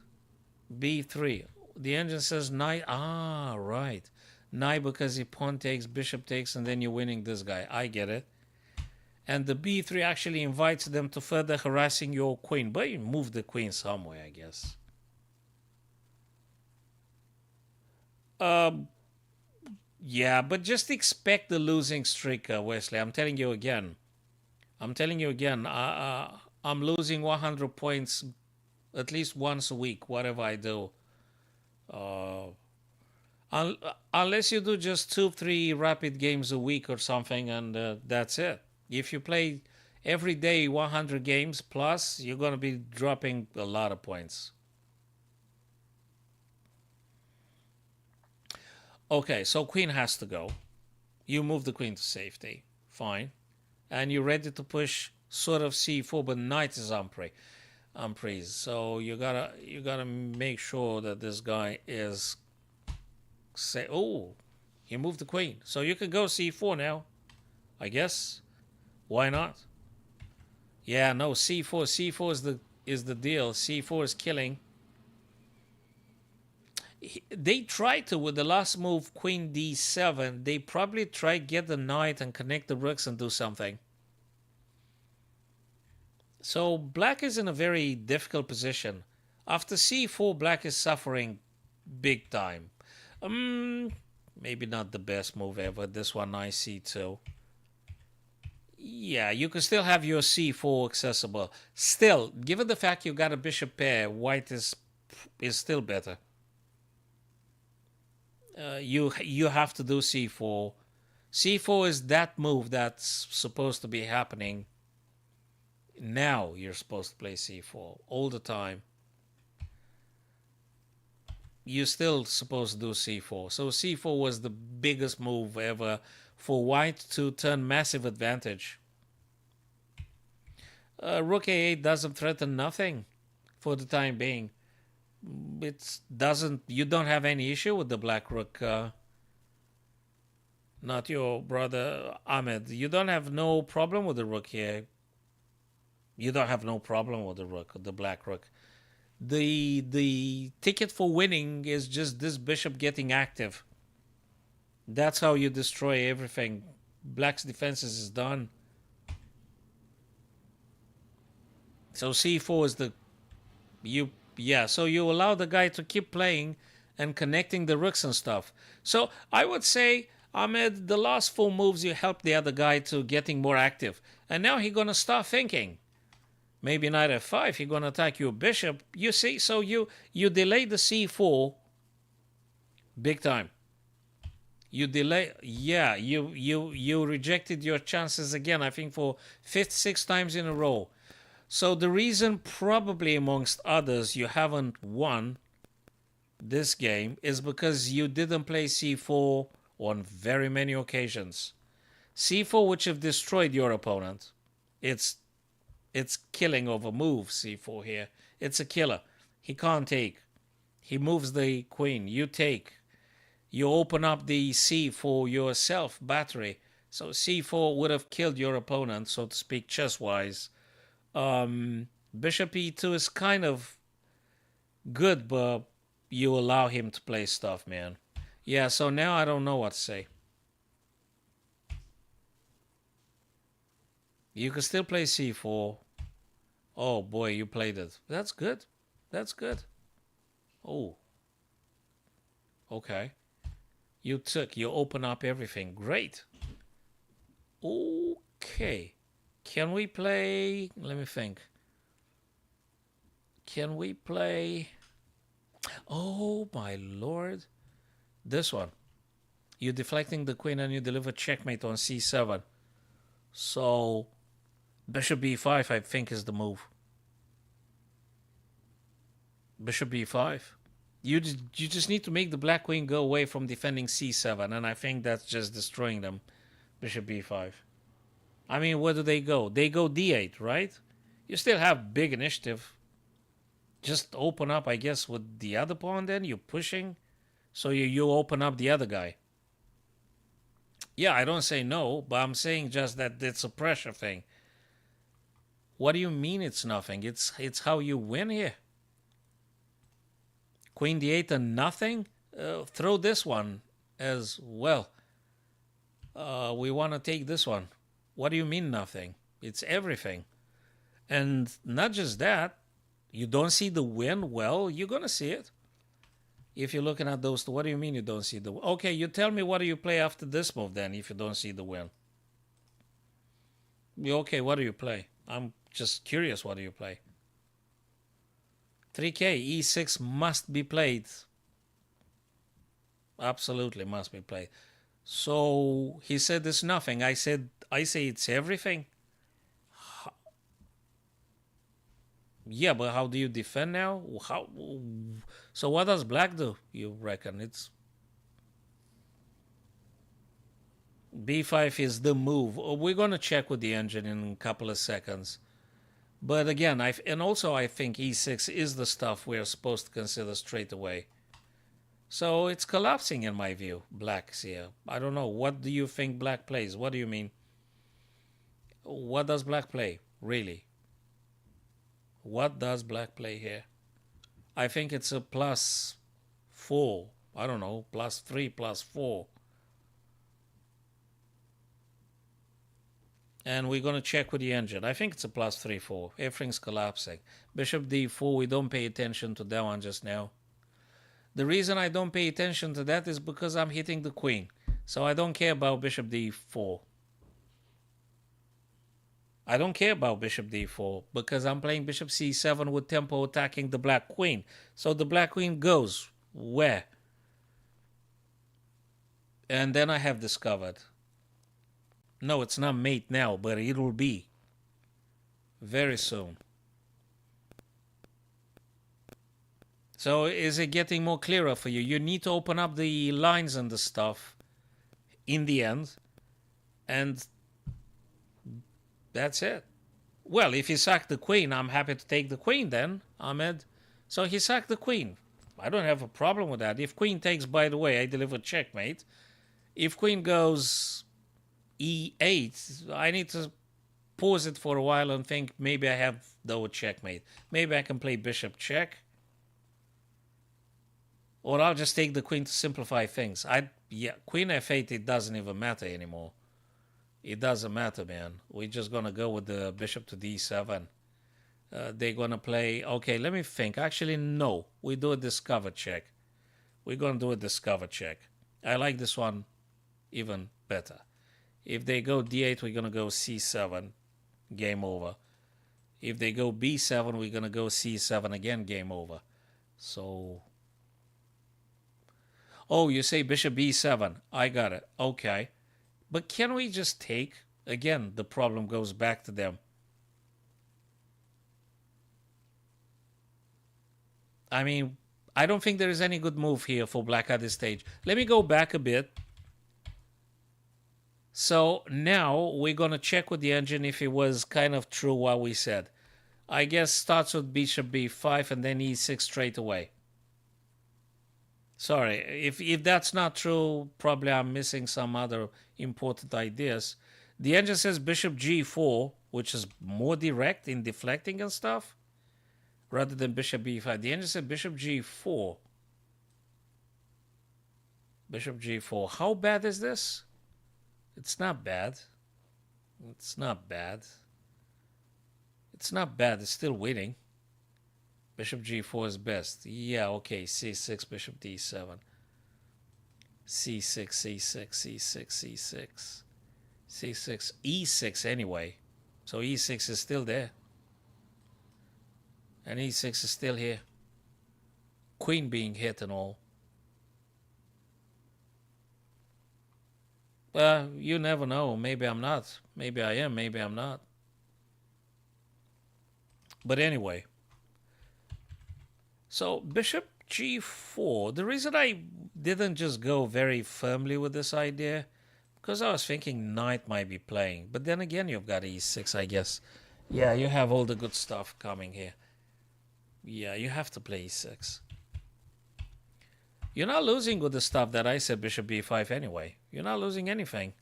[SPEAKER 1] b3. The engine says knight. Ah, right. Knight because he pawn takes, bishop takes, and then you're winning this guy. I get it. And the b3 actually invites them to further harassing your queen. But you move the queen somewhere, I guess. Yeah, but just expect the losing streak, Wesley. I'm telling you again. I'm losing 100 points at least once a week, whatever I do. Unless you do just 2-3 rapid games a week or something, and that's it. If you play every day 100 games plus, you're going to be dropping a lot of points. Okay, so queen has to go. You move the queen to safety. Fine. And you're ready to push sort of c4, but knight is unprise. So you gotta make sure that this guy is he moved the queen. So you can go c4 now, I guess. Why not? Yeah, no, c4 is the deal. c4 is killing. They tried to with the last move, queen d7. They probably tried get the knight and connect the rooks and do something. So black is in a very difficult position. After c4, black is suffering big time. Maybe not the best move ever. This one, knight c2. Yeah, you can still have your c4 accessible. Still, given the fact you got a bishop pair, white is still better. You have to do c4. c4 is that move that's supposed to be happening. Now you're supposed to play c4 all the time. You're still supposed to do c4. So c4 was the biggest move ever for white to turn massive advantage. Rook a8 doesn't threaten nothing for the time being. You don't have any issue with the black rook. Not your brother Ahmed. You don't have no problem with the rook here. You don't have no problem with the rook, the black rook. The ticket for winning is just this bishop getting active. That's how you destroy everything. Black's defenses is done. So c4 is so you allow the guy to keep playing and connecting the rooks and stuff. So I would say, Ahmed, the last 4 moves you helped the other guy to getting more active. And now he's going to start thinking. Maybe knight f5, he's going to attack your bishop. You see, so you delay the c4 big time. You delay, yeah, you rejected your chances again, I think for 5th, 6th times in a row. So the reason probably amongst others you haven't won this game is because you didn't play c4 on very many occasions. c4 which have destroyed your opponent. It's killing over move c4 here. It's a killer. He can't take. He moves the queen. You take. You open up the c for yourself battery. So c4 would have killed your opponent, so to speak, chess-wise. Bishop e2 is kind of good, but you allow him to play stuff, man. Yeah, so now I don't know what to say. You can still play c4. Oh boy, you played it. That's good. That's good. Oh, okay. You open up everything. Great. Okay. Can we play? Let me think. Can we play? Oh my lord. This one. You're deflecting the queen and you deliver checkmate on c7. So, bishop b5, I think, is the move. Bishop b5. You just need to make the black queen go away from defending c7, and I think that's just destroying them. Bishop b5. I mean, where do they go? They go d8, right? You still have big initiative. Just open up, I guess, with the other pawn then? You're pushing, so you open up the other guy. Yeah, I don't say no, but I'm saying just that it's a pressure thing. What do you mean it's nothing? It's how you win here. Queen d8 and nothing? Throw this one as well. We want to take this one. What do you mean nothing? It's everything. And not just that, you don't see the win? Well, you're going to see it. If you're looking at those two, what do you mean you don't see the win? Okay, you tell me what do you play after this move then if you don't see the win? Okay, what do you play? I'm just curious, what do you play? 3k, e6 must be played. Absolutely must be played. So he said it's nothing. I say it's everything. Yeah, but how do you defend now? How? So what does black do, you reckon? It's b5 is the move. We're going to check with the engine in a couple of seconds. But again, I think e6 is the stuff we're supposed to consider straight away. So it's collapsing in my view, black's here. I don't know. What do you think black plays? What do you mean? What does black play, really? What does black play here? I think it's a +4. I don't know, +3, +4. And we're going to check with the engine. I think it's a +3, 4. Everything's collapsing. Bishop d4, we don't pay attention to that one just now. The reason I don't pay attention to that is because I'm hitting the queen. So I don't care about bishop d4. I don't care about bishop d4 because I'm playing bishop c7 with tempo attacking the black queen. So the black queen goes where? And then I have discovered. No, it's not mate now, but it will be very soon. So is it getting more clearer for you? You need to open up the lines and the stuff in the end. And that's it. Well, if he sacked the queen, I'm happy to take the queen then, Ahmed. So he sacked the queen. I don't have a problem with that. If queen takes, by the way, I deliver checkmate. If queen goes e8, I need to pause it for a while and think maybe I have the checkmate. Maybe I can play bishop check. Or I'll just take the queen to simplify things. Queen f8, it doesn't even matter anymore. It doesn't matter, man. We're just going to go with the bishop to d7. They're going to play... Okay, let me think. Actually, no. We do a discover check. We're going to do a discover check. I like this one even better. If they go d8, we're going to go c7. Game over. If they go b7, we're going to go c7 again. Game over. So... Oh, you say bishop b7. I got it. Okay. But can we just take... Again, the problem goes back to them. I mean, I don't think there is any good move here for black at this stage. Let me go back a bit. So now we're going to check with the engine if it was kind of true what we said. I guess starts with bishop b5 and then e6 straight away. Sorry, if that's not true, probably I'm missing some other important ideas. The engine says bishop g4, which is more direct in deflecting and stuff, rather than bishop b5. The engine said bishop g4. Bishop g4. How bad is this? It's not bad. It's not bad. It's not bad. It's still winning. Bishop g4 is best. Yeah, okay. c6, bishop d7. c6, c6, c6, c6. c6, e6 anyway. So e6 is still there. And e6 is still here. Queen being hit and all. Well, you never know. Maybe I'm not. Maybe I am. Maybe I'm not. But anyway. So bishop g4. The reason I didn't just go very firmly with this idea, because I was thinking knight might be playing. But then again, you've got e6, I guess. Yeah, you have all the good stuff coming here. Yeah, you have to play e6. You're not losing with the stuff that I said bishop b5 anyway. You're not losing anything.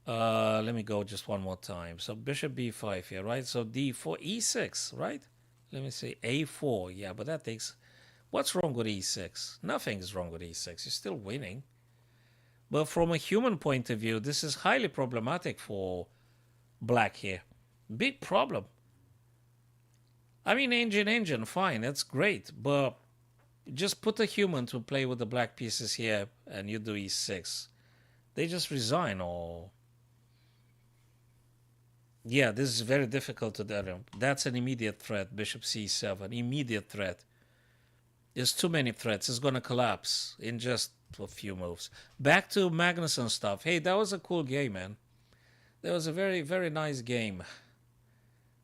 [SPEAKER 1] Let me go just one more time. So bishop b5 here, right? So d4, e6, right? Let me see, a4. Yeah, but that takes... What's wrong with e6? Nothing's wrong with e6. You're still winning. But from a human point of view, this is highly problematic for black here. Big problem. I mean, engine, fine, that's great. But just put a human to play with the black pieces here and you do e6. They just resign or... Yeah, this is very difficult to do. That's an immediate threat, bishop c7. Immediate threat. There's too many threats. It's going to collapse in just a few moves. Back to Magnus and stuff. Hey, that was a cool game, man. That was a very, very nice game.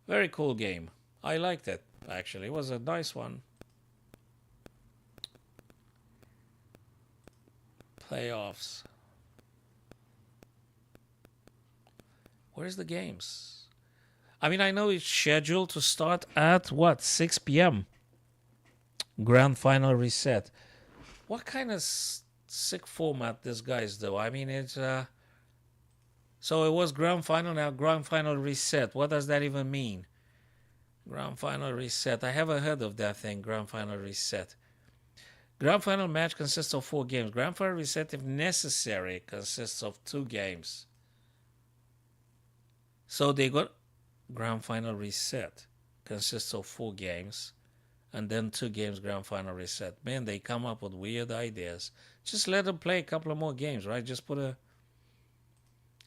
[SPEAKER 1] Very cool game. I liked it, actually. It was a nice one. Playoffs. Where's the games? I mean, I know it's scheduled to start at, what, 6 p.m.? Grand final reset. What kind of sick format this guys do? I mean, it's... So it was grand final, now grand final reset. What does that even mean? Grand final reset. I haven't heard of that thing, grand final reset. Grand final match consists of 4 games. Grand final reset, if necessary, consists of 2 games. So they got grand final reset consists of 4 games and then 2 games grand final reset. Man, they come up with weird ideas. Just let them play a couple of more games, right? Just put a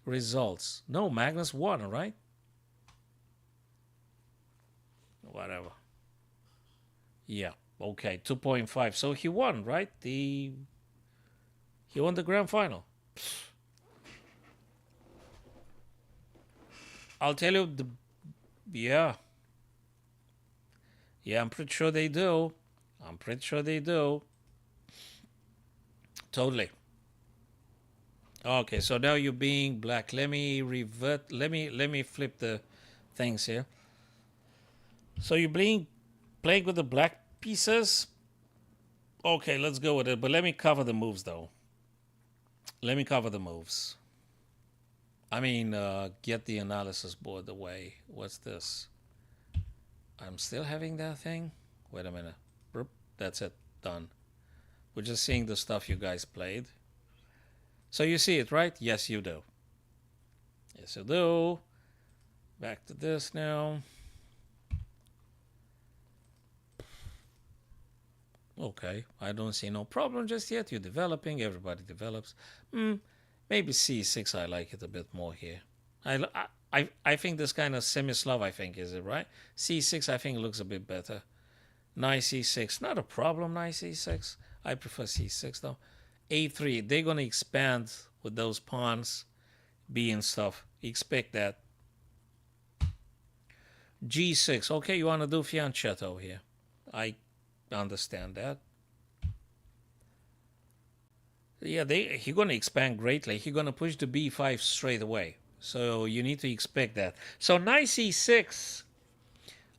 [SPEAKER 1] results. No, Magnus won, right? Whatever. Yeah, okay, 2.5. So he won, right? He won the grand final. I'll tell you, yeah, I'm pretty sure they do. Totally. Okay, so now you're being black. Let me revert. Let me flip the things here. So you're playing with the black pieces. Okay, let's go with it. But let me cover the moves, though. I mean, get the analysis board away. What's this? I'm still having that thing? Wait a minute. That's it. Done. We're just seeing the stuff you guys played. So you see it, right? Yes, you do. Yes, you do. Back to this now. Okay, I don't see no problem just yet. You're developing. Everybody develops. Maybe c6. I like it a bit more here. I think this kind of semi-Slav, I think, is it right? c6, I think, looks a bit better. Knight c6, not a problem. Knight c6. I prefer c6 though. a3. They're gonna expand with those pawns, b and stuff. Expect that. g6. Okay, you wanna do fianchetto here? I understand that. Yeah, he's gonna expand greatly. He's gonna push the b5 straight away. So you need to expect that. So knight c6,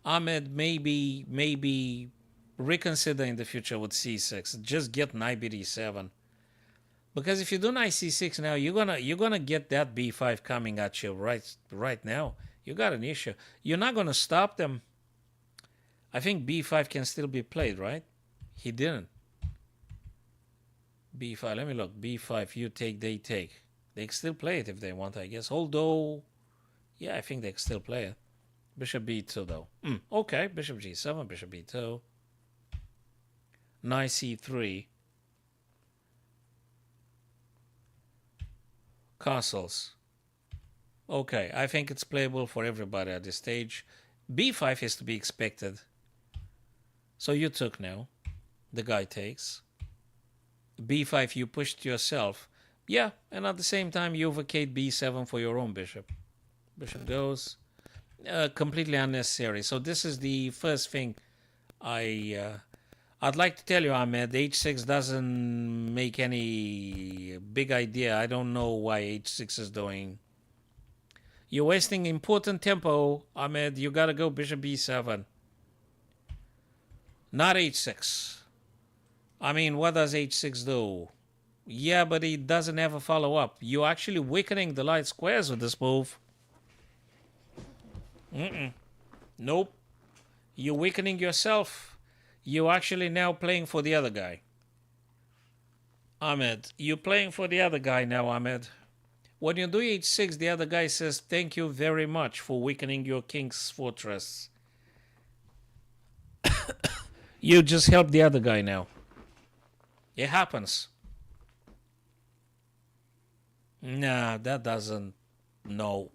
[SPEAKER 1] Ahmed maybe reconsider in the future with c6. Just get knight bd7. Because if you do knight c6 now, you're gonna get that b5 coming at you right now. You got an issue. You're not gonna stop them. I think b5 can still be played, right? He didn't. b5, let me look. b5, you take, they take. They can still play it if they want, I guess. Although, yeah, I think they can still play it. Bishop b2 though. Okay, bishop g7, bishop b2. Knight c3. Castles. Okay, I think it's playable for everybody at this stage. b5 is to be expected. So you took now. The guy takes. b5, you pushed yourself. Yeah, and at the same time, you vacate b7 for your own bishop. Bishop goes. Completely unnecessary. So this is the first thing I'd like to tell you, Ahmed. H6 doesn't make any big idea. I don't know why H6 is doing. You're wasting important tempo, Ahmed. You gotta go bishop b7. Not H6. I mean, what does H6 do? Yeah, but he doesn't have a follow-up. You're actually weakening the light squares with this move. Nope. You're weakening yourself. You're actually now playing for the other guy. Ahmed, you're playing for the other guy now, Ahmed. When you do H6, the other guy says, thank you very much for weakening your king's fortress. You just help the other guy now. It happens. Nah, that doesn't. No.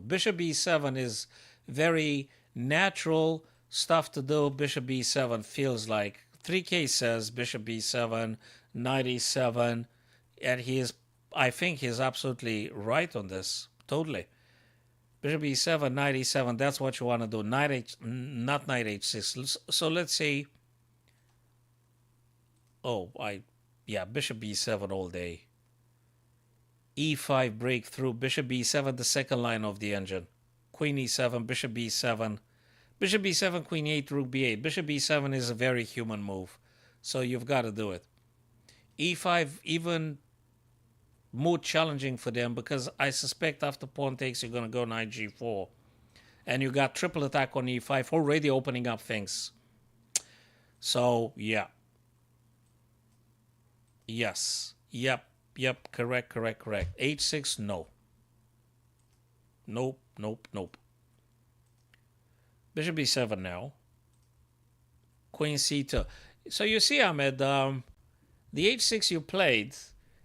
[SPEAKER 1] Bishop b7 is very natural stuff to do. Bishop b7 feels like 3K says bishop b7, knight e7, and I think he's absolutely right on this. Totally. Bishop e7, knight e7, that's what you want to do. Not knight h6. So let's say, bishop b7 all day. e5 breakthrough, bishop b7, the second line of the engine. Queen e7, bishop b7. Bishop b7, queen e8, rook b8. Bishop b7 is a very human move, so you've got to do it. e5 even more challenging for them because I suspect after pawn takes you're going to go knight g4. And you got triple attack on e5 already opening up things. So, yeah. Yes. Yep. Correct. h6, no. Nope. Bishop b7 now. Queen c2. So you see, Ahmed, the h6 you played,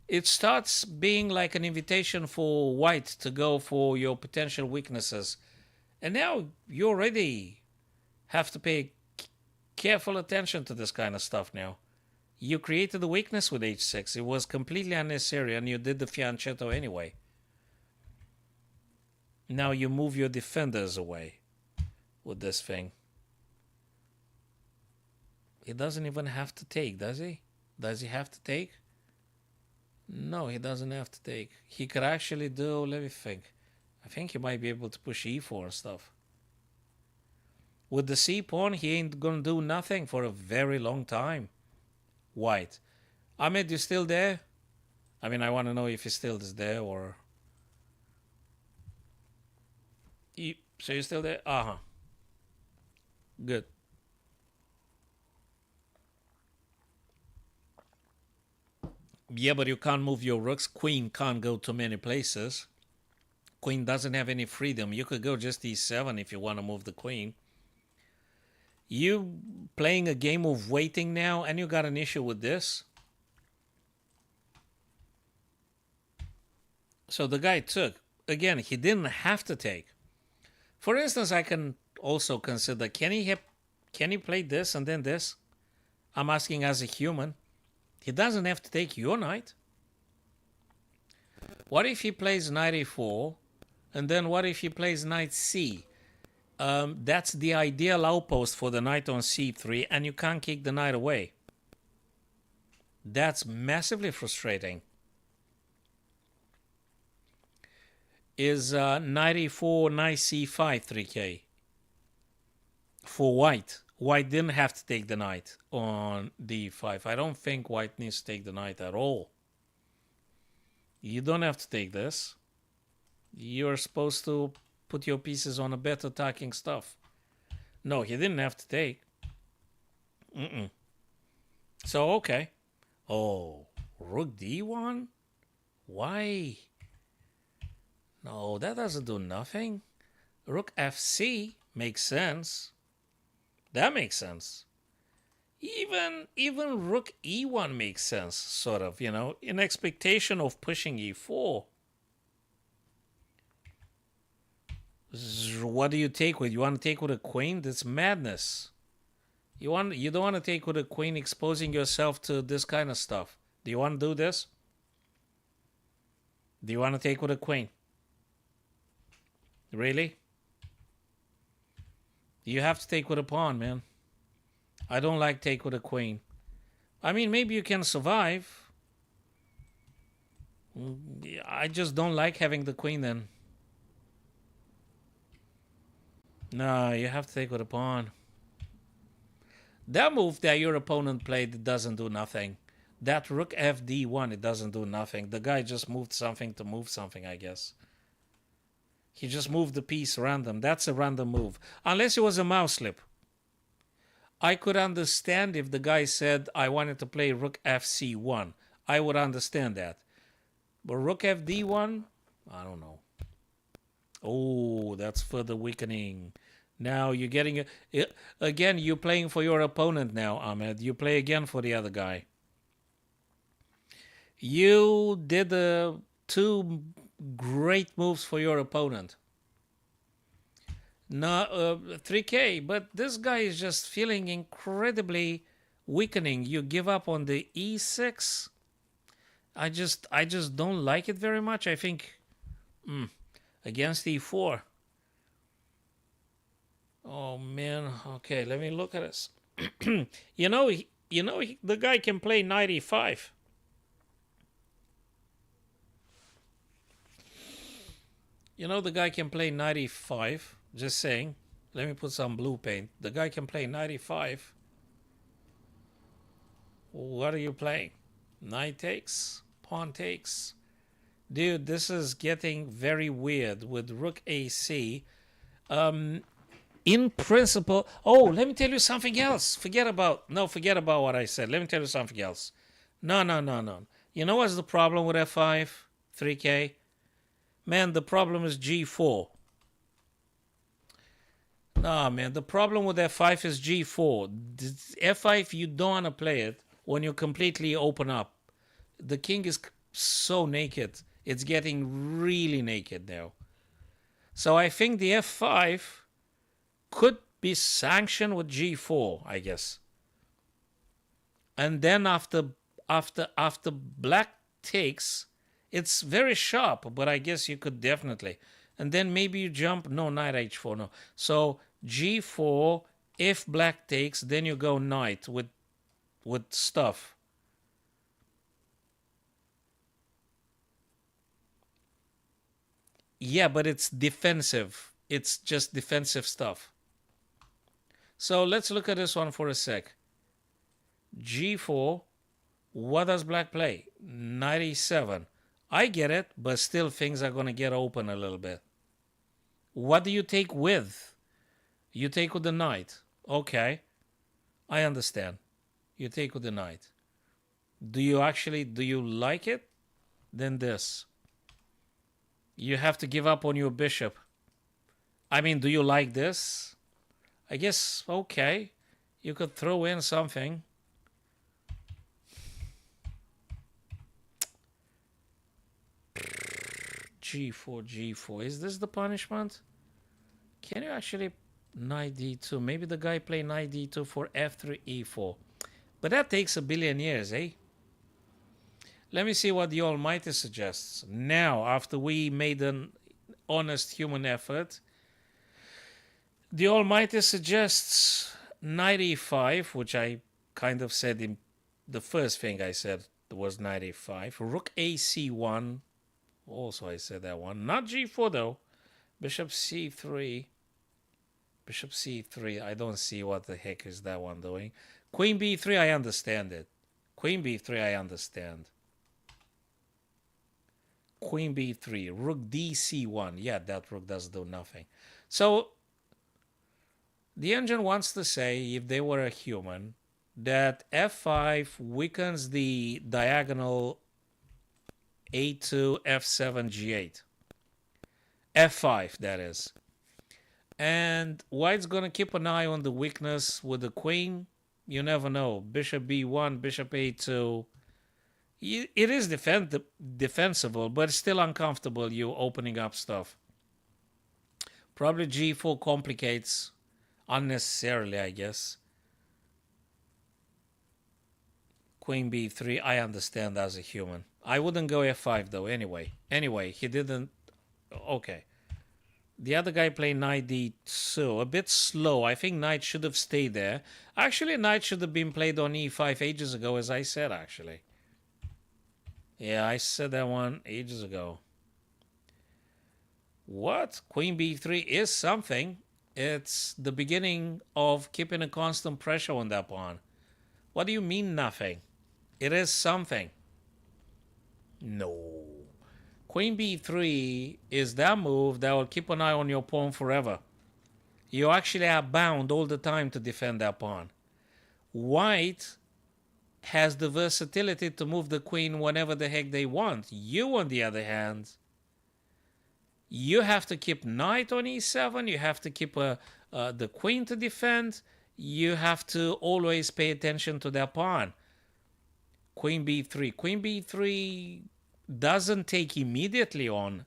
[SPEAKER 1] it starts being like an invitation for white to go for your potential weaknesses. And now you already have to pay careful attention to this kind of stuff now. You created a weakness with h6. It was completely unnecessary, and you did the fianchetto anyway. Now you move your defenders away with this thing. He doesn't even have to take, does he? Does he have to take? No, he doesn't have to take. He could actually do, let me think. I think he might be able to push e4 and stuff. With the c pawn, he ain't gonna do nothing for a very long time. White. Ahmed, you still there? I mean, I want to know if he still is there or... So you're still there? Uh-huh. Good. Yeah, but you can't move your rooks. Queen can't go to many places. Queen doesn't have any freedom. You could go just e7 if you want to move the queen. You playing a game of waiting now, and you got an issue with this. So the guy took. Again, he didn't have to take. For instance, I can also consider, can he play this and then this? I'm asking as a human. He doesn't have to take your knight. What if he plays knight a4, and then what if he plays knight c? That's the ideal outpost for the knight on c3, and you can't kick the knight away. That's massively frustrating. Is knight e4, knight c5 3k? For white. White didn't have to take the knight on d5. I don't think white needs to take the knight at all. You don't have to take this. You're supposed to put your pieces on a better attacking stuff. No, he didn't have to take. So, okay. Oh, rook d1? Why? No, that doesn't do nothing. Rook FC makes sense. That makes sense. Even rook e1 makes sense, sort of, in expectation of pushing e4. What do you take with? You want to take with a queen? That's madness. You don't want to take with a queen, exposing yourself to this kind of stuff. Do you want to do this? Do you want to take with a queen? Really? You have to take with a pawn, man. I don't like take with a queen. I mean, maybe you can survive. I just don't like having the queen then. No, you have to take with a pawn. That move that your opponent played, it doesn't do nothing. That rook fd1, it doesn't do nothing. The guy just moved something to move something, I guess. He just moved the piece random. That's a random move. Unless it was a mouse slip. I could understand if the guy said, I wanted to play rook fc1. I would understand that. But rook fd1, I don't know. Oh, that's further weakening. Now you're getting again. You're playing for your opponent now, Ahmed. You play again for the other guy. You did two great moves for your opponent. No, 3K, but this guy is just feeling incredibly weakening. You give up on the e6. I just don't like it very much. I think against e4. Oh man. Okay, let me look at this. The guy can play knight e5. The guy can play knight e5. Just saying. Let me put some blue paint. The guy can play knight e5. What are you playing? Knight takes, pawn takes. Dude, this is getting very weird with rook ac. In principle, let me tell you something else. Forget about what I said. Let me tell you something else. No. You know what's the problem with f5, 3K? Man, the problem is g4. Nah, man, the problem with f5 is g4. F5, you don't want to play it when you completely open up. The king is so naked. It's getting really naked now. So I think the f5 could be sanctioned with g4, I guess. And then after black takes, it's very sharp, but I guess you could definitely. And then maybe you jump. No, knight h4, no. So g4, if black takes, then you go knight with stuff. Yeah, but it's defensive. It's just defensive stuff. So let's look at this one for a sec. g4, what does black play? Knight e7. I get it, but still things are going to get open a little bit. What do you take with? You take with the knight. Okay, I understand. You take with the knight. Do you like it? Then this. You have to give up on your bishop. I mean, do you like this? I guess, okay. You could throw in something. g4. Is this the punishment? Can you actually knight d2? Maybe the guy play knight d2 for f3 e4. But that takes a billion years, eh? Let me see what the Almighty suggests. Now, after we made an honest human effort, the Almighty suggests knight e5, which I kind of said in the first thing I said was knight e5. Rook ac1. Also, I said that one. Not g4, though. Bishop c3. Bishop c3. I don't see what the heck is that one doing. Queen b3, I understand it. Queen b3, I understand. Queen b3. Rook dc1. Yeah, that rook does do nothing. So, the engine wants to say, if they were a human, that f5 weakens the diagonal a2, f7, g8. f5, that is. And white's gonna keep an eye on the weakness with the queen. You never know. Bishop b1, bishop a2. It is defensible, but it's still uncomfortable. You opening up stuff. Probably g4 complicates unnecessarily, I guess. Queen b3, I understand as a human. I wouldn't go f5 though anyway. Anyway, he didn't. Okay. The other guy played knight d2. A bit slow. I think knight should have stayed there. Actually, knight should have been played on e5 ages ago, as I said, actually. Yeah, I said that one ages ago. What? Queen b3 is something. It's the beginning of keeping a constant pressure on that pawn. What do you mean nothing? It is something. No. Queen b3 is that move that will keep an eye on your pawn forever. You actually are bound all the time to defend that pawn. White has the versatility to move the queen whenever the heck they want. You, on the other hand, you have to keep knight on e7. You have to keep the queen to defend. You have to always pay attention to that pawn. Queen b3. Queen b3 doesn't take immediately on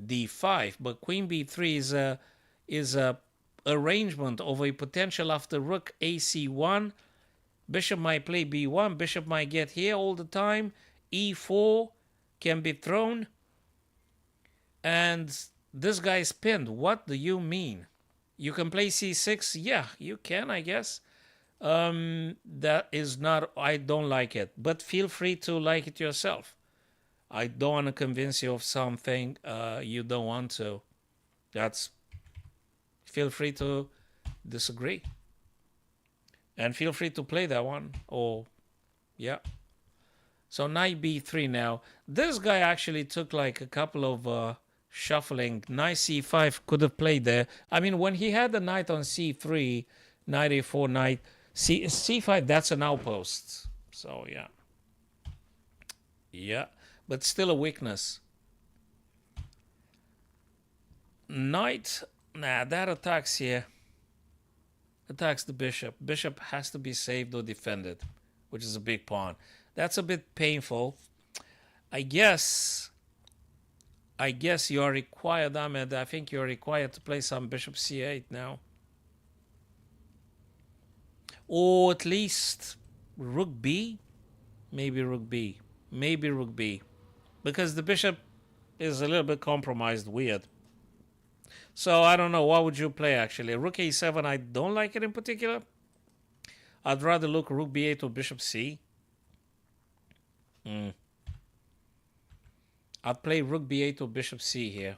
[SPEAKER 1] d5, but queen b3 is a arrangement of a potential after rook ac1. Bishop might play b1. Bishop might get here all the time. e4 can be thrown. And this guy's pinned. What do you mean? You can play c6? Yeah, you can, I guess. That is not, I don't like it. But feel free to like it yourself. I don't want to convince you of something you don't want to. Feel free to disagree. And feel free to play that one. Or, yeah. So knight b3 now. This guy actually took like a couple of shuffling. Knight c5 could have played there. I mean, when he had the knight on c3, knight a4, knight c5, that's an outpost. So, yeah. Yeah. But still a weakness. Knight, nah, that attacks here. Attacks the bishop. Bishop has to be saved or defended, which is a big pawn. That's a bit painful. I guess you are required, Ahmed. I think you're required to play some bishop c8 now. Or at least rook b. Maybe rook b. Maybe rook b. Because the bishop is a little bit compromised weird. So I don't know. What would you play actually? Rook a7, I don't like it in particular. I'd rather look rook b8 or bishop c. I'd play rook b8 or bishop c here.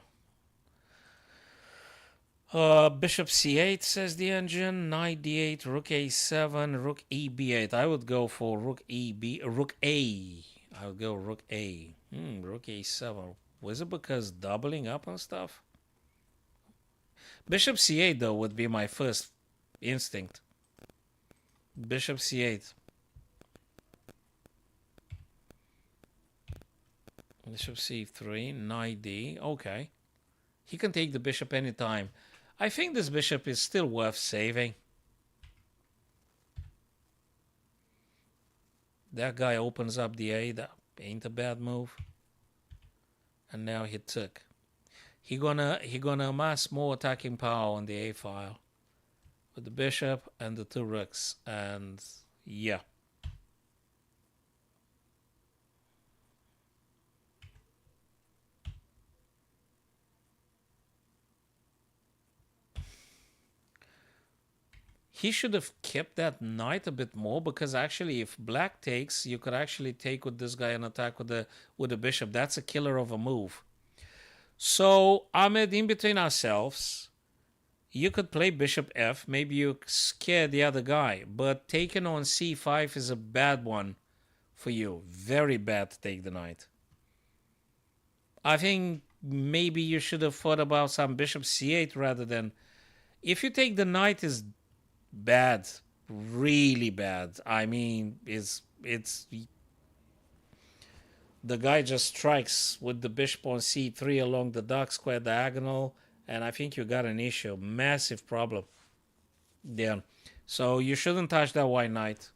[SPEAKER 1] Bishop c8 says the engine. Knight d8, rook a7, rook e b8. I would go for rook rook a. I would go rook a. Rook a7. Was it because doubling up on stuff? Bishop c8 though would be my first instinct. Bishop c8. Bishop c3, knight d. Okay. He can take the bishop anytime. I think this bishop is still worth saving. That guy opens up the a. That ain't a bad move. And now he took. He gonna amass more attacking power on the a file with the bishop and the two rooks. And yeah. He should have kept that knight a bit more, because actually if black takes, you could actually take with this guy and attack with the bishop. That's a killer of a move. So, Ahmed, in between ourselves, you could play bishop f. Maybe you scare the other guy. But taking on c5 is a bad one for you. Very bad to take the knight. I think maybe you should have thought about some bishop c8 rather than... If you take the knight is bad, really bad. I mean, it's the guy just strikes with the bishop on c3 along the dark square diagonal, And I think you got an issue, massive problem there. So you shouldn't touch that white knight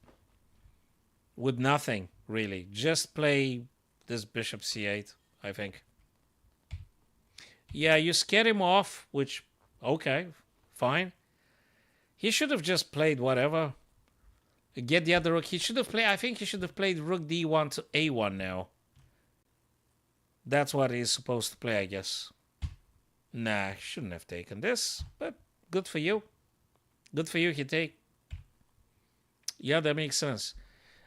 [SPEAKER 1] with nothing, really. Just play this bishop c8, I think. Yeah, you scared him off, which, okay, fine. He should have just played whatever. Get the other rook. He should have played, I think he should have played rook d1 to a1 now. That's what he's supposed to play, I guess. Nah, shouldn't have taken this, but good for you. Good for you, he take. Yeah, that makes sense.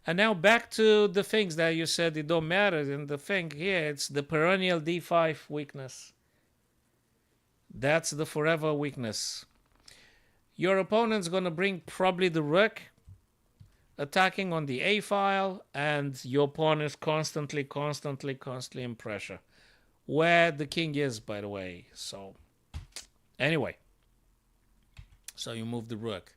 [SPEAKER 1] And now back to the things that you said it don't matter. And the thing here, it's the perennial d5 weakness. That's the forever weakness. Your opponent's going to bring probably the rook attacking on the a file, and your pawn is constantly in pressure. Where the king is, by the way. So, anyway. So you move the rook.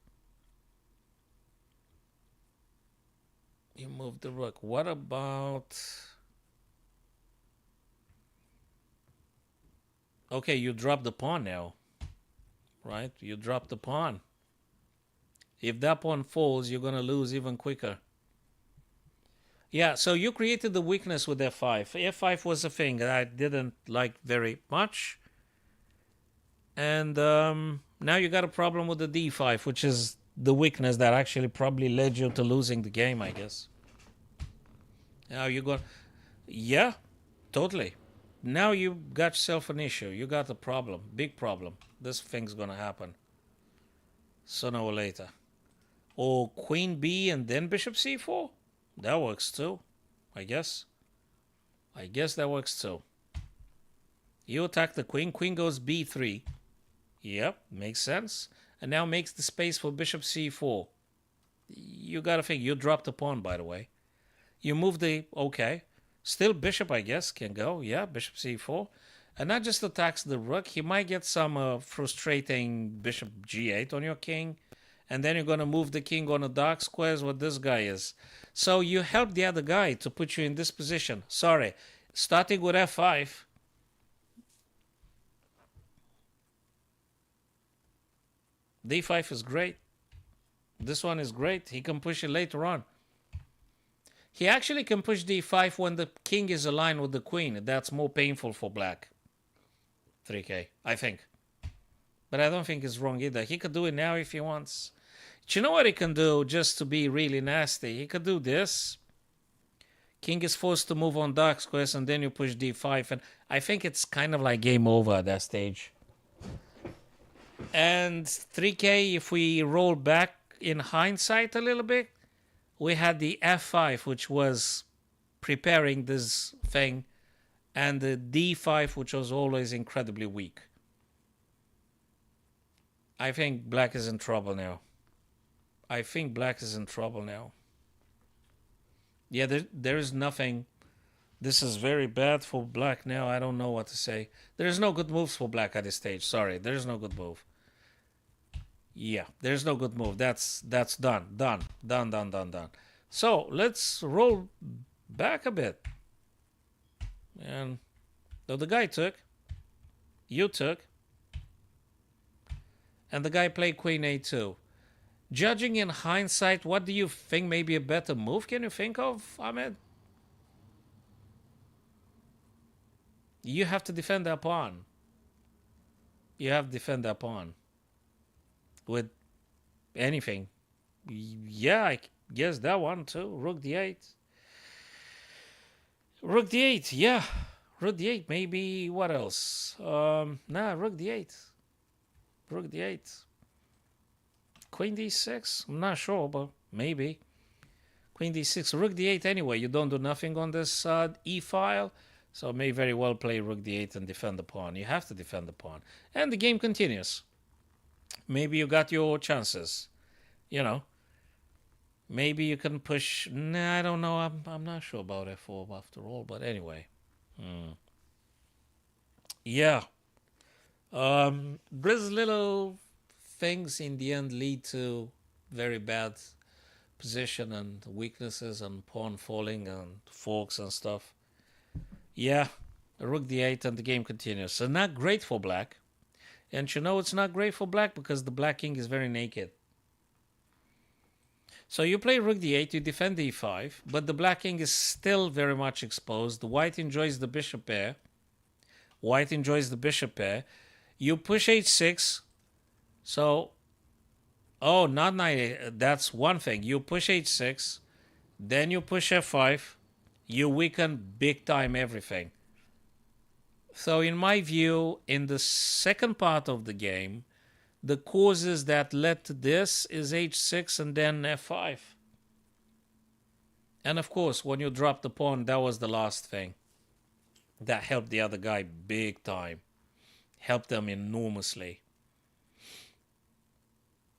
[SPEAKER 1] You move the rook. What about... Okay, you drop the pawn now. Right? You drop the pawn. If that pawn falls, you're going to lose even quicker. Yeah, so you created the weakness with f5. f5 was a thing that I didn't like very much. And now you got a problem with the d5, which is the weakness that actually probably led you to losing the game, I guess. Now you got... Yeah, totally. Now you got yourself an issue. You got a problem, big problem. This thing's going to happen sooner or later. Or queen b and then bishop c4? That works too, I guess. I guess that works too. You attack the queen. Queen goes b3. Yep, makes sense. And now makes the space for bishop c4. You got to think. You dropped the pawn, by the way. You move the... Okay. Still bishop, I guess, can go. Yeah, bishop c4. And not just attacks the rook. He might get some frustrating bishop g8 on your king. And then you're going to move the king on the dark squares, what this guy is. So you help the other guy to put you in this position. Sorry. Starting with f5. d5 is great. This one is great. He can push it later on. He actually can push d5 when the king is aligned with the queen. That's more painful for black. 3k, I think. But I don't think it's wrong either. He could do it now if he wants. Do you know what he can do just to be really nasty? He could do this. King is forced to move on dark squares and then you push d5. And I think it's kind of like game over at that stage. And 3k, if we roll back in hindsight a little bit, we had the f5, which was preparing this thing, and the d5, which was always incredibly weak. I think black is in trouble now. I think black is in trouble now. Yeah, there is nothing. This is very bad for black now. I don't know what to say. There is no good moves for black at this stage. Sorry, there is no good move. Yeah, there's no good move. That's done. Done. So let's roll back a bit. And so the guy took. You took. And the guy played queen a2. Judging in hindsight, what do you think may be a better move? Can you think of, Ahmed? You have to defend that pawn. You have to defend that pawn. With anything. Yeah, I guess that one too. Rook d8. Rook d8, yeah. Rook d8, maybe what else? Nah, rook d8. Rook d8. Queen d6? I'm not sure, but maybe. Queen d6. Rook d8 anyway. You don't do nothing on this e-file. So may very well play rook d8 and defend the pawn. You have to defend the pawn. And the game continues. Maybe you got your chances. You know. Maybe you can push... Nah, I don't know. I'm not sure about f4 after all. But anyway. Yeah. These little things in the end lead to very bad position and weaknesses and pawn falling and forks and stuff. Yeah. Rook d8 and the game continues. So not great for black. And you know it's not great for black because the black king is very naked. So you play rook d8, you defend d5, but the black king is still very much exposed. The white enjoys the bishop pair. White enjoys the bishop pair. You push h6. So, oh, not knight. That's one thing. You push h6, then you push f5. You weaken big time everything. So, in my view, in the second part of the game, the causes that led to this is h6 and then f5. And of course, when you drop the pawn, that was the last thing. That helped the other guy big time. Helped them enormously.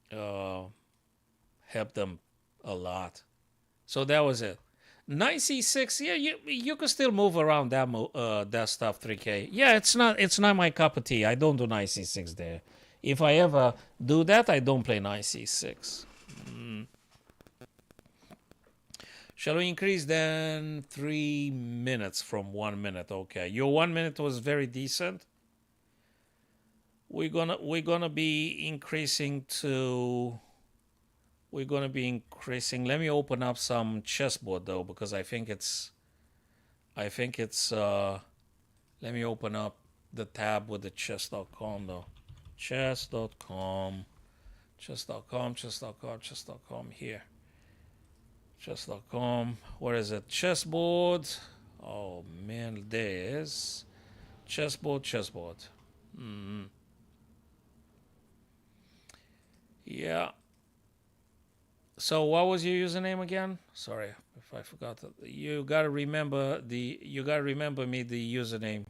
[SPEAKER 1] Helped them a lot. So that was it. Knight c6, yeah, you could still move around that stuff, 3K. Yeah, it's not my cup of tea. I don't do knight c6 there. If I ever do that, I don't play knight c6. Shall we increase then 3 minutes from 1 minute? Okay, your 1 minute was very decent. We're gonna be increasing to. We're gonna be increasing. Let me open up some chessboard though because I think it's. Let me open up the tab with the chess.com though. Chess.com here. Chess.com. Where is it? Chessboard. Oh man, there's chessboard. Yeah. So what was your username again? Sorry if I forgot that. You gotta remember me the username.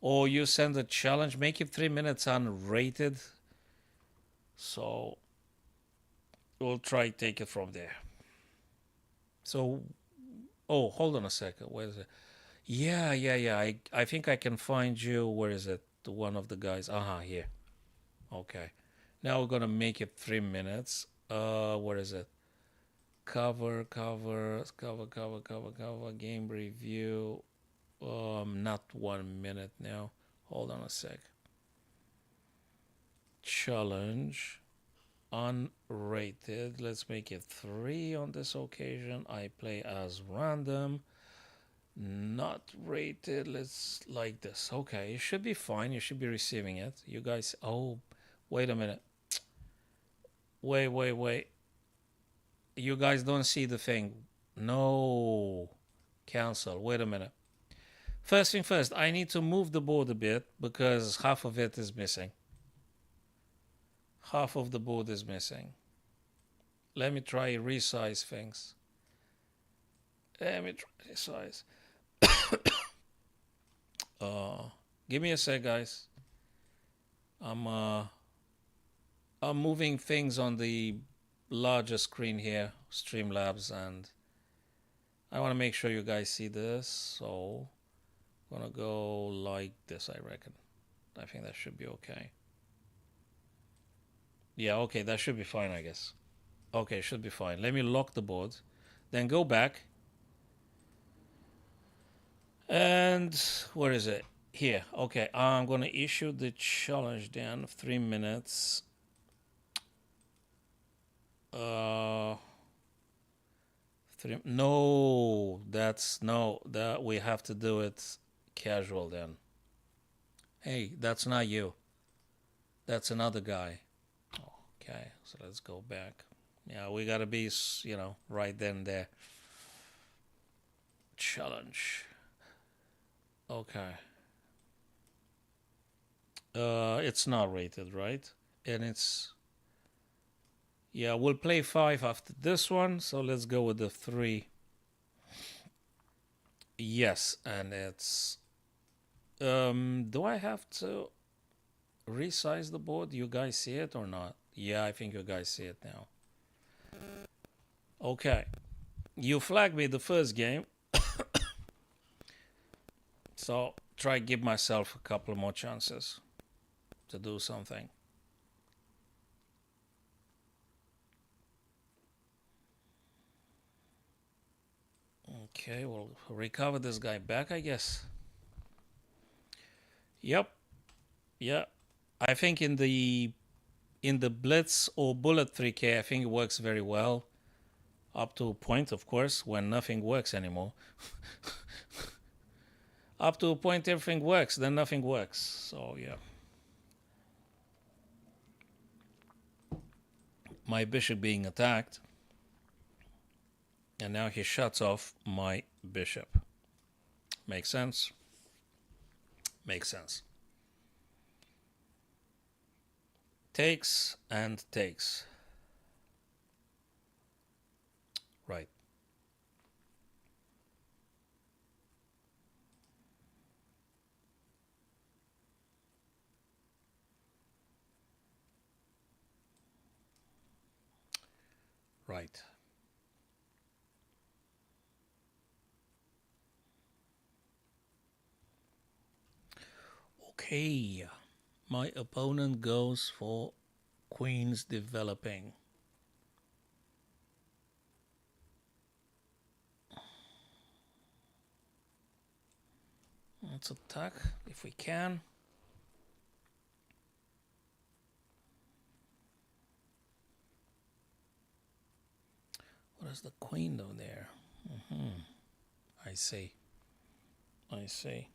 [SPEAKER 1] Or you send a challenge, make it 3 minutes unrated. So we'll try take it from there. So hold on a second. Where is it? Yeah. I think I can find you. Where is it? One of the guys. Here. Okay. Now we're gonna make it 3 minutes. Where is it? Cover, game review. Not 1 minute now. Hold on a sec. Challenge. Unrated. Let's make it 3 on this occasion. I play as random. Not rated. Let's like this. Okay, it should be fine. You should be receiving it. You guys. Oh, wait a minute. Wait. You guys don't see the thing. No. Cancel. Wait a minute. First thing first, I need to move the board a bit because half of it is missing. Half of the board is missing. Let me try resize things. Let me try resize. Give me a sec, guys. I'm moving things on the larger screen here, Streamlabs, and I want to make sure you guys see this. So I'm gonna go like this, I reckon. I think that should be okay. Yeah, okay, that should be fine, I guess. Okay, should be fine. Let me lock the board, then go back. And where is it? Here. Okay, I'm gonna issue the challenge then. 3 minutes. No, that we have to do it casual then. Hey, that's not you. That's another guy. Okay, so let's go back. Yeah, we gotta be, right then and there. Challenge. Okay. It's not rated, right? And it's. Yeah, we'll play 5 after this one, so let's go with the 3. Yes, and it's. Do I have to resize the board? You guys see it or not? Yeah, I think you guys see it now. Okay. You flagged me the first game. So try give myself a couple more chances to do something. Okay, we'll recover this guy back, I guess. Yep. Yeah. I think in the blitz or bullet 3K, I think it works very well up to a point, of course, when nothing works anymore. Up to a point, everything works, then nothing works. So yeah, my bishop being attacked, and now he shuts off my bishop. Makes sense? Makes sense. Takes and takes. Right. Right. Okay. My opponent goes for queens developing. Let's attack if we can. What is the queen down there? I see. I see.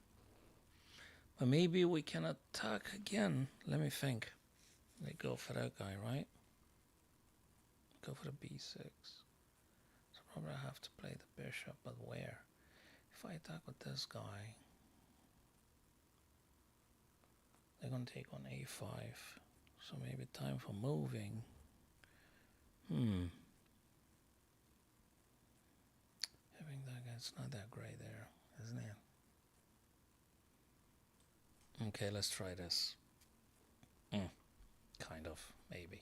[SPEAKER 1] But maybe we can attack again. Let me think. They go for that guy, right? Go for the b6. So probably I have to play the bishop, but where? If I attack with this guy, they're going to take on a5. So maybe time for moving. Having that guy, it's not that great there, isn't it? Okay, let's try this. Kind of, maybe.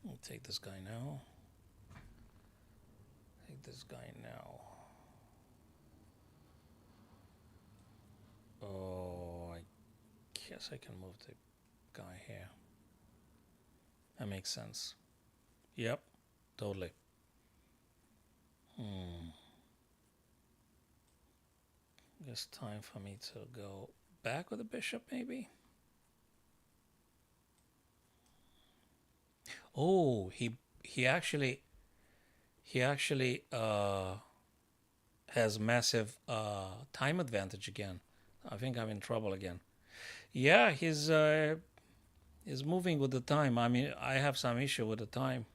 [SPEAKER 1] I'll take this guy now. Take this guy now. Oh, I guess I can move the guy here. That makes sense. Yep, totally. Guess time for me to go back with the bishop, maybe? Oh, he actually has massive time advantage again. I think I'm in trouble again. Yeah, he's moving with the time. I mean, I have some issue with the time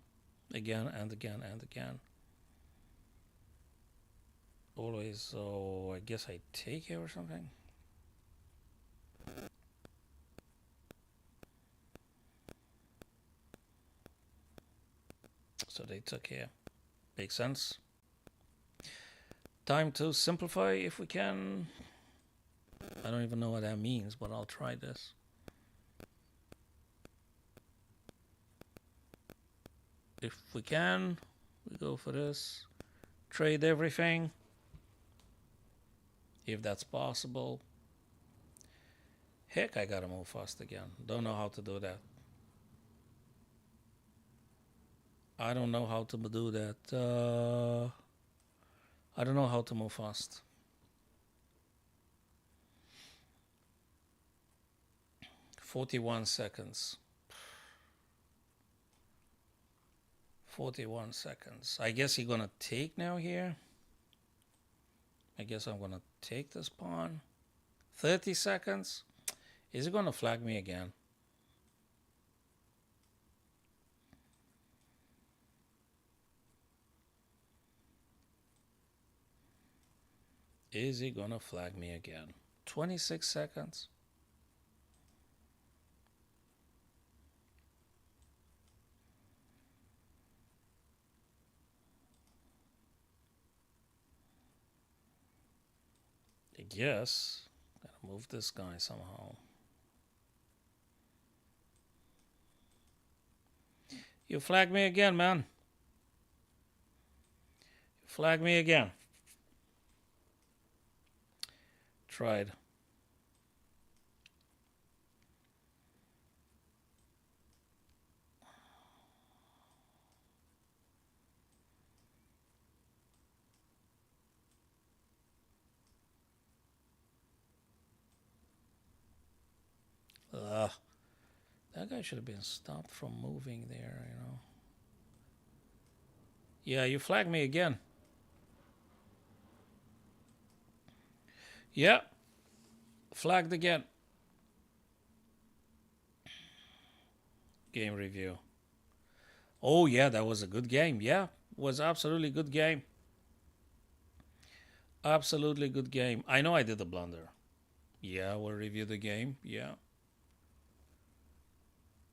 [SPEAKER 1] again and again and again. Always, so I guess I take here or something. So they took here. Makes sense. Time to simplify if we can. I don't even know what that means, but I'll try this. If we can, we go for this. Trade everything. If that's possible. Heck, I gotta move fast again. Don't know how to do that. I don't know how to do that. I don't know how to move fast. $41. 41 seconds. I guess he's gonna take now here. I guess I'm gonna take this pawn. 30 seconds. Is he gonna flag me again? Is he gonna flag me again? 26 seconds. I guess. Gotta move this guy somehow. You flag me again, man. You flag me again. Tried. That guy should have been stopped from moving there, you know. Yeah, you flagged me again. Yeah, flagged again. Game review. Oh, yeah, that was a good game. Yeah, was absolutely good game. Absolutely good game. I know I did a blunder. Yeah, we'll review the game. Yeah.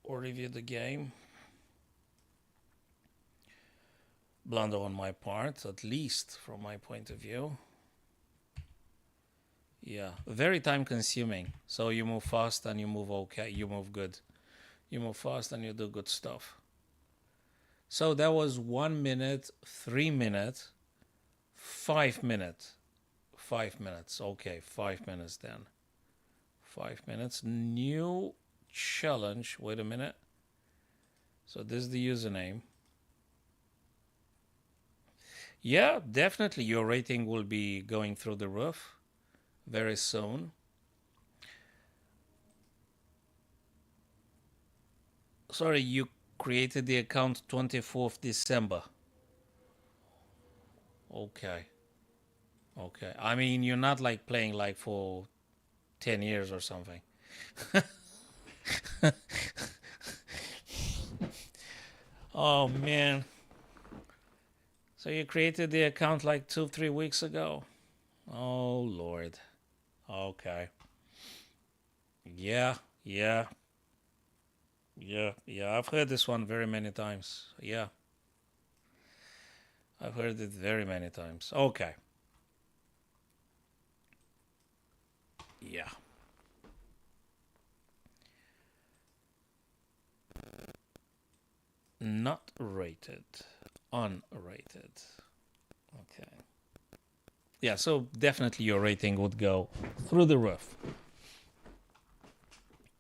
[SPEAKER 1] Or review the game. Blunder on my part, at least from my point of view. Yeah, very time consuming. So you move fast and you move okay. You move good. You move fast and you do good stuff. So that was 1 minute, 3 minutes, 5 minutes. 5 minutes. Okay, 5 minutes then. 5 minutes. New challenge. Wait a minute. So this is the username. Yeah, definitely your rating will be going through the roof very soon. Sorry, you created the account 24th December. Okay. Okay. I mean, you're not like playing like for 10 years or something. Oh, man. So you created the account like 2, 3 weeks ago? Oh, Lord. Okay. Yeah, yeah, yeah. I've heard this one very many times. Yeah. I've heard it very many times. Okay. Yeah. Not rated. Unrated. Okay. Yeah, so definitely your rating would go through the roof.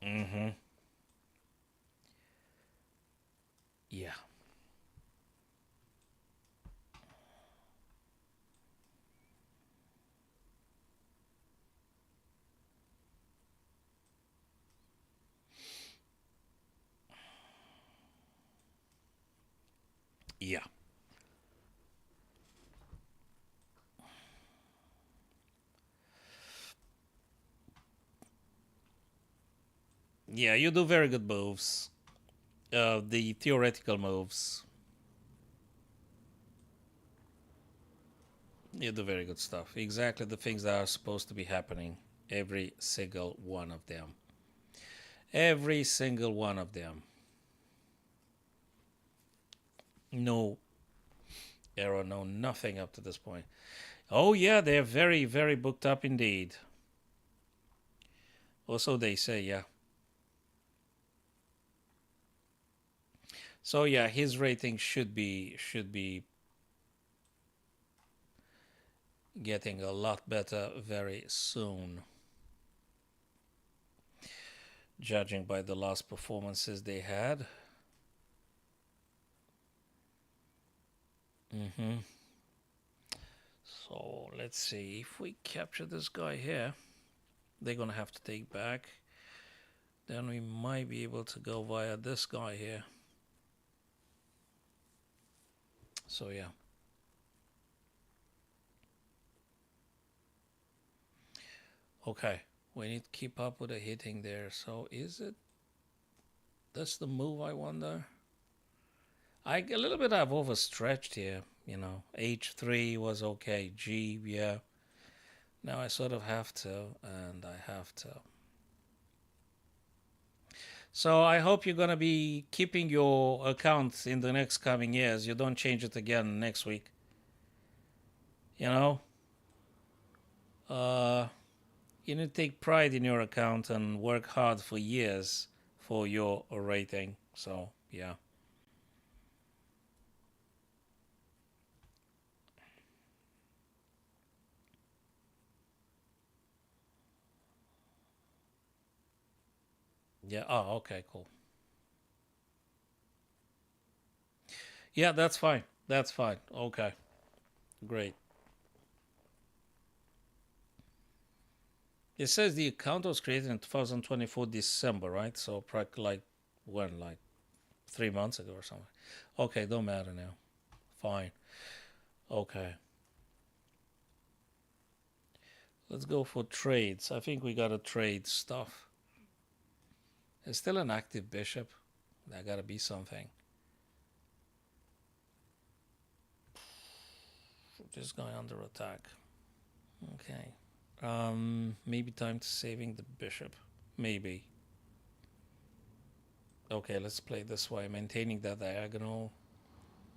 [SPEAKER 1] Mm-hmm. Yeah. Yeah. Yeah, you do very good moves. The theoretical moves. You do very good stuff. Exactly the things that are supposed to be happening. Every single one of them. Every single one of them. No error, no nothing up to this point. Oh, yeah, they're very, very booked up indeed. Also, they say, yeah. So, yeah, his rating should be getting a lot better very soon. Judging by the last performances they had. Mm-hmm. So let's see if we capture this guy here. They're gonna have to take back. Then we might be able to go via this guy here. So yeah. Okay, we need to keep up with the hitting there. So is it? That's the move, I wonder. A little bit I've overstretched here. You know, H3 was okay. G, yeah. Now I sort of have to, and I have to. So I hope you're gonna be keeping your account in the next coming years. You don't change it again next week. You know, uh, you need to take pride in your account and work hard for years for your rating. So yeah. Yeah. Oh, okay, cool. Yeah, that's fine. That's fine. Okay, great. It says the account was created in 2024 December, right? So like when, like 3 months ago or something. Okay, don't matter now. Fine. Okay. Let's go for trades. I think we gotta trade stuff. There's still an active bishop. That gotta be something. This guy under attack. Okay. Maybe time to saving the bishop. Maybe. Okay, let's play this way. Maintaining that diagonal.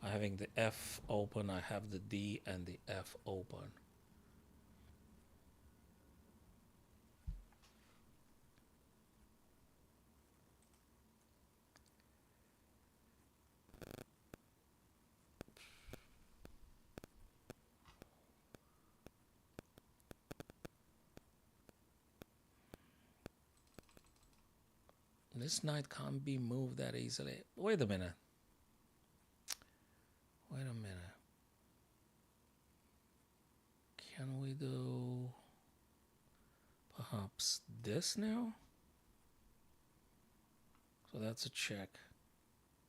[SPEAKER 1] I'm having the F open. I have the D and the F open. This knight can't be moved that easily. Wait a minute. Wait a minute. Can we do perhaps this now? So that's a check.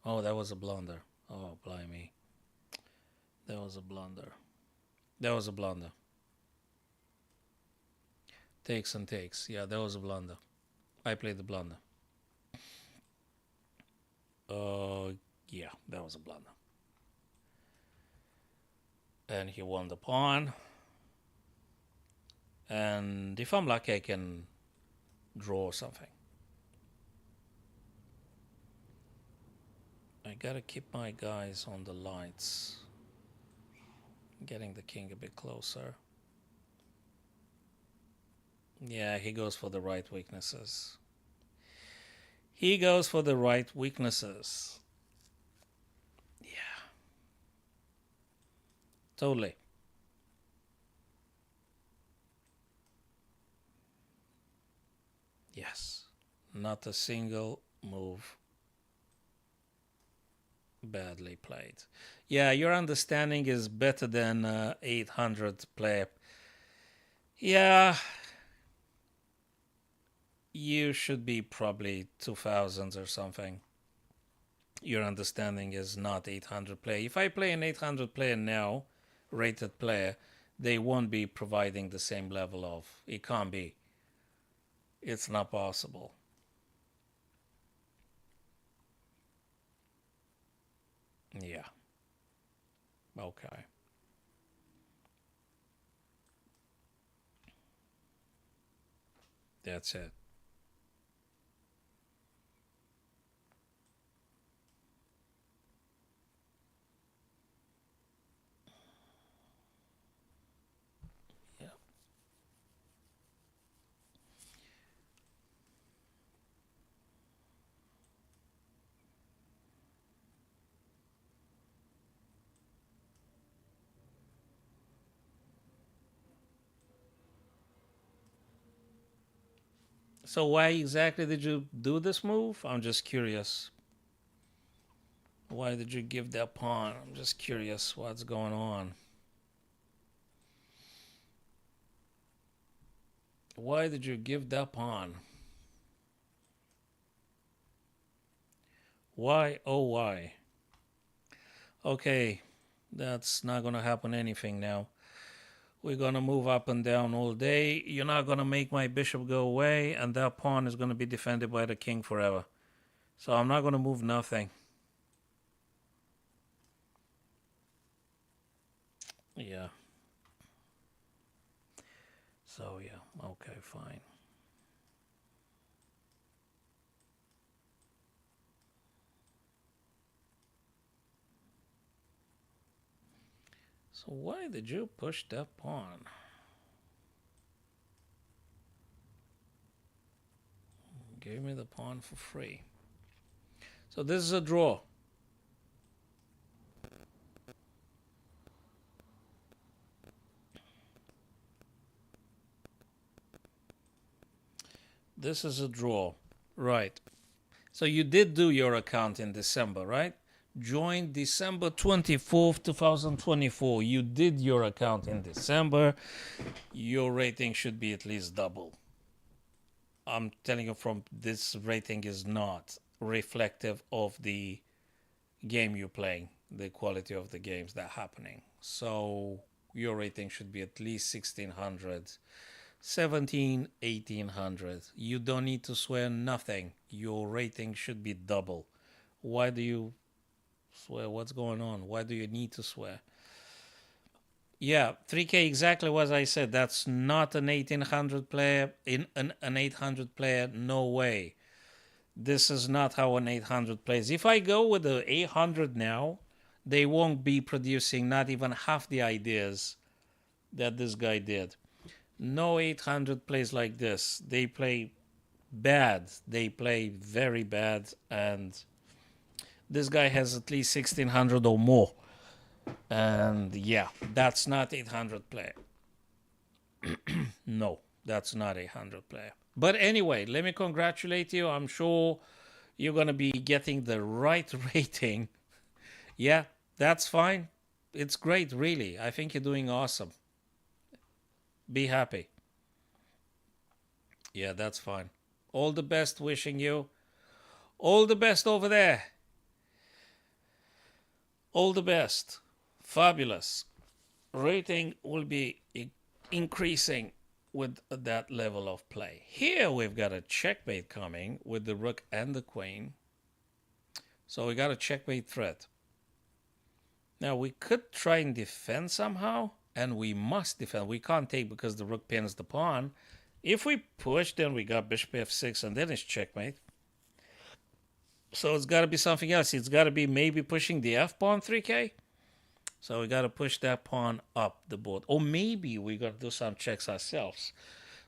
[SPEAKER 1] Oh, that was a blunder. Oh, blimey. That was a blunder. That was a blunder. Takes and takes. Yeah, that was a blunder. I played the blunder. Yeah, that was a blunder. And he won the pawn. And if I'm lucky, I can draw something. I gotta keep my guys on the lights. Getting the king a bit closer. Yeah, he goes for the right weaknesses. He goes for the right weaknesses. Yeah. Totally. Yes. Not a single move badly played. Yeah, your understanding is better than 800 player. Yeah. You should be probably 2000s or something. Your understanding is not 800 player. If I play an 800 player now, rated player, they won't be providing the same level of. It can't be. It's not possible. Yeah. Okay. That's it. Yeah. So why exactly did you do this move? I'm just curious. Why did you give that pawn? I'm just curious what's going on. Why did you give that pawn? Why? Oh, why? Okay, that's not gonna happen anything now. We're gonna move up and down all day. You're not gonna make my bishop go away, and that pawn is gonna be defended by the king forever. So I'm not gonna move nothing. Yeah. So yeah, okay, fine. So why did you push that pawn? Gave me the pawn for free. So this is a draw. This is a draw. Right. So you did do your account in December, right? Joined December 24th, 2024. You did your account in December. Your rating should be at least double. I'm telling you from this rating is not. reflective of the game you're playing, the quality of the games that are happening. So your rating should be at least 1600, 17, 1800. You don't need to swear nothing. Your rating should be double. Why do you swear? What's going on? Why do you need to swear? Yeah, 3K, exactly what I said. That's not an 1800 player. In an 800 player, no way. This is not how an 800 plays. If I go with the 800 now, they won't be producing not even half the ideas that this guy did. No 800 plays like this. They play bad. They play very bad. And this guy has at least 1600 or more. And yeah, that's not 800 player. No, that's not 800 player. But anyway, let me congratulate you. I'm sure you're going to be getting the right rating. Yeah, that's fine. It's great, really. I think you're doing awesome. Be happy. Yeah, that's fine. All the best wishing you. All the best over there. All the best. Fabulous. Rating will be increasing with that level of play. Here we've got a checkmate coming with the rook and the queen. So we got a checkmate threat. Now we could try and defend somehow, and we must defend. We can't take because the rook pins the pawn. If we push, then we got bishop f6, and then it's checkmate. So it's got to be something else. It's got to be maybe pushing the f pawn 3k. So we got to push that pawn up the board. Or maybe we got to do some checks ourselves.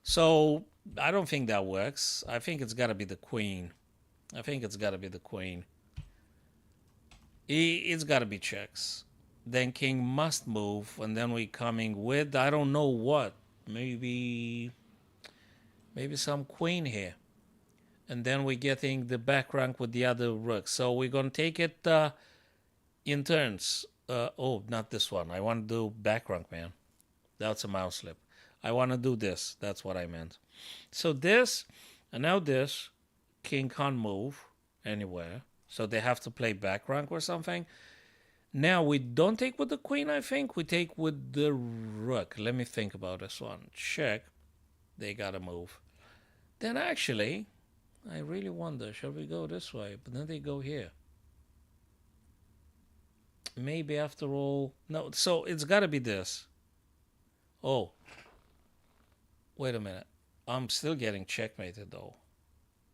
[SPEAKER 1] So I don't think that works. I think it's got to be the queen. I think it's got to be the queen. It's got to be checks. Then king must move. And then we coming with, I don't know what. Maybe some queen here. And then we're getting the back rank with the other rook. So we're going to take it in turns. Oh, not this one. I want to do back rank, man. That's a mouse slip. I want to do this. That's what I meant. So this, and now this, king can't move anywhere. So they have to play back rank or something. Now we don't take with the queen, I think. We take with the rook. Let me think about this one. Check. They got to move. Then actually, I really wonder, shall we go this way? But then they go here. Maybe after all, no, so it's got to be this. Oh, wait a minute. I'm still getting checkmated though.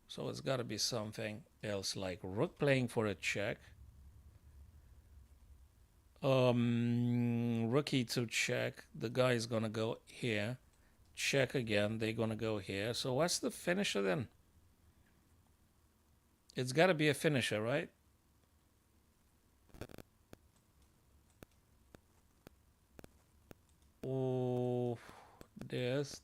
[SPEAKER 1] So it's got to be something else, like rook playing for a check. Rook e2 check. The guy is going to go here. Check again. They're going to go here. So what's the finisher then? It's got to be a finisher, right? Oh, this.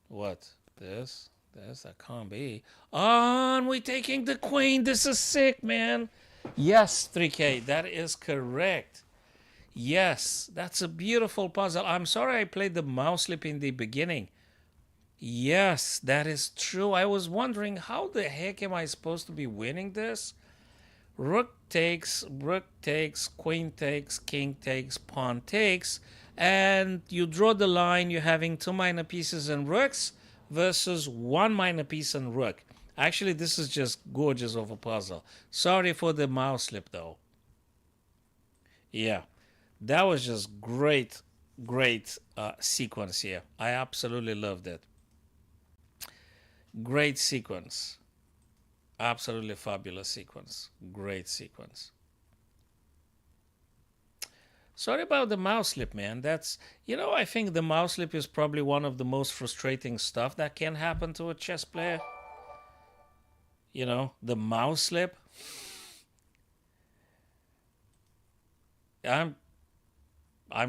[SPEAKER 1] What? This? That can't be. And we're taking the queen. This is sick, man. Yes, 3K. That is correct. Yes, that's a beautiful puzzle. I'm sorry I played the mouse slip in the beginning. Yes, that is true. I was wondering how the heck am I supposed to be winning this? Rook takes, queen takes, king takes, pawn takes, and you draw the line. You're having 2 minor pieces and rooks versus 1 minor piece and rook. Actually, this is just gorgeous of a puzzle. Sorry for the mouse slip, though. Yeah, that was just great sequence here. I absolutely loved it. Great sequence. Absolutely fabulous sequence. Great sequence. Sorry about the mouse slip, man. That's, I think the mouse slip is probably one of the most frustrating stuff that can happen to a chess player. The mouse slip. I'm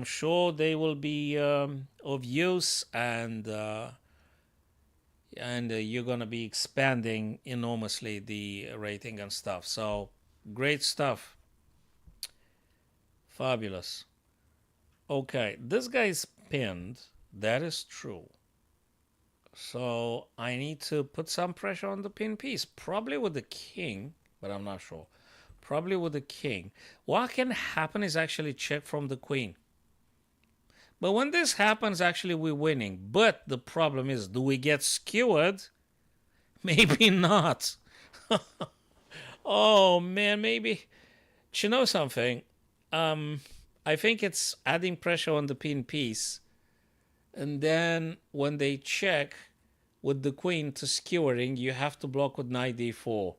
[SPEAKER 1] sure they will be of use, and you're going to be expanding enormously the rating and stuff. So great stuff. Fabulous. Okay, this guy's pinned. That is true. So I need to put some pressure on the pin piece. Probably with the king, but I'm not sure. Probably with the king. What can happen is actually check from the queen. But when this happens, actually we're winning. But the problem is, do we get skewered? Maybe not. Oh man, maybe. Do you know something? Um, I think it's adding pressure on the pin piece. And then when they check with the queen to skewering, you have to block with knight d4.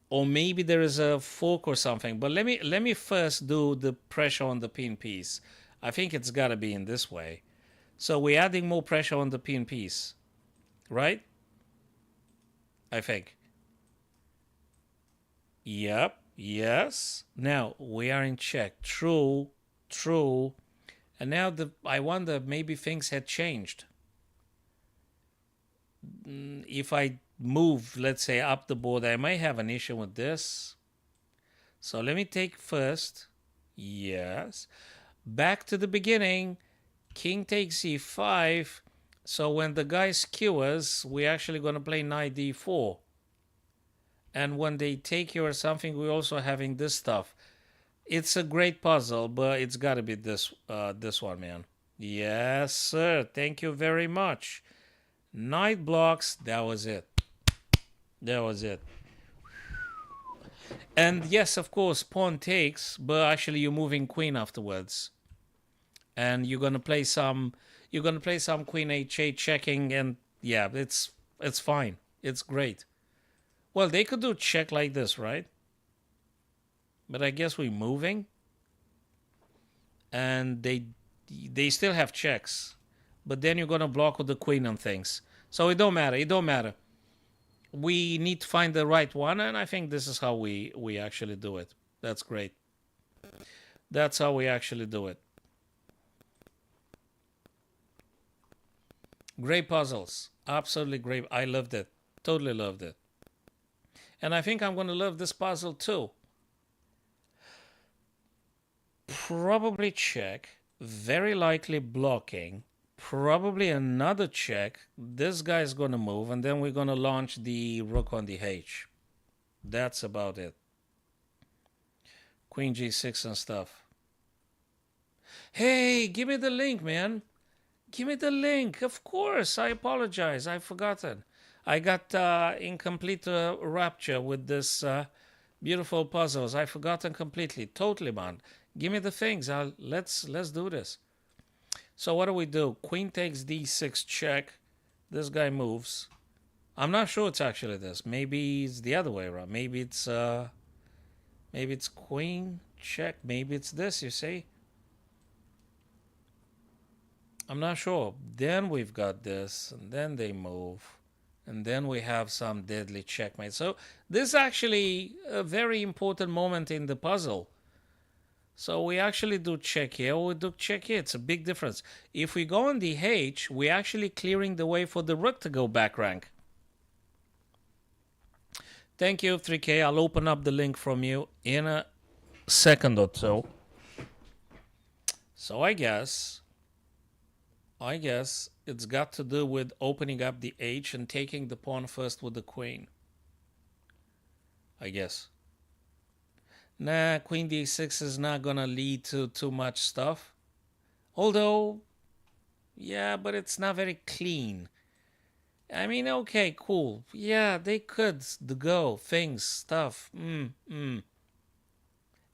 [SPEAKER 1] Or maybe there is a fork or something. But let me first do the pressure on the pin piece. I think it's got to be in this way. So we're adding more pressure on the pin piece, right? I think. Yep. Yes. Now we are in check. True. True. And now I wonder maybe things had changed. If I move, let's say, up the board, I might have an issue with this. So let me take first. Yes. Back to the beginning. King takes e5. So when the guy skewers, we're actually going to play knight d4. And when they take you or something, we're also having this stuff. It's a great puzzle, but it's got to be this one, man. Yes, sir. Thank you very much. Knight blocks. That was it. That was it. And yes, of course, pawn takes, but actually you're moving queen afterwards. And you're gonna play some queen h8 checking, and yeah, it's fine. It's great. Well, they could do check like this, right? But I guess we're moving. And they still have checks. But then you're gonna block with the queen and things. So it don't matter. It don't matter. We need to find the right one, and I think this is how we actually do it. That's great. That's how we actually do it. Great puzzles. Absolutely great. I loved it. Totally loved it. And I think I'm going to love this puzzle too. Probably check. Very likely blocking. Probably another check. This guy's going to move, and then we're going to launch the rook on the h. That's about it. Queen g6 and stuff. Hey, give me the link, man. Give me the link. Of course. I apologize. I've forgotten. I got incomplete rapture with this beautiful puzzles. I've forgotten completely. Totally, man. Give me the things. Let's do this. So what do we do? Queen takes d6 check. This guy moves. I'm not sure it's actually this. Maybe it's the other way around. Maybe it's queen check. Maybe it's this, you see? I'm not sure. Then we've got this, and then they move, and then we have some deadly checkmate. So this is actually a very important moment in the puzzle. So we actually do check here, or we do check here. It's a big difference. If we go on the H, we're actually clearing the way for the rook to go back rank. Thank you, 3K. I'll open up the link from you in a second or two. So I guess it's got to do with opening up the H and taking the pawn first with the queen. I guess. Nah, queen d6 is not going to lead to too much stuff. Although, yeah, but it's not very clean. I mean, okay, cool. Yeah, they could go, things, stuff.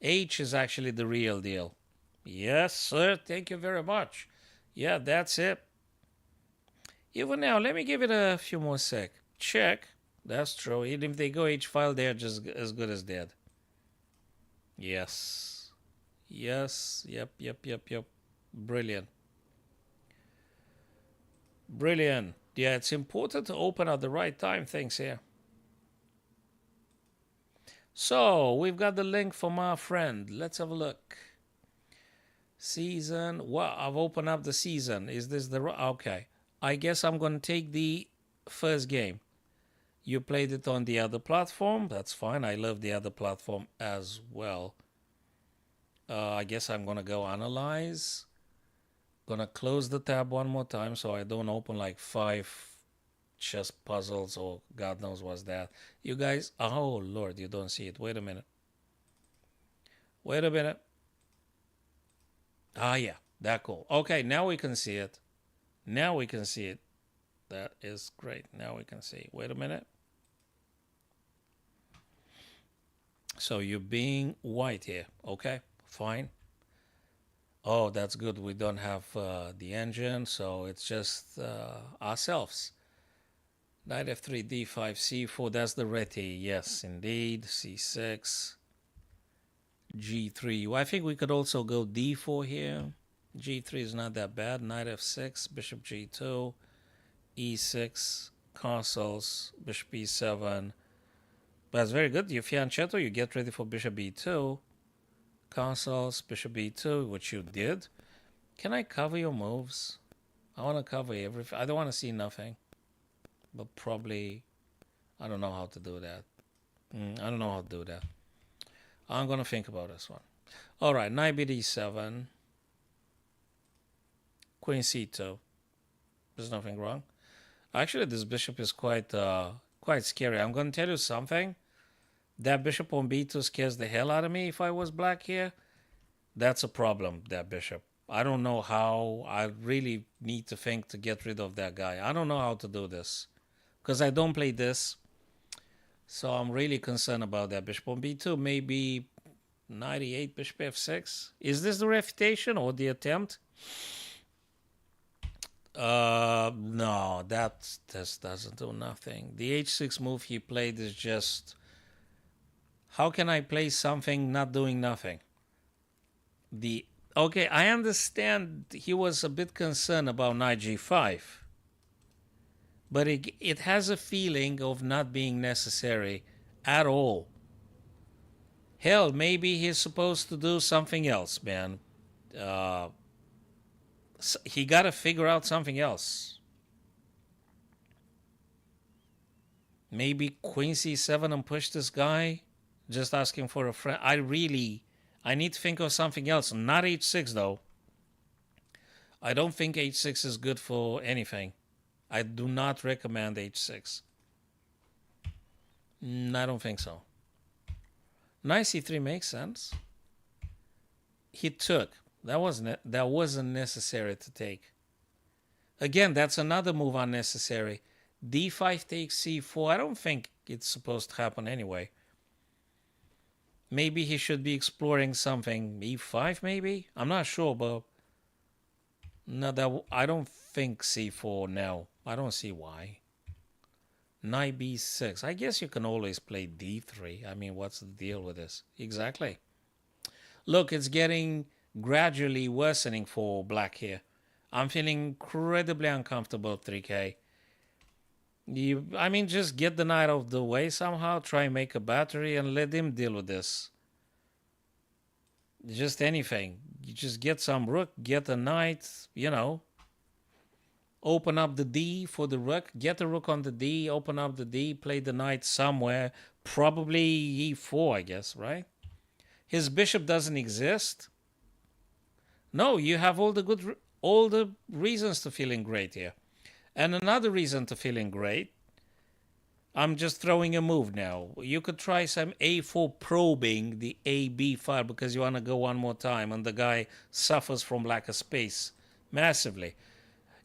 [SPEAKER 1] H is actually the real deal. Yes, sir. Thank you very much. Yeah, that's it. Even now, let me give it a few more sec. Check. That's true. Even if they go h-file, they're just as good as dead. Yes. Yes. Yep. Brilliant. Brilliant. Yeah, it's important to open at the right time. Thanks here. So, we've got the link from our friend. Let's have a look. Season. Well, I've opened up the season. Is this the... Okay. I guess I'm going to take the first game. You played it on the other platform. That's fine. I love the other platform as well. I guess I'm gonna go analyze. Gonna close the tab one more time so I don't open like 5 chess puzzles or God knows what's that. You guys, oh Lord, you don't see it. Wait a minute. Wait a minute. Ah, yeah, that cool. Okay, now we can see it. Now we can see it. That is great. Now we can see. Wait a minute. So you're being white here. Okay, fine. Oh, that's good. We don't have the engine, so it's just ourselves. Knight f3, d5, c4. That's the reti. Yes, indeed. c6, g3. Well, I think we could also go d4 here. g3 is not that bad. Knight f6, bishop g2, e6, castles, bishop e7. That's very good. You fianchetto, you get ready for bishop e2. Castles, bishop e2, which you did. Can I cover your moves? I want to cover everything. I don't want to see nothing. But probably, I don't know how to do that. I don't know how to do that. I'm going to think about this one. All right, knight bd7. Queen c2. There's nothing wrong. Actually, this bishop is quite scary. I'm going to tell you something. That bishop on b2 scares the hell out of me if I was black here. That's a problem, that bishop. I don't know how. I really need to think to get rid of that guy. I don't know how to do this because I don't play this. So I'm really concerned about that. Bishop on b2, maybe 98, bishop f6. Is this the refutation or the attempt? No, that this doesn't do nothing. The h6 move he played is just... How can I play something not doing nothing? Okay, I understand he was a bit concerned about knight g5. But it has a feeling of not being necessary at all. Hell, maybe he's supposed to do something else, man. He got to figure out something else. Maybe queen c7 and push this guy. Just asking for a friend. I need to think of something else. Not h6 though. I don't think h6 is good for anything. I do not recommend h6. I don't think so. Knight c3 makes sense. He took. That wasn't necessary to take. Again, that's another move unnecessary. d5 takes c4. I don't think it's supposed to happen anyway. Maybe he should be exploring something. e5 maybe? I'm not sure, but no, I don't think c4 now. I don't see why. Knight b6. I guess you can always play d3. I mean, what's the deal with this? Exactly. Look, it's getting gradually worsening for black here. I'm feeling incredibly uncomfortable, 3K. I mean, just get the knight out of the way somehow. Try and make a battery and let him deal with this. Just anything. You just get some rook, get a knight, Open up the D for the rook. Get the rook on the D. Open up the D. Play the knight somewhere. Probably e4, I guess, right? His bishop doesn't exist. No, you have all the reasons to feeling great here. And another reason to feeling great, I'm just throwing a move now. You could try some a4 probing the AB file because you want to go one more time and the guy suffers from lack of space massively.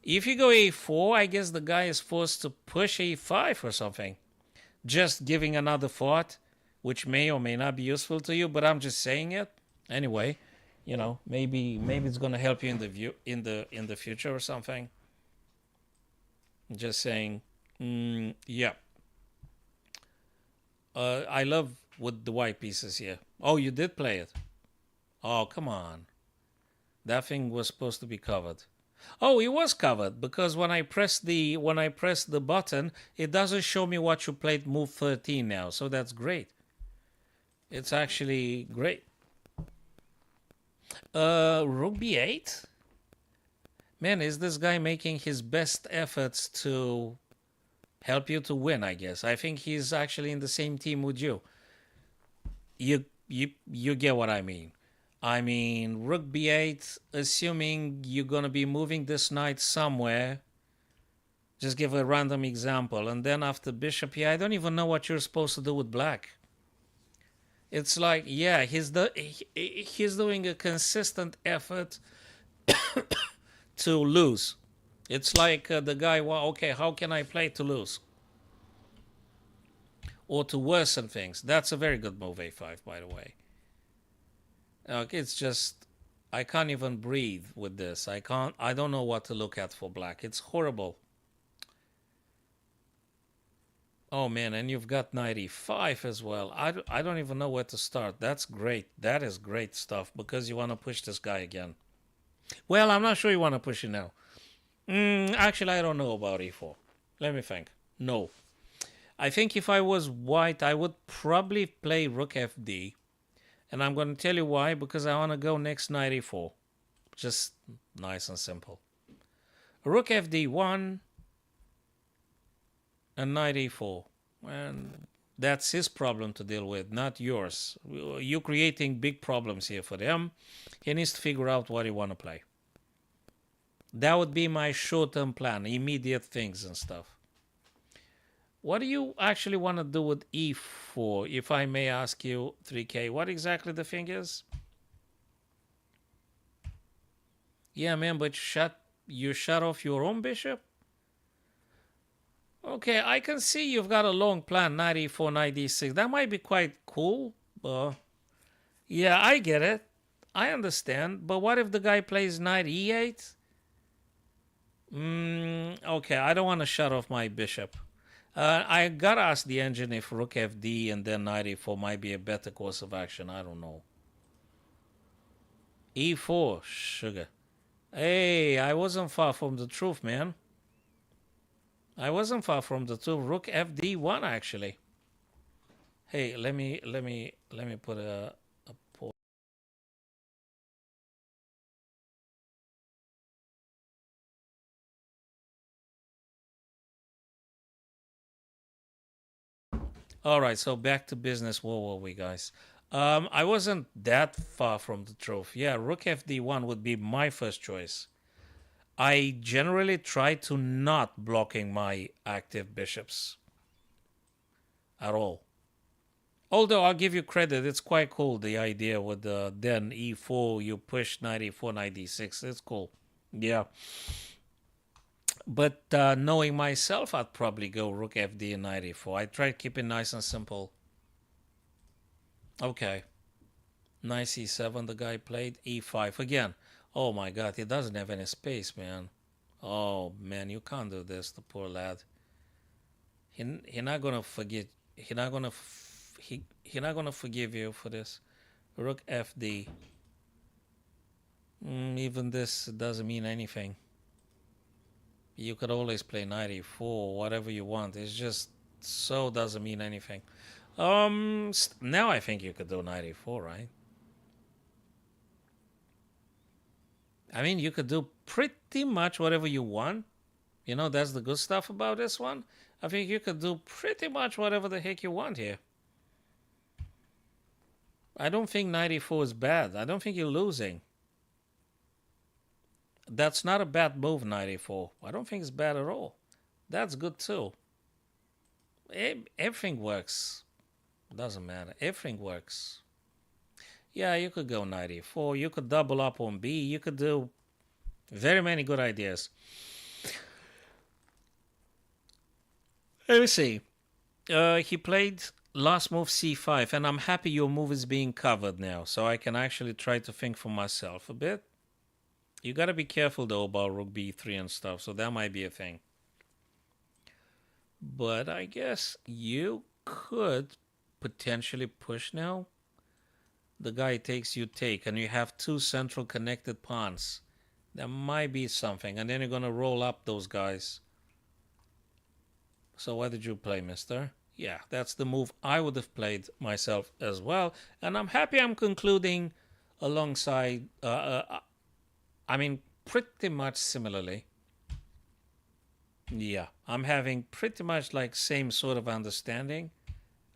[SPEAKER 1] If you go a4, I guess the guy is forced to push a5 or something. Just giving another thought, which may or may not be useful to you, but I'm just saying it. Anyway, maybe it's going to help you in the future or something. Just saying, yeah. I love with the white pieces here. Oh, you did play it. Oh, come on. That thing was supposed to be covered. Oh, it was covered because when I press the button, it doesn't show me what you played move 13 now. So that's great. It's actually great. Rook b8. Man, is this guy making his best efforts to help you to win, I guess. I think he's actually in the same team with you. You get what I mean. I mean, rook b8, assuming you're going to be moving this knight somewhere. Just give a random example. And then after bishop here, I don't even know what you're supposed to do with black. It's like, yeah, he's doing a consistent effort to lose. It's like the guy, well, okay, how can I play to lose? Or to worsen things. That's a very good move, a5, by the way. Okay, it's just, I can't even breathe with this. I don't know what to look at for black. It's horrible. Oh man, and you've got knight e5 as well. I don't even know where to start. That's great. That is great stuff because you want to push this guy again. Well, I'm not sure you want to push it now. Actually, I don't know about e4. Let me think. No. I think if I was white, I would probably play rook fd. And I'm going to tell you why, because I want to go next knight e4. Just nice and simple. Rook fd1 and knight e4. And that's his problem to deal with, not yours. You're creating big problems here for him. He needs to figure out what he want to play. That would be my short-term plan, immediate things and stuff. What do you actually want to do with e4, if I may ask you, 3K? What exactly the thing is? Yeah, man, but you shut off your own bishop? Okay, I can see you've got a long plan, knight e4, knight d6. That might be quite cool. Yeah, I get it. I understand. But what if the guy plays knight e8? Okay, I don't want to shut off my bishop. I gotta ask the engine if rook fd and then knight e4 might be a better course of action. I don't know. e4, sugar. Hey, I wasn't far from the truth, man. I wasn't far from the truth. Rook fd1 actually. Hey, let me put a pause. All right, so back to business. Where were we, guys? I wasn't that far from the truth. Yeah, rook fd1 would be my first choice. I generally try to not blocking my active bishops at all. Although I'll give you credit, it's quite cool, the idea with the then e4, you push knight e4, knight d6. It's cool. Yeah. But knowing myself, I'd probably go rook fd and knight e4. I try to keep it nice and simple. Okay. Knight c7, the guy played e5 again. Oh my god, he doesn't have any space, man. Oh man, you can't do this, the poor lad. He not gonna forget. He not gonna forgive you for this. Rook fd. Even this doesn't mean anything. You could always play knight e4, whatever you want. It's just so doesn't mean anything. Now I think you could do knight e4, right? I mean, you could do pretty much whatever you want. You know, that's the good stuff about this one. I think you could do pretty much whatever the heck you want here. I don't think knight e4 is bad. I don't think you're losing. That's not a bad move, knight e4. I don't think it's bad at all. That's good too. Everything works. Doesn't matter. Everything works. Yeah, you could go knight e4. You could double up on b. You could do very many good ideas. Let me see. He played last move c5, and I'm happy your move is being covered now, so I can actually try to think for myself a bit. You gotta be careful though about rook b3 and stuff, so that might be a thing. But I guess you could potentially push now. The guy takes, you take, and you have two central connected pawns. That might be something, and then you're gonna roll up those guys. So what did you play, mister? Yeah, that's the move I would have played myself as well. And I'm happy I'm concluding alongside, I mean, pretty much similarly. Yeah, I'm having pretty much like same sort of understanding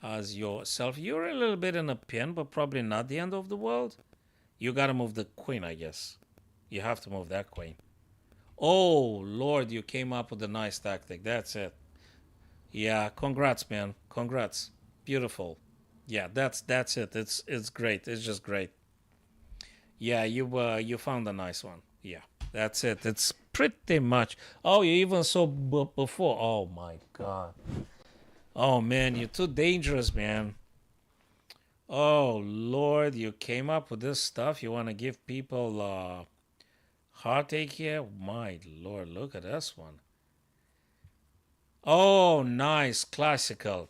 [SPEAKER 1] as yourself. You're a little bit in a pin, but probably not the end of the world. You gotta move the queen, I guess. You have to move that queen. Oh, Lord, you came up with a nice tactic. That's it. Yeah, congrats, man. Congrats. Beautiful. Yeah, that's it. It's great. It's just great. Yeah, you found a nice one. Yeah, that's it. It's pretty much. Oh, you even saw before. Oh my God. Oh man, you're too dangerous, man. Oh Lord, you came up with this stuff. You want to give people heartache here? My Lord, look at this one. Oh, nice, classical.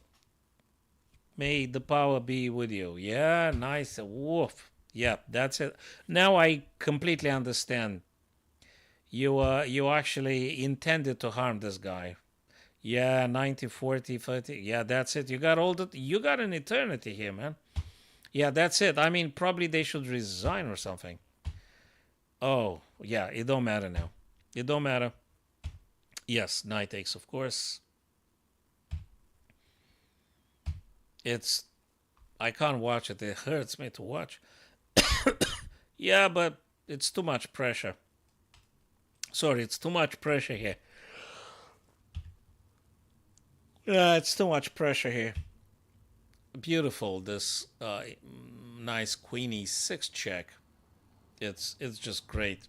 [SPEAKER 1] May the power be with you. Yeah, nice. Woof. Yeah, that's it. Now I completely understand. You actually intended to harm this guy. Yeah, 90, 40, 30. Yeah, that's it. You got an eternity here, man. Yeah, that's it. I mean, probably they should resign or something. Oh, yeah, it don't matter now. It don't matter. Yes, knight takes, of course. It's I can't watch it. It hurts me to watch. Yeah, but it's too much pressure. Sorry, it's too much pressure here. Yeah, it's too much pressure here. Beautiful. This nice queenie six check. It's just great.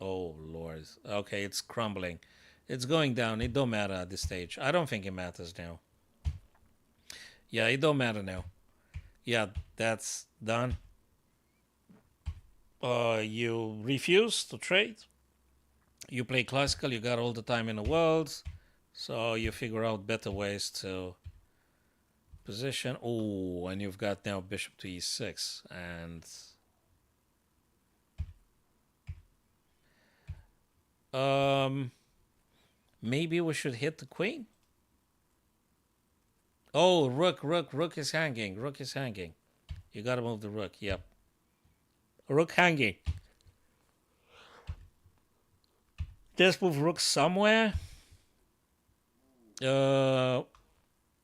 [SPEAKER 1] Oh Lord. Okay, it's crumbling. It's going down. It don't matter at this stage. I don't think it matters now. Yeah, it don't matter now. Yeah, that's done. You refuse to trade. You play classical. You got all the time in the world, so you figure out better ways to position. Oh, and you've got now bishop to e6, and um, maybe we should hit the queen. Oh, rook is hanging. Rook is hanging. You gotta move the rook. Yep, rook hanging. Just move rook somewhere. Uh,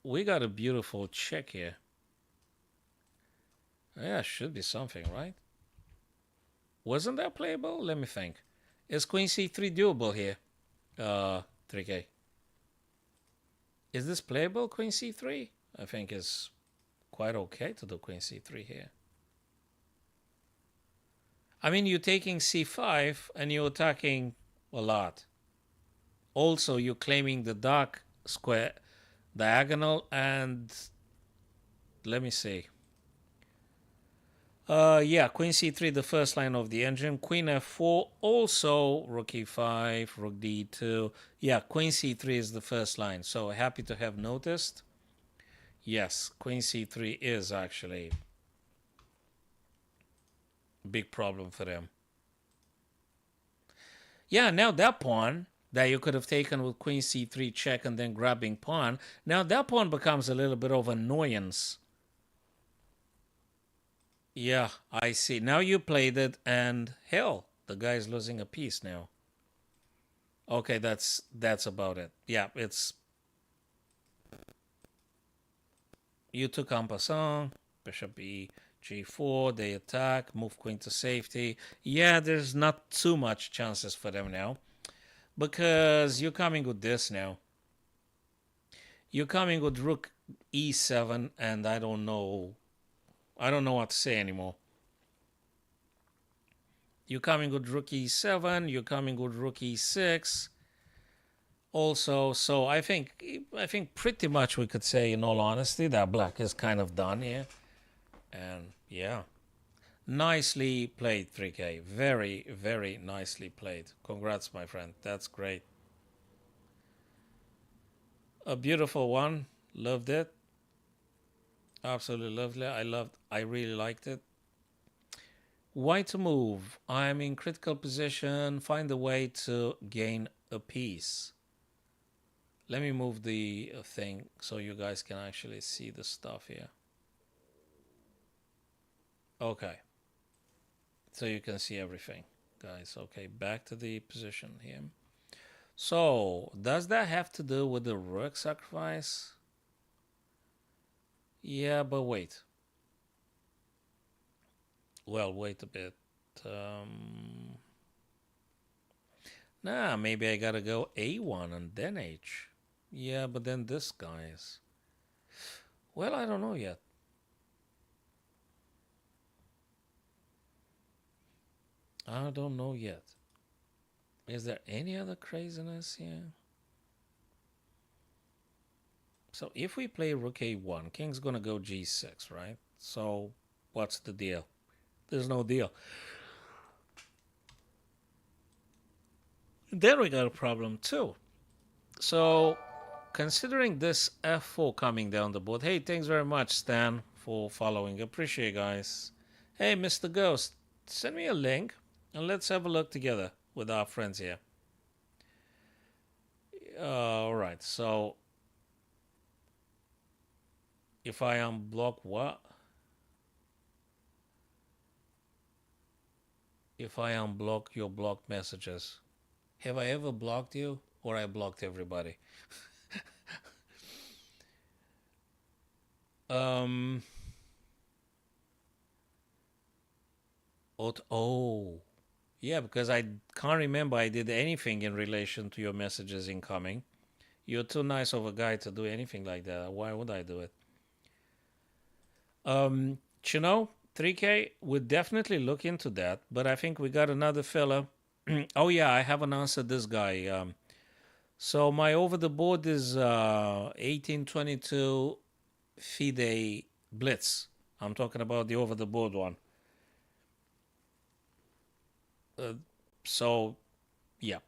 [SPEAKER 1] we got a beautiful check here. Yeah, should be something, right? Wasn't that playable? Let me think. Is queen c3 doable here? 3k. Is this playable, queen c3? I think it's quite okay to do queen c3 here. I mean, you're taking c5 and you're attacking a lot. Also, you're claiming the dark square diagonal, and let me see. Yeah, queen c3, the first line of the engine. Queen f4, also rook e5, rook d2. Yeah, queen c3 is the first line. So happy to have noticed. Yes, queen c3 is actually a big problem for them. Yeah, now that pawn that you could have taken with queen c3 check and then grabbing pawn, now that pawn becomes a little bit of annoyance. Yeah, I see. Now you played it, and hell, the guy's losing a piece now. Okay, that's about it. Yeah, it's you took en passant, bishop e g4, they attack, move queen to safety. Yeah, there's not too much chances for them now because you're coming with this now. You're coming with rook e7, and I don't know what to say anymore. You're coming with rook e7, you're coming with rook e6. Also, so I think pretty much we could say, in all honesty, that black is kind of done here. And yeah, nicely played, 3K. Very, very nicely played. Congrats, my friend. That's great. A beautiful one. Loved it. Absolutely lovely. I really liked it. Why to move? I'm in critical position. Find a way to gain a piece. Let me move the thing so you guys can actually see the stuff here. Okay. So you can see everything, guys. Okay, back to the position here. So, does that have to do with the rook sacrifice? Yeah, but wait. Well, wait a bit. Um, maybe I gotta go A1 and then H. Yeah, but then this guy's. Well, I don't know yet. I don't know yet. Is there any other craziness here? So if we play rook A1, king's gonna go G6, right? So what's the deal? There's no deal. Then we got a problem too. So considering this F4 coming down the board, hey, thanks very much, Stan, for following. Appreciate it, guys. Hey, Mr. Ghost, send me a link and let's have a look together with our friends here. All right, so if I unblock what? If I unblock your blocked messages, have I ever blocked you or I blocked everybody? Um, oh, yeah, because I can't remember I did anything in relation to your messages incoming. You're too nice of a guy to do anything like that. Why would I do it? You know, 3K would definitely look into that, but I think we got another fella. Oh yeah, I haven't answered this guy. So my over the board is 1822 FIDE Blitz. I'm talking about the over the board one. Uh, so yeah,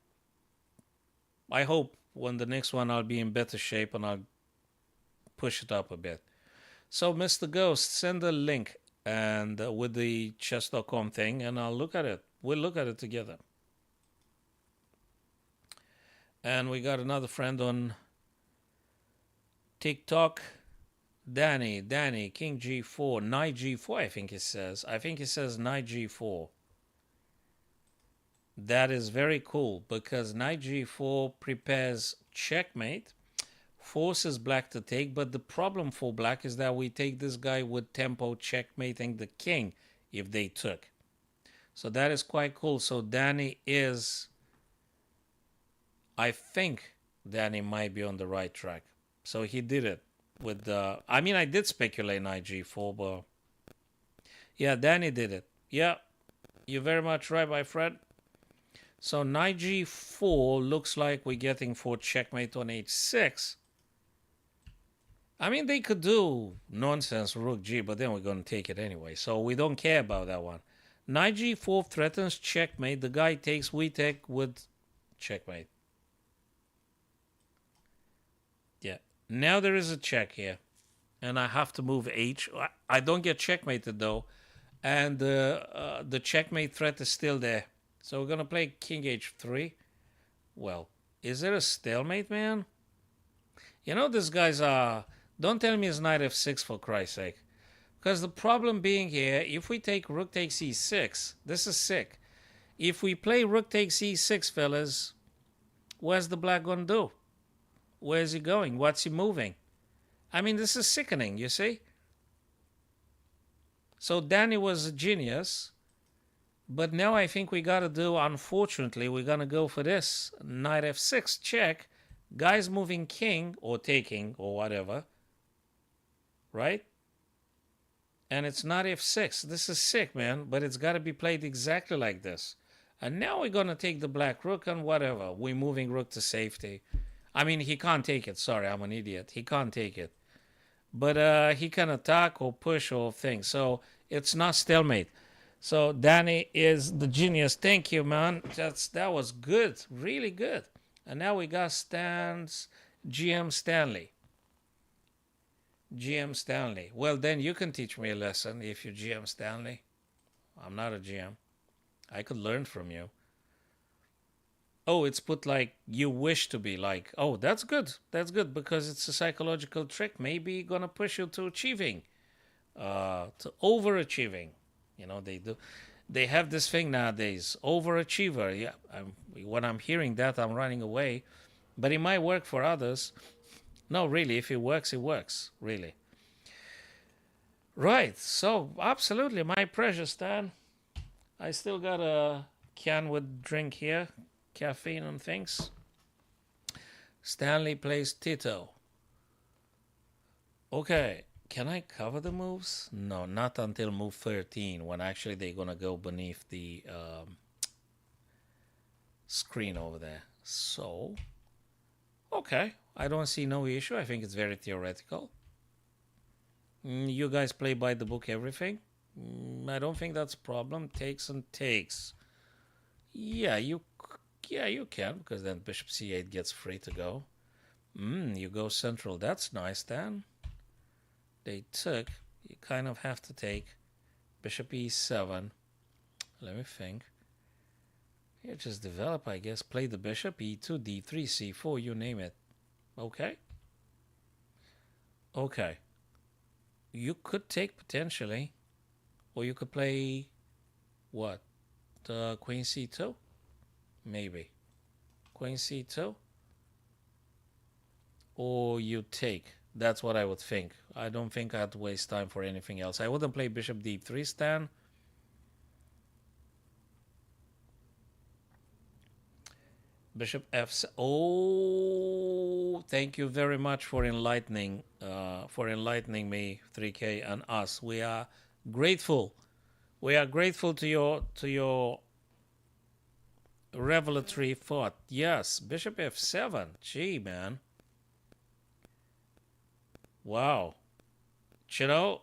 [SPEAKER 1] I hope when the next one I'll be in better shape and I'll push it up a bit. So Mr. Ghost, send a link and with the chess.com thing, and I'll look at it. We'll look at it together. And we got another friend on TikTok. Danny, King G4, Knight G4, I think it says. I think it says Knight G4. That is very cool because Knight G4 prepares checkmate, forces black to take, but the problem for black is that we take this guy with tempo checkmating the king if they took. So that is quite cool. So Danny is, I think Danny might be on the right track. So he did it with the, I mean, I did speculate Knight G4, but yeah, Danny did it. Yeah, you're very much right, my friend. So Knight G4 looks like we're getting for checkmate on H6. I mean, they could do nonsense Rook G, but then we're going to take it anyway. So we don't care about that one. Knight G4 threatens checkmate. The guy takes, we take with checkmate. Yeah. Now there is a check here. And I have to move H. I don't get checkmated though. And the checkmate threat is still there. So we're going to play King H3. Well, is there a stalemate, man? You know, this guy's don't tell me it's Knight F6 for Christ's sake. Because the problem being here, if we take Rook takes E6, this is sick. If we play Rook takes E6, fellas, where's the black going to do? Where's he going? What's he moving? I mean, this is sickening, you see? So Danny was a genius. But now I think we got to do, unfortunately, we're going to go for this. Knight F6, check. Guy's moving king or taking or whatever. Right? And it's not F6. This is sick, man. But it's got to be played exactly like this. And now we're going to take the black rook and whatever. We're moving rook to safety. I mean, he can't take it. Sorry, I'm an idiot. He can't take it. But he can attack or push or things. So it's not stalemate. So Danny is the genius. Thank you, man. That was good. Really good. And now we got GM Stanley. GM Stanley. Well, then you can teach me a lesson if you're GM Stanley. I'm not a GM. I could learn from you. Oh, it's put like you wish to be like. Oh, that's good. That's good because it's a psychological trick. Maybe gonna push you to achieving, to overachieving. You know, they do. They have this thing nowadays, overachiever. Yeah, when I'm hearing that, I'm running away. But it might work for others. No, really, if it works, really. Right. So, absolutely, my precious Dan. I still got a can with drink here, caffeine and things. Stanley plays Tito. Okay. Can I cover the moves? No, not until move 13, when actually they're gonna go beneath the screen over there. So, okay. I don't see no issue. I think it's very theoretical. You guys play by the book everything. I don't think that's a problem. Takes and takes. Yeah, you can, because then bishop c8 gets free to go. You go central. That's nice then. They took. You kind of have to take bishop e7. Let me think. Yeah, just develop, I guess. Play the bishop, e2, d3, c4, you name it. Okay. Okay. You could take potentially, or you could play what? Queen c2? Maybe. Queen c2? Or you take. That's what I would think. I don't think I'd waste time for anything else. I wouldn't play bishop d3 Stan. Bishop f. Oh, thank you very much for enlightening me, 3K and us. We are grateful. We are grateful to your revelatory thought. Yes, bishop f7. Gee, man. Wow. You know,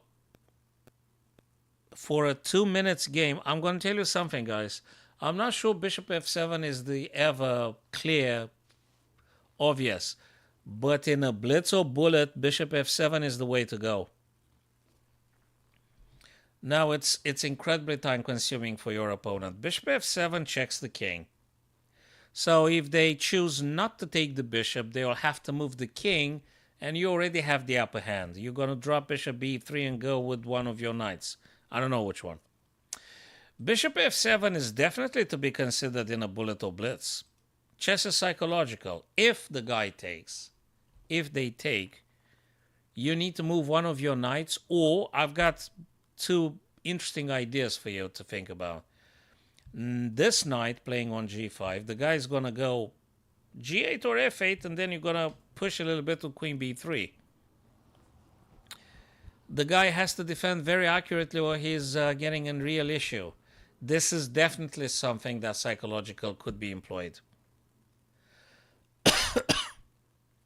[SPEAKER 1] for a 2 minutes game, I'm going to tell you something, guys. I'm not sure bishop f7 is the ever clear, obvious. But in a blitz or bullet, bishop f7 is the way to go. Now it's incredibly time consuming for your opponent. Bishop f7 checks the king. So if they choose not to take the bishop, they'll have to move the king, and you already have the upper hand. You're going to drop bishop b3 and go with one of your knights. I don't know which one. Bishop f7 is definitely to be considered in a bullet or blitz. Chess is psychological. If the guy takes, if they take, you need to move one of your knights, or I've got two interesting ideas for you to think about. This knight playing on g5, the guy's going to go g8 or f8, and then you're going to push a little bit to queen b3. The guy has to defend very accurately or he's getting a real issue. This is definitely something that psychological could be employed.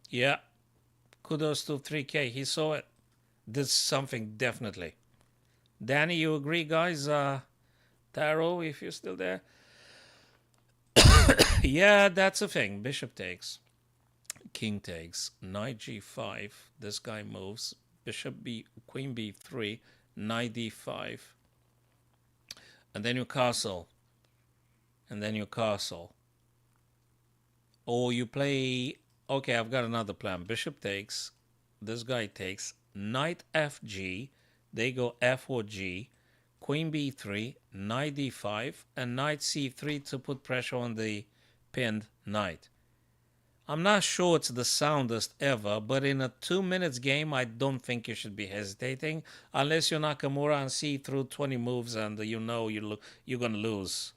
[SPEAKER 1] Yeah. Kudos to 3K. He saw it. This is something definitely. Danny, you agree, guys? Taro, if you're still there. Yeah, that's a thing. Bishop takes. King takes. Knight g5. This guy moves. Bishop b, queen b3. Knight d5. And then you castle. And then you castle. Or you play... Okay, I've got another plan. Bishop takes. This guy takes. Knight fg. They go f or g. Queen b3. Knight d5. And knight c3 to put pressure on the pinned knight. I'm not sure it's the soundest ever, but in a 2 minutes game, I don't think you should be hesitating unless you're Nakamura and see through 20 moves and you know you're going to lose.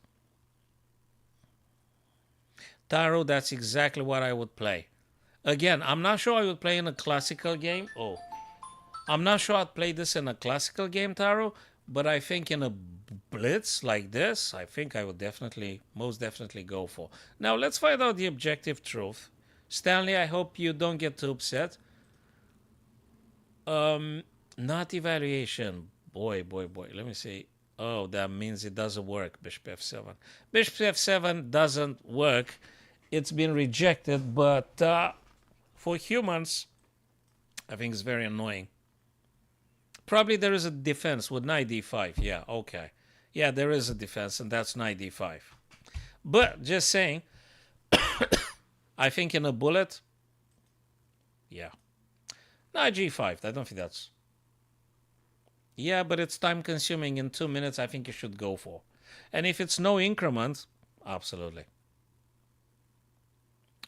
[SPEAKER 1] Taro, that's exactly what I would play. Again, I'm not sure I would play in a classical game. Oh, I'm not sure I'd play this in a classical game, Taro, but I think in a blitz like this, I think I would most definitely go for. Now, let's find out the objective truth. Stanley, I hope you don't get too upset. Not evaluation. Boy. Let me see. Oh, that means it doesn't work, bishop f7. Bishop f7 doesn't work. It's been rejected, but for humans, I think it's very annoying. Probably there is a defense with knight d5. Yeah, okay. Yeah, there is a defense, and that's knight d5. But, just saying, I think in a bullet, yeah. Knight g5, I don't think that's... Yeah, but it's time-consuming. In 2 minutes, I think you should go for. And if it's no increment, absolutely.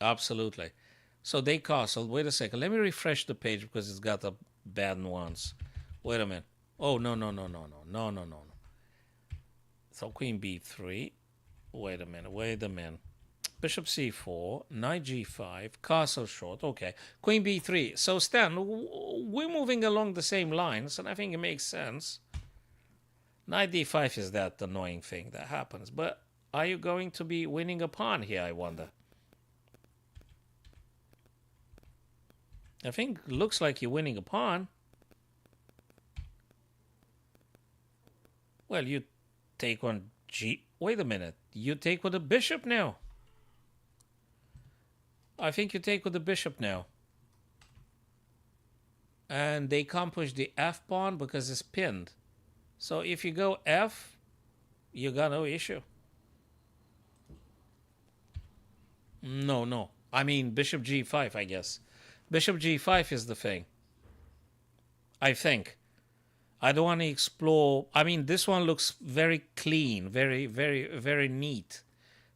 [SPEAKER 1] Absolutely. So they castled. Wait a second. Let me refresh the page because it's got a bad nuance. Wait a minute. Oh, no, no, no, no, no, no, no, no. So queen b3. Wait a minute, wait a minute. Bishop c4, knight g5, castle short. Okay, queen b3. So Stan, we're moving along the same lines, and I think it makes sense. Knight d5 is that annoying thing that happens. But are you going to be winning a pawn here, I wonder? I think it looks like you're winning a pawn. Well, you take on g... Wait a minute. You take with the bishop now. I think you take with the bishop now. And they can't push the f pawn because it's pinned. So if you go f, you got no issue. No, no. I mean bishop g5, I guess. Bishop g5 is the thing. I think. I don't want to explore. I mean, this one looks very clean, very, very, very neat.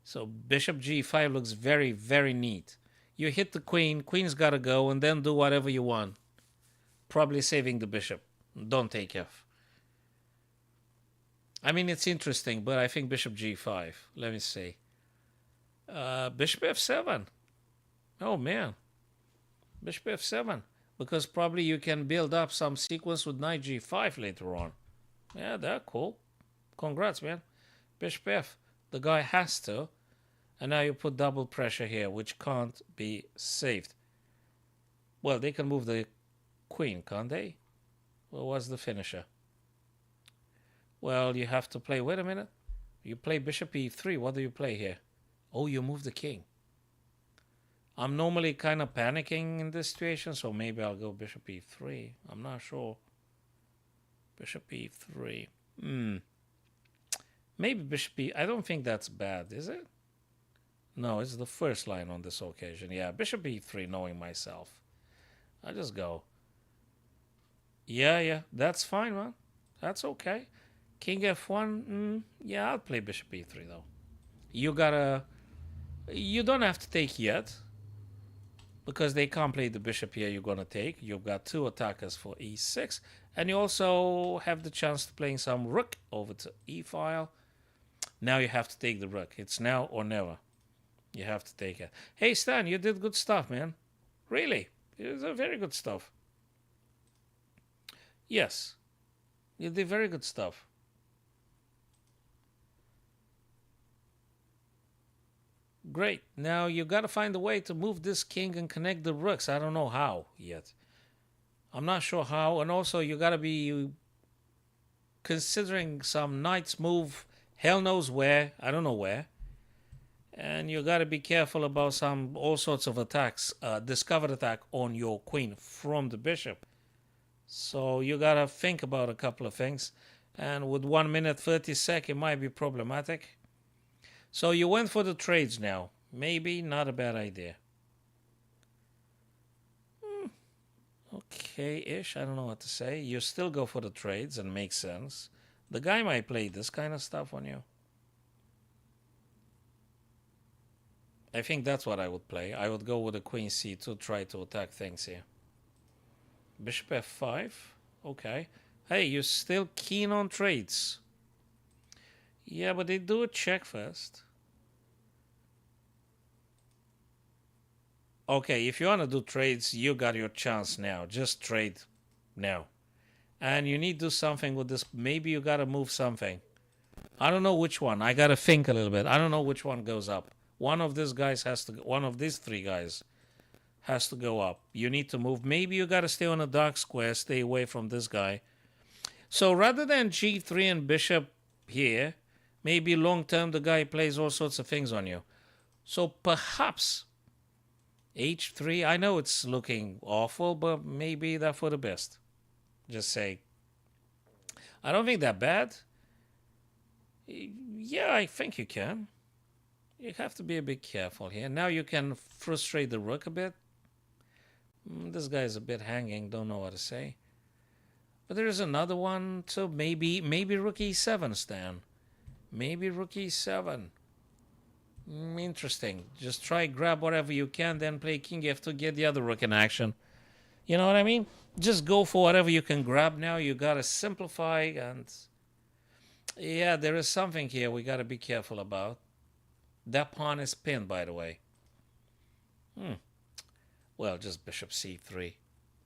[SPEAKER 1] So bishop g5 looks very, very neat. You hit the queen. Queen's got to go, and then do whatever you want. Probably saving the bishop. Don't take f. I mean, it's interesting, but I think bishop g5. Let me see. Bishop f7. Oh, man. Bishop f7. Because probably you can build up some sequence with knight g5 later on. Yeah, that's cool. Congrats, man. Bishop f. The guy has to. And now you put double pressure here, which can't be saved. Well, they can move the queen, can't they? Well, what's the finisher? Well, you have to play... Wait a minute. You play bishop e3. What do you play here? Oh, you move the king. I'm normally kind of panicking in this situation, so maybe I'll go bishop e3. I'm not sure. Bishop e3. Maybe bishop e... I don't think that's bad, is it? No, it's the first line on this occasion. Yeah, bishop e3, knowing myself. I just go. Yeah, that's fine, man. That's okay. King f1, yeah, I'll play bishop e3, though. You gotta... You don't have to take yet, because they can't play the bishop here you're gonna take. You've got two attackers for e6, and you also have the chance to playing some rook over to e-file. Now you have to take the rook. It's now or never. You have to take it. Hey, Stan, you did good stuff, man. Really. It was very good stuff. Yes. You did very good stuff. Great. Now you got to find a way to move this king and connect the rooks. I don't know how yet. I'm not sure how. And also you got to be considering some knights move hell knows where. I don't know where. And you got to be careful about some all sorts of attacks, discovered attack on your queen from the bishop. So you got to think about a couple of things. And with 1 minute 30 seconds, it might be problematic. So you went for the trades now. Maybe not a bad idea. Okay-ish. I don't know what to say. You still go for the trades and make sense. The guy might play this kind of stuff on you. I think that's what I would play. I would go with a queen c2, try to attack things here. Bishop f5. Okay. Hey, you're still keen on trades. Yeah, but they do a check first. Okay, if you want to do trades, you got your chance now. Just trade now. And you need to do something with this. Maybe you got to move something. I don't know which one. I got to think a little bit. I don't know which one goes up. One of these guys has to... One of these three guys has to go up. You need to move. Maybe you got to stay on a dark square. Stay away from this guy. So rather than g3 and bishop here, maybe long term the guy plays all sorts of things on you. So perhaps h3. I know it's looking awful, but maybe that's for the best. Just say. I don't think that bad. Yeah, I think you can. You have to be a bit careful here. Now you can frustrate the rook a bit. This guy's a bit hanging. Don't know what to say. But there is another one too. Maybe rook e7, Stan. Maybe rook e7. Interesting. Just try grab whatever you can, then play king f2, get the other rook in action. You know what I mean? Just go for whatever you can grab now. You got to simplify. And yeah, there is something here we got to be careful about. That pawn is pinned, by the way. Well, just bishop c3.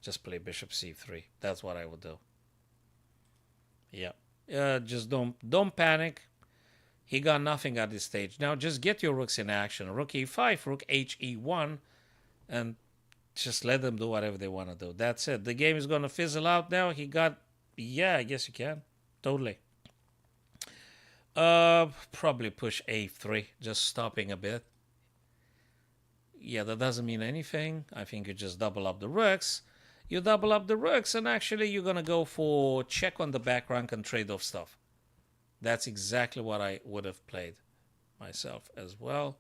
[SPEAKER 1] Just play bishop c3. That's what I would do. Yeah. Just don't panic. He got nothing at this stage. Now just get your rooks in action. Rook e5, rook he1, and just let them do whatever they want to do. That's it. The game is going to fizzle out now. He got... Yeah, I guess you can. Totally. Probably push a3, just stopping a bit. Yeah, that doesn't mean anything. I think you just double up the rooks. You double up the rooks, and actually you're going to go for check on the back rank and trade off stuff. That's exactly what I would have played myself as well.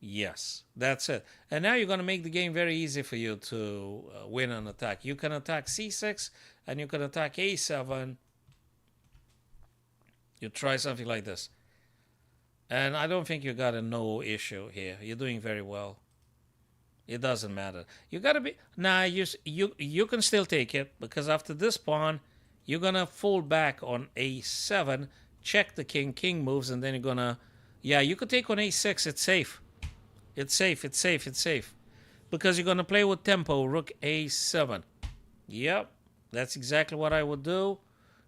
[SPEAKER 1] Yes, that's it. And now you're going to make the game very easy for you to win an attack. You can attack c6, and you can attack a7. You try something like this. And I don't think you got a no issue here. You're doing very well. It doesn't matter. You got to be... Nah, you can still take it, because after this pawn, you're going to fold back on a7, check the king, king moves, and then you're going to... Yeah, you could take on a6. It's safe. It's safe, it's safe, it's safe. Because you're going to play with tempo, rook a7. Yep, that's exactly what I would do.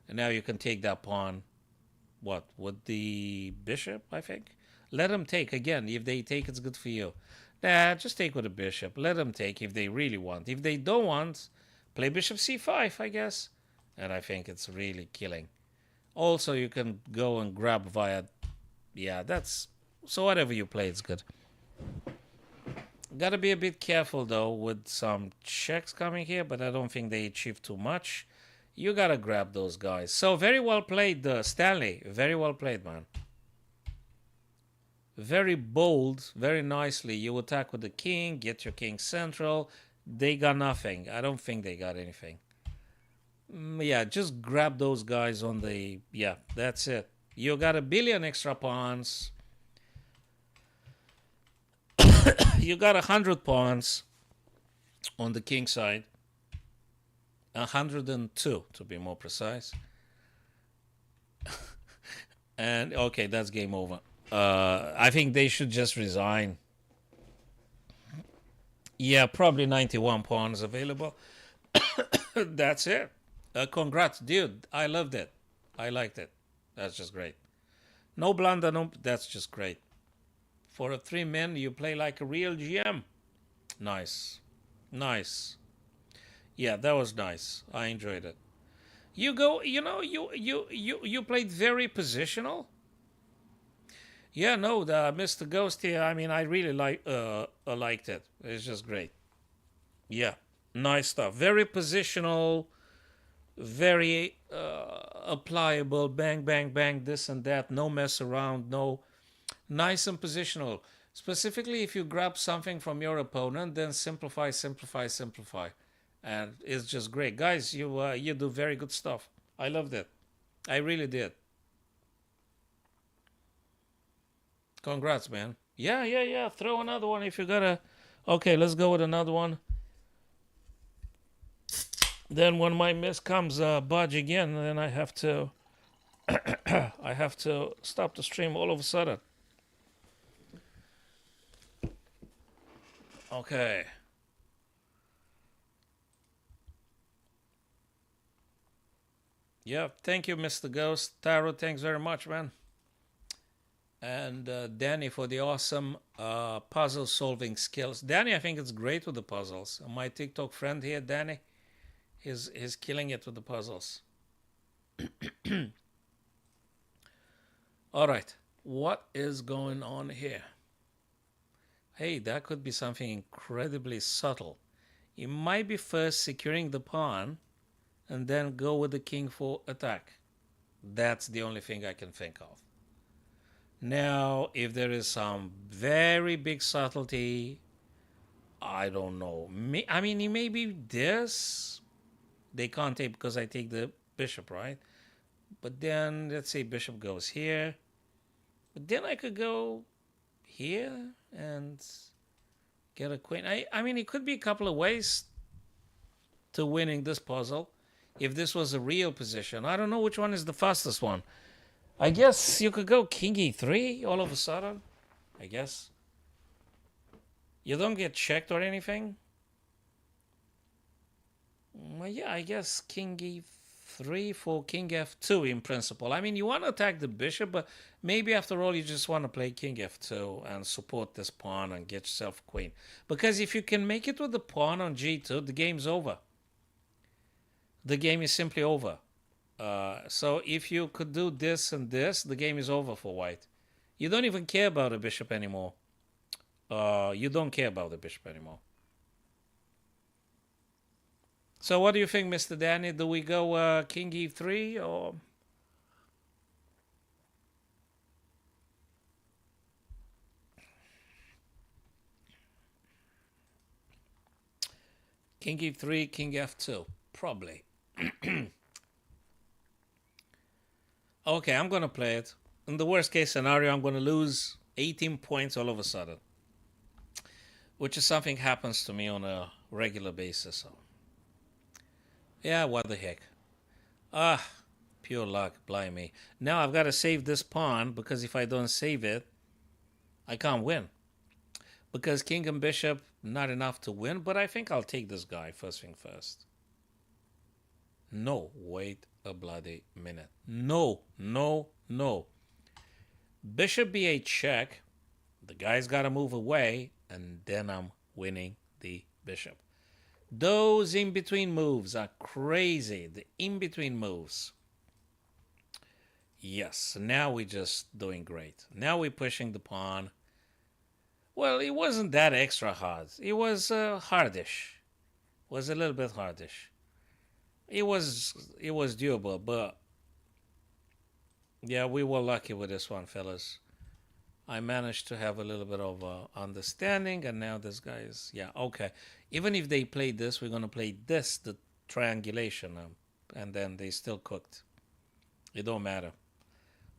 [SPEAKER 1] And now you can take that pawn. What, with the bishop, I think? Let them take. Again, if they take, it's good for you. Nah, just take with the bishop. Let them take if they really want. If they don't want, play bishop c5, I guess. And I think it's really killing. Also, you can go and grab via... Yeah, that's... So whatever you play, it's good. Gotta be a bit careful, though, with some checks coming here, but I don't think they achieve too much. You gotta grab those guys. So very well played, Stanley. Very well played, man. Very bold, very nicely. You attack with the king, get your king central. They got nothing. I don't think they got anything. Yeah, just grab those guys on the... Yeah, that's it. You got a billion extra pawns. You got 100 pawns on the king side. 102 to be more precise. And okay, that's game over. I think they should just resign. Yeah, probably 91 pawns available. That's it. Congrats, dude. I loved it. I liked it. That's just great. No blunder, no. That's just great. For a 3-man, you play like a real GM. Nice. Nice. Yeah, that was nice. I enjoyed it. You go, you played very positional. Yeah, no, Mr. Ghost here, I mean, I really liked it. It's just great. Yeah, nice stuff. Very positional, very applicable, bang, bang, bang, this and that. No mess around, no. Nice and positional. Specifically, if you grab something from your opponent, then simplify, simplify, simplify. And it's just great. Guys, you do very good stuff. I loved it. I really did. Congrats, man. Yeah. Throw another one if you gotta. Okay, let's go with another one. Then when my miss comes budge again, then I have to I have to stop the stream all of a sudden. Okay. Yeah, thank you, Mr. Ghost. Taro, thanks very much, man. And Danny for the awesome puzzle solving skills. Danny, I think it's great with the puzzles. My TikTok friend here, Danny, is killing it with the puzzles. All right, what is going on here? Hey, that could be something incredibly subtle. You might be first securing the pawn and then go with the king for attack. That's the only thing I can think of. Now, if there is some very big subtlety, I don't know. I mean, it may be this. They can't take because I take the bishop, right? But then, let's say bishop goes here. But then I could go here and get a queen. I mean, it could be a couple of ways. to winning this puzzle. If this was a real position, I don't know which one is the fastest one. I guess you could go king e3 all of a sudden. I guess. You don't get checked or anything. Well, yeah, I guess king e3 for king f2 in principle. I mean, you want to attack the bishop, but maybe after all, you just want to play king f2 and support this pawn and get yourself a queen. Because if you can make it with the pawn on g2, the game's over. The game is simply over. So if you could do this and this, the game is over for white. You don't even care about the bishop anymore. You don't care about the bishop anymore. So what do you think, Mr. Danny? Do we go king e3 or... King e3, king f2? Probably. Okay, I'm going to play it. In the worst case scenario, I'm going to lose 18 points all of a sudden. Which is something happens to me on a regular basis. So. Yeah, what the heck. Pure luck, blimey. Now I've got to save this pawn, because if I don't save it, I can't win. Because king and bishop, not enough to win, but I think I'll take this guy first thing first. No, wait a bloody minute. No. Bishop b8 check. The guy's got to move away, and then I'm winning the bishop. Those in-between moves are crazy. The in-between moves. Yes, now we're just doing great. Now we're pushing the pawn. Well, it wasn't that extra hard. It was hardish. It was a little bit hardish. It was doable, but yeah, we were lucky with this one, fellas. I managed to have a little bit of understanding, and now this guy is, yeah, okay. Even if they play this, we're going to play this, the triangulation, and then they still cooked. It don't matter.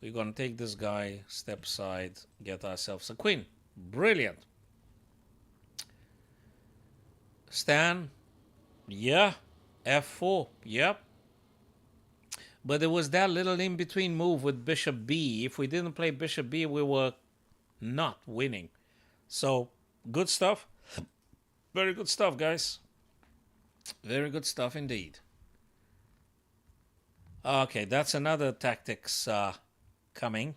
[SPEAKER 1] We're going to take this guy, step aside, get ourselves a queen. Brilliant. Stan, yeah. f4, yep. But there was that little in-between move with bishop b. If we didn't play bishop b, we were not winning. So, good stuff. Very good stuff, guys. Very good stuff indeed. Okay, that's another tactics coming.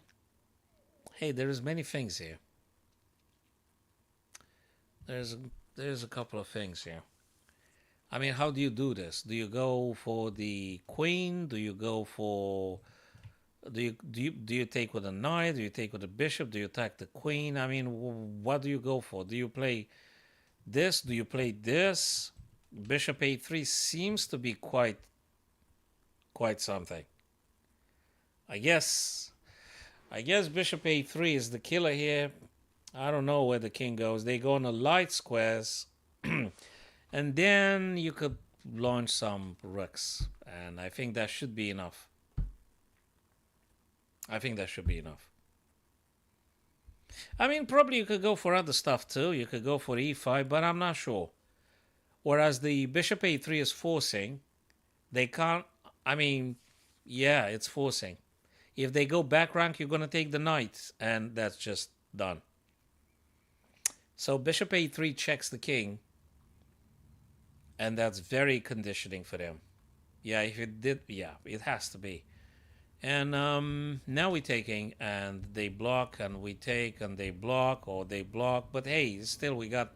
[SPEAKER 1] Hey, there's many things here. There's a couple of things here. I mean, how do you do this? Do you go for the queen? Do you go for... Do you take with a knight? Do you take with a bishop? Do you attack the queen? I mean, what do you go for? Do you play this? Do you play this? Bishop a3 seems to be quite something. I guess bishop a3 is the killer here. I don't know where the king goes. They go on the light squares. And then you could launch some rooks. And I think that should be enough. I mean, probably you could go for other stuff too. You could go for e5, but I'm not sure. Whereas the bishop a3 is forcing. They can't... I mean, yeah, it's forcing. If they go back rank, you're going to take the knight. And that's just done. So bishop a3 checks the king. And that's very conditioning for them. Yeah, if it did, yeah, it has to be. And now we're taking, and they block, and we take, and they block, or they block. But hey, still we got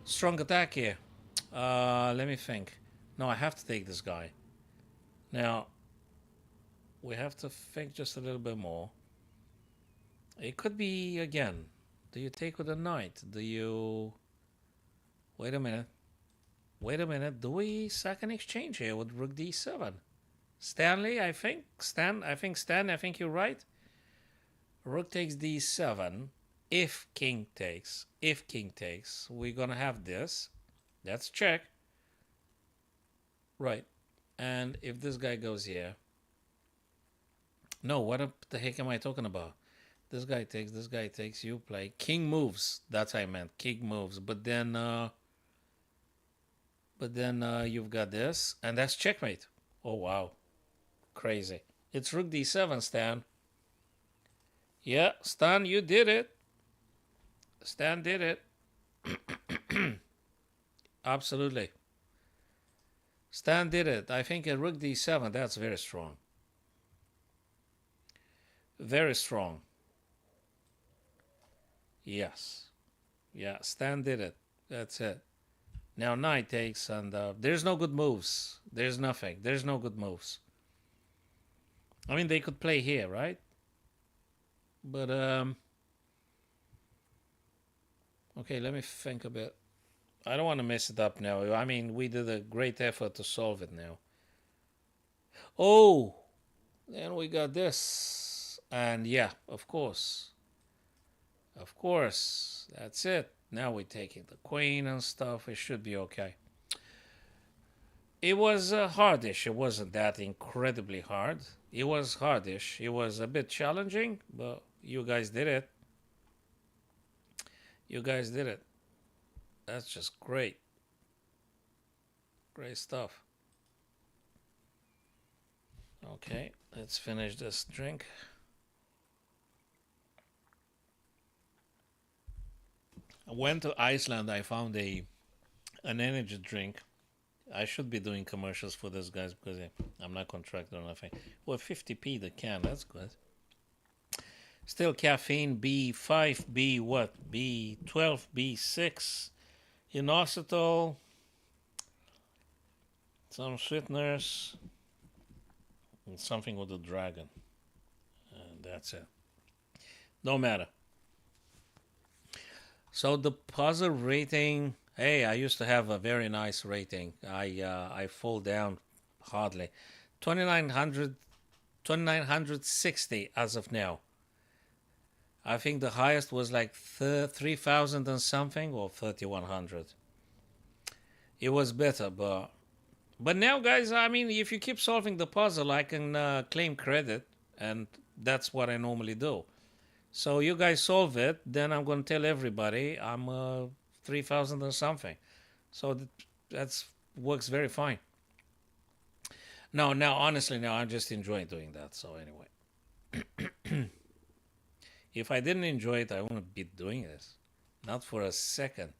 [SPEAKER 1] strong attack here. Let me think. No, I have to take this guy. Now, we have to think just a little bit more. It could be, again, do you take with a knight? Do you... Wait a minute. Do we sack an exchange here with rook d7? Stanley, I think. Stan, I think you're right. Rook takes d7. If king takes, we're going to have this. That's check. Right. And if this guy goes here. No, what the heck am I talking about? This guy takes, you play. King moves. That's what I meant. King moves. But then... But then you've got this, and that's checkmate. Oh, wow. Crazy. It's rook d7, Stan. Yeah, Stan, you did it. Stan did it. Absolutely. Stan did it. I think a rook d7, that's very strong. Very strong. Yes. Yeah, Stan did it. That's it. Now knight takes, and there's no good moves. There's nothing. There's no good moves. I mean, they could play here, right? But, okay, let me think a bit. I don't want to mess it up now. I mean, we did a great effort to solve it now. Oh, then we got this. And yeah, of course. Of course. That's it. Now we're taking the queen and stuff. It should be okay. It was hardish. It wasn't that incredibly hard. It was hardish. It was a bit challenging, but you guys did it. You guys did it. That's just great. Great stuff. Okay, let's finish this drink. I went to Iceland. I found an energy drink. I should be doing commercials for this, guys, because I'm not contracted or nothing. Well, 50p the can. That's good. Still caffeine, B5, B what? B12, B6, inositol, some sweeteners, and something with a dragon. And that's it. No matter. So the puzzle rating, hey, I used to have a very nice rating. I fall down hardly. 2960 as of now. I think the highest was like 3,000 and something, or 3,100. It was better, but now, guys, I mean, if you keep solving the puzzle, I can claim credit, and that's what I normally do. So you guys solve it, then I'm going to tell everybody I'm 3,000 or something. So that's works very fine. No, now honestly, now I'm just enjoying doing that. So anyway. If I didn't enjoy it, I wouldn't be doing this. Not for a second.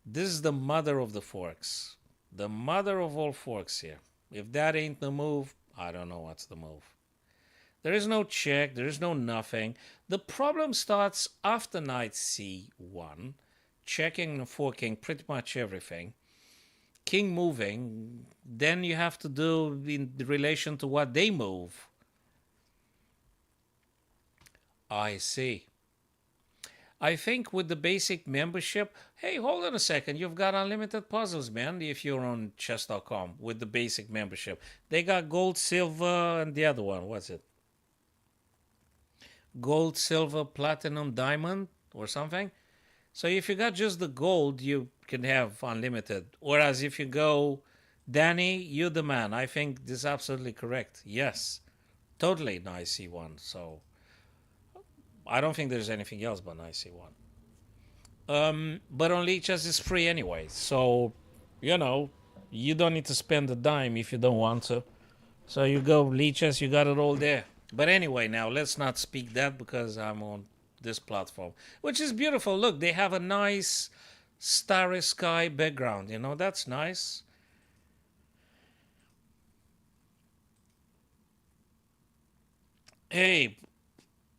[SPEAKER 1] This is the mother of the forks. The mother of all forks here. If that ain't the move, I don't know what's the move. There is no check. There is no nothing. The problem starts after knight c1, checking and forking pretty much everything. King moving. Then you have to do in relation to what they move. I see. I think with the basic membership, hey, hold on a second. You've got unlimited puzzles, man, if you're on chess.com with the basic membership. They got gold, silver, and the other one. What's it? Gold, silver, platinum, diamond, or something. So if you got just the gold, you can have unlimited. Whereas if you go, Danny, you're the man. I think this is absolutely correct. Yes. Totally nice C1. So I don't think there's anything else but nice C1. But on leeches is free anyway. So, you know, you don't need to spend a dime if you don't want to. So you go leeches, you got it all there. But anyway, now let's not speak that because I'm on this platform, which is beautiful. Look, they have a nice starry sky background. You know, that's nice. Hey,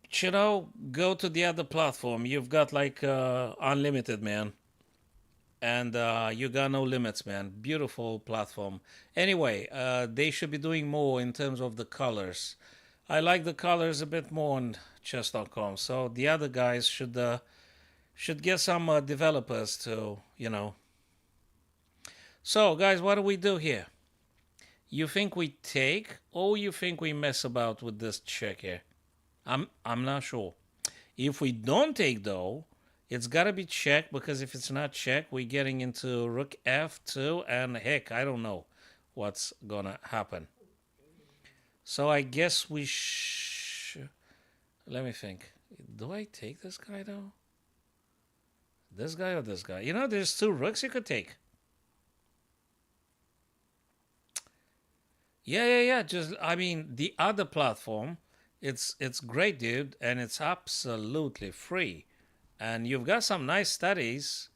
[SPEAKER 1] you know, go to the other platform. You've got like unlimited, man. And you got no limits, man. Beautiful platform. Anyway, they should be doing more in terms of the colors. I like the colors a bit more on chess.com. So the other guys should get some developers to, you know. So, guys, what do we do here? You think we take, or you think we mess about with this check here? I'm not sure. If we don't take, though, it's got to be check, because if it's not check, we're getting into rook f2, and heck, I don't know what's gonna happen. So I guess we let me think. Do I take this guy, though? This guy or this guy? You know, there's two rooks you could take. Yeah. Just I mean the other platform, it's great, dude, and it's absolutely free. And you've got some nice studies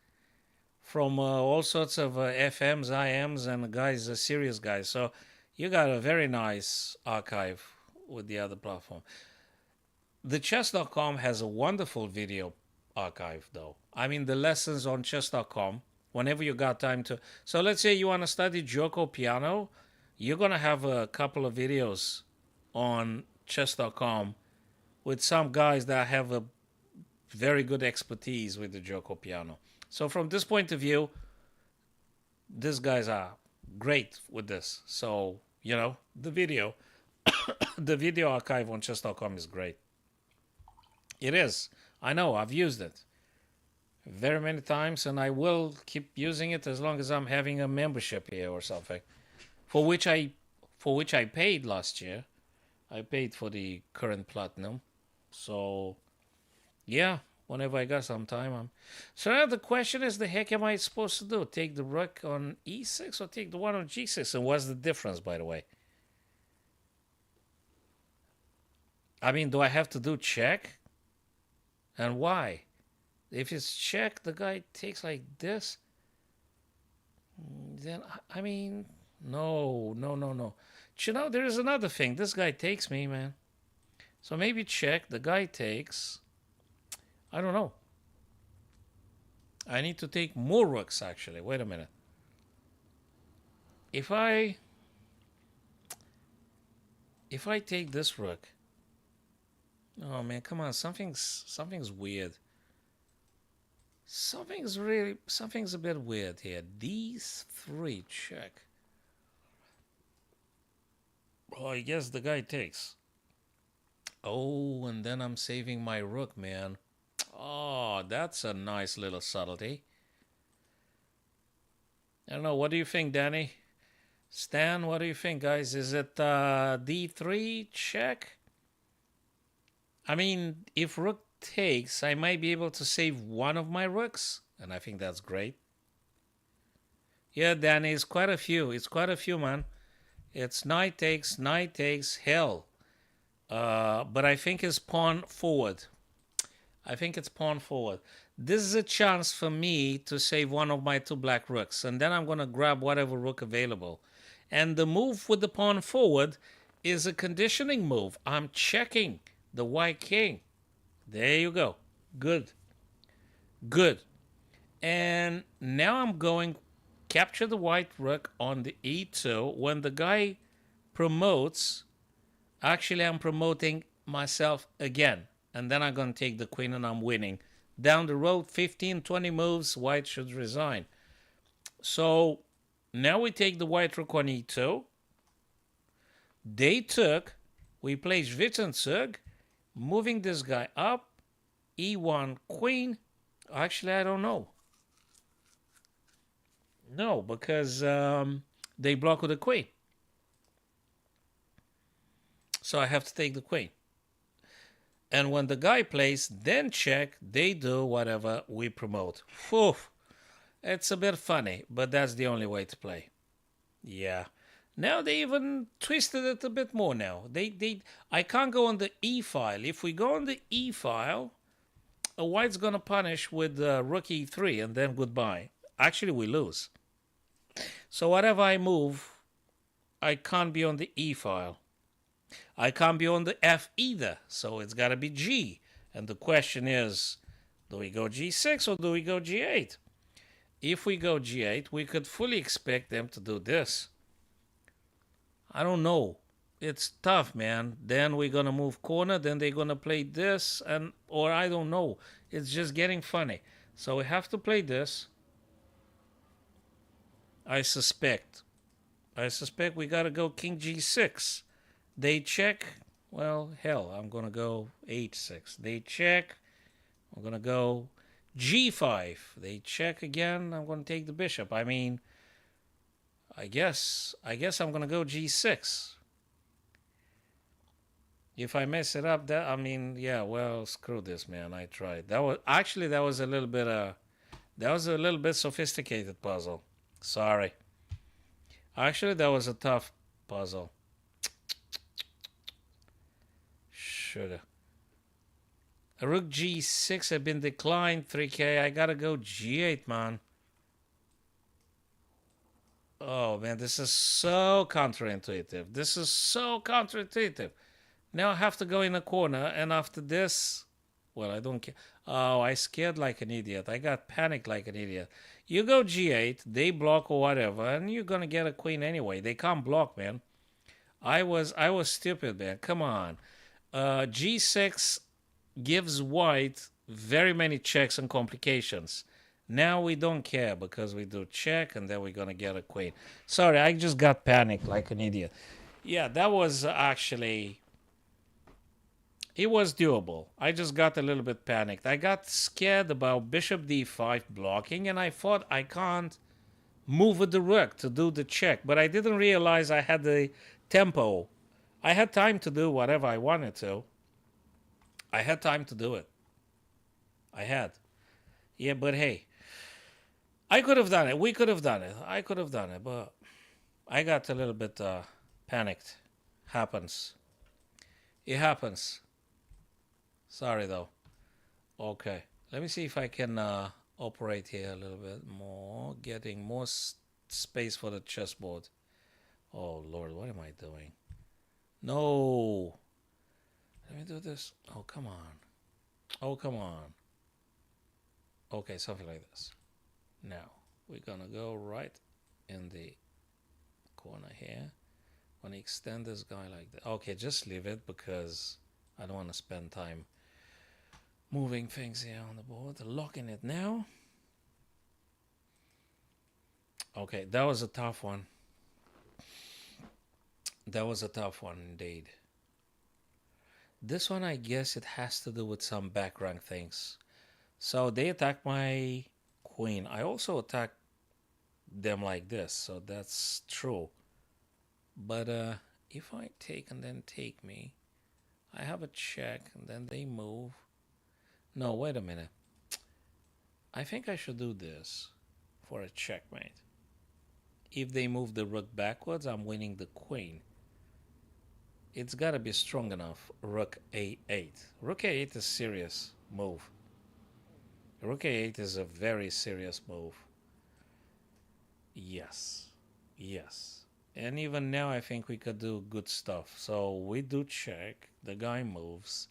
[SPEAKER 1] from all sorts of FMs, IMs, and guys, serious guys. So you got a very nice archive with the other platform. The chess.com has a wonderful video archive, though. I mean, the lessons on chess.com, whenever you got time to. So let's say you want to study Joko piano, you're going to have a couple of videos on chess.com with some guys that have a very good expertise with the Joko piano. So from this point of view, these guys are great with this. So, the video, the video archive on chess.com is great. It is. I know. I've used it very many times, and I will keep using it as long as I'm having a membership here or something, for which I, for which I paid last year. I paid for the current platinum. So yeah, whenever I got some time, So now the question is, the heck am I supposed to do? Take the rook on e6 or take the one on g6? And what's the difference, by the way? I mean, do I have to do check? And why? If it's check, the guy takes like this. Then I mean, no. There is another thing. This guy takes me, man. So maybe check. The guy takes. I don't know. I need to take more rooks, actually. Wait a minute. If I take this rook, oh man, come on, something's weird. Something's a bit weird here. These three check. Oh, I guess the guy takes. Oh, and then I'm saving my rook, man. Oh, that's a nice little subtlety. I don't know. What do you think, Danny? Stan, what do you think, guys? Is it d3 check? I mean, if rook takes, I might be able to save one of my rooks, and I think that's great. Yeah, Danny, it's quite a few. It's quite a few, man. It's knight takes, hell. But I think it's pawn forward. I think it's pawn forward. This is a chance for me to save one of my two black rooks, and then I'm going to grab whatever rook available. And the move with the pawn forward is a conditioning move. I'm checking the white king. There you go. Good. And now I'm going capture the white rook on the e2. When the guy promotes, actually I'm promoting myself again. And then I'm going to take the queen and I'm winning. Down the road, 15, 20 moves, white should resign. So now we take the white rook on e2. They took, we play Schwitzenzug, moving this guy up, e1 queen. Actually, I don't know. No, because they block with the queen. So I have to take the queen. And when the guy plays, then check, they do whatever we promote. Whew. It's a bit funny, but that's the only way to play. Yeah. Now they even twisted it a bit more now. I can't go on the E file. If we go on the E file, a white's going to punish with rook E3 and then goodbye. Actually, we lose. So whatever I move, I can't be on the E file. I can't be on the F either, so it's got to be G. And the question is, do we go G6 or do we go G8? If we go G8, we could fully expect them to do this. I don't know. It's tough, man. Then we're going to move corner, then they're going to play this, or I don't know. It's just getting funny. So we have to play this. I suspect we got to go King G6. They check. Well, hell, I'm going to go H6. They check. I'm going to go G5. They check again. I'm going to take the bishop. I mean, I guess I'm going to go G6. If I mess it up, yeah, well, screw this, man. I tried. That was a little bit sophisticated puzzle. Sorry. Actually, that was a tough puzzle. sugar. Rook G6 have been declined. 3K. I gotta go G8, man. Oh, man, this is so counterintuitive. This is so counterintuitive. Now I have to go in a corner, and after this, well, I don't care. Oh, I scared like an idiot. I got panicked like an idiot. You go G8, they block or whatever, and you're gonna get a queen anyway. They can't block, man. I was stupid, man. Come on. G6 gives white very many checks and complications. Now we don't care because we do check and then we're gonna get a queen. Sorry, I just got panicked like an idiot. Yeah, that was actually, it was doable. I just got a little bit panicked. I got scared about bishop d5 blocking, and I thought I can't move with the rook to do the check, but I didn't realize I had the tempo. I had time to do whatever I wanted to. I had time to do it. I had. Yeah, but hey, I could have done it. We could have done it. I could have done it, but I got a little bit panicked. Happens. It happens. Sorry, though. Okay. Let me see if I can operate here a little bit more. Getting more space for the chessboard. Oh, Lord, what am I doing? No. Let me do this. Oh, come on. Oh, come on. Okay, something like this. Now, we're gonna go right in the corner here. I'm gonna extend this guy like that. Okay, just leave it because I don't want to spend time moving things here on the board. Locking it now. Okay, that was a tough one. That was a tough one indeed. This one, I guess it has to do with some background things. So they attack my queen. I also attack them like this, so that's true. But if I take and then take me, I have a check and then they move. No, wait a minute. I think I should do this for a checkmate. If they move the rook backwards, I'm winning the queen. It's got to be strong enough. Rook a8. Rook a8 is a serious move. Rook a8 is a very serious move. Yes. Yes. And even now, I think we could do good stuff. So we do check. The guy moves.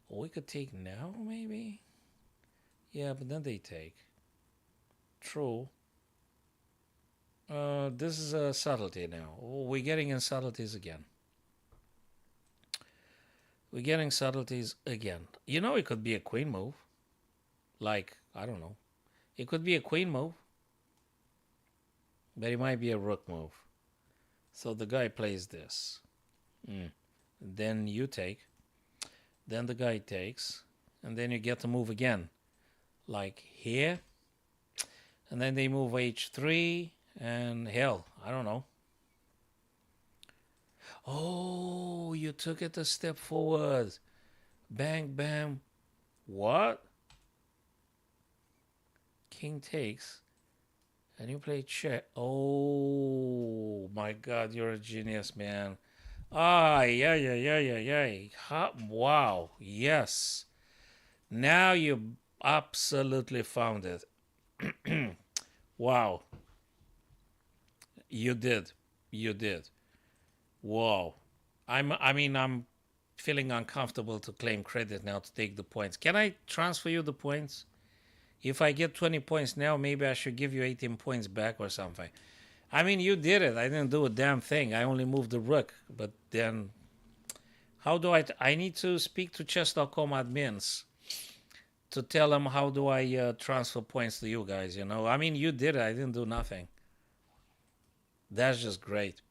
[SPEAKER 1] We could take now, maybe? Yeah, but then they take. True. This is a subtlety now. Oh, we're getting in subtleties again. We're getting subtleties again. You know, it could be a queen move. Like, I don't know. It could be a queen move. But it might be a rook move. So the guy plays this. Then you take. Then the guy takes. And then you get to move again. Like here. And then they move h3. And hell, I don't know. Oh, you took it a step forward. Bang, bang. What? King takes. And you play check. Oh, my God, you're a genius, man. Ah, yeah. Wow, yes. Now you absolutely found it. Wow. You did. You did. Whoa. I'm feeling uncomfortable to claim credit now to take the points. Can I transfer you the points? If I get 20 points now, maybe I should give you 18 points back or something. I mean, you did it. I didn't do a damn thing. I only moved the rook. But then, how do I need to speak to chess.com admins to tell them how do I transfer points to you guys, you know? I mean, you did it. I didn't do nothing. That's just great.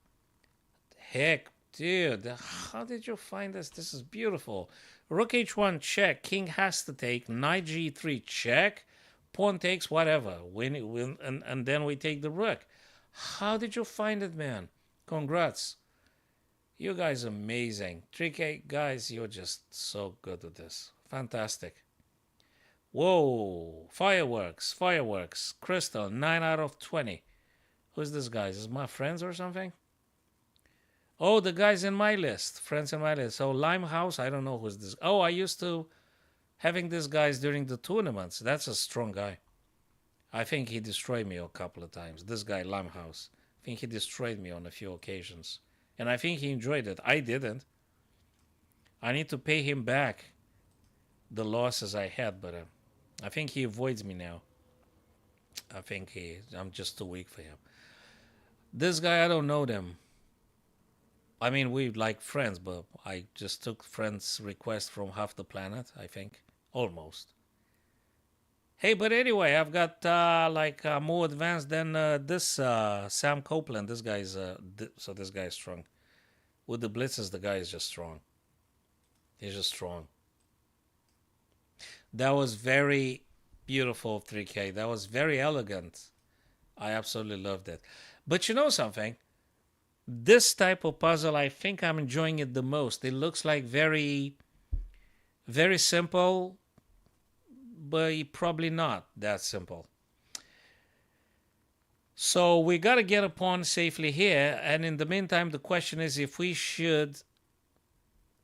[SPEAKER 1] Heck, dude, how did you find this? This is beautiful. Rook h1 check. King has to take. Knight g3 check. Pawn takes whatever. And then we take the rook. How did you find it, man? Congrats. You guys are amazing. 3K, guys, you're just so good at this. Fantastic. Whoa. Fireworks. Fireworks. Crystal, 9 out of 20. Who's this guy? Is this my friends or something? Oh, the guy's in my list. Friends in my list. So Limehouse, I don't know who's this. Oh, I used to having these guys during the tournaments. That's a strong guy. I think he destroyed me a couple of times. This guy, Limehouse. I think he destroyed me on a few occasions. And I think he enjoyed it. I didn't. I need to pay him back the losses I had, but I think he avoids me now. I think I'm just too weak for him. This guy, I don't know them. I mean, we like friends, but I just took friends' requests from half the planet, I think. Almost. Hey, but anyway, I've got more advanced than this Sam Copeland. This guy's so this guy's strong. With the blitzes, the guy is just strong. He's just strong. That was very beautiful 3K. That was very elegant. I absolutely loved it. But you know something? This type of puzzle, I think I'm enjoying it the most. It looks like very, very simple, but probably not that simple. So we got to get a pawn safely here. And in the meantime, the question is if we should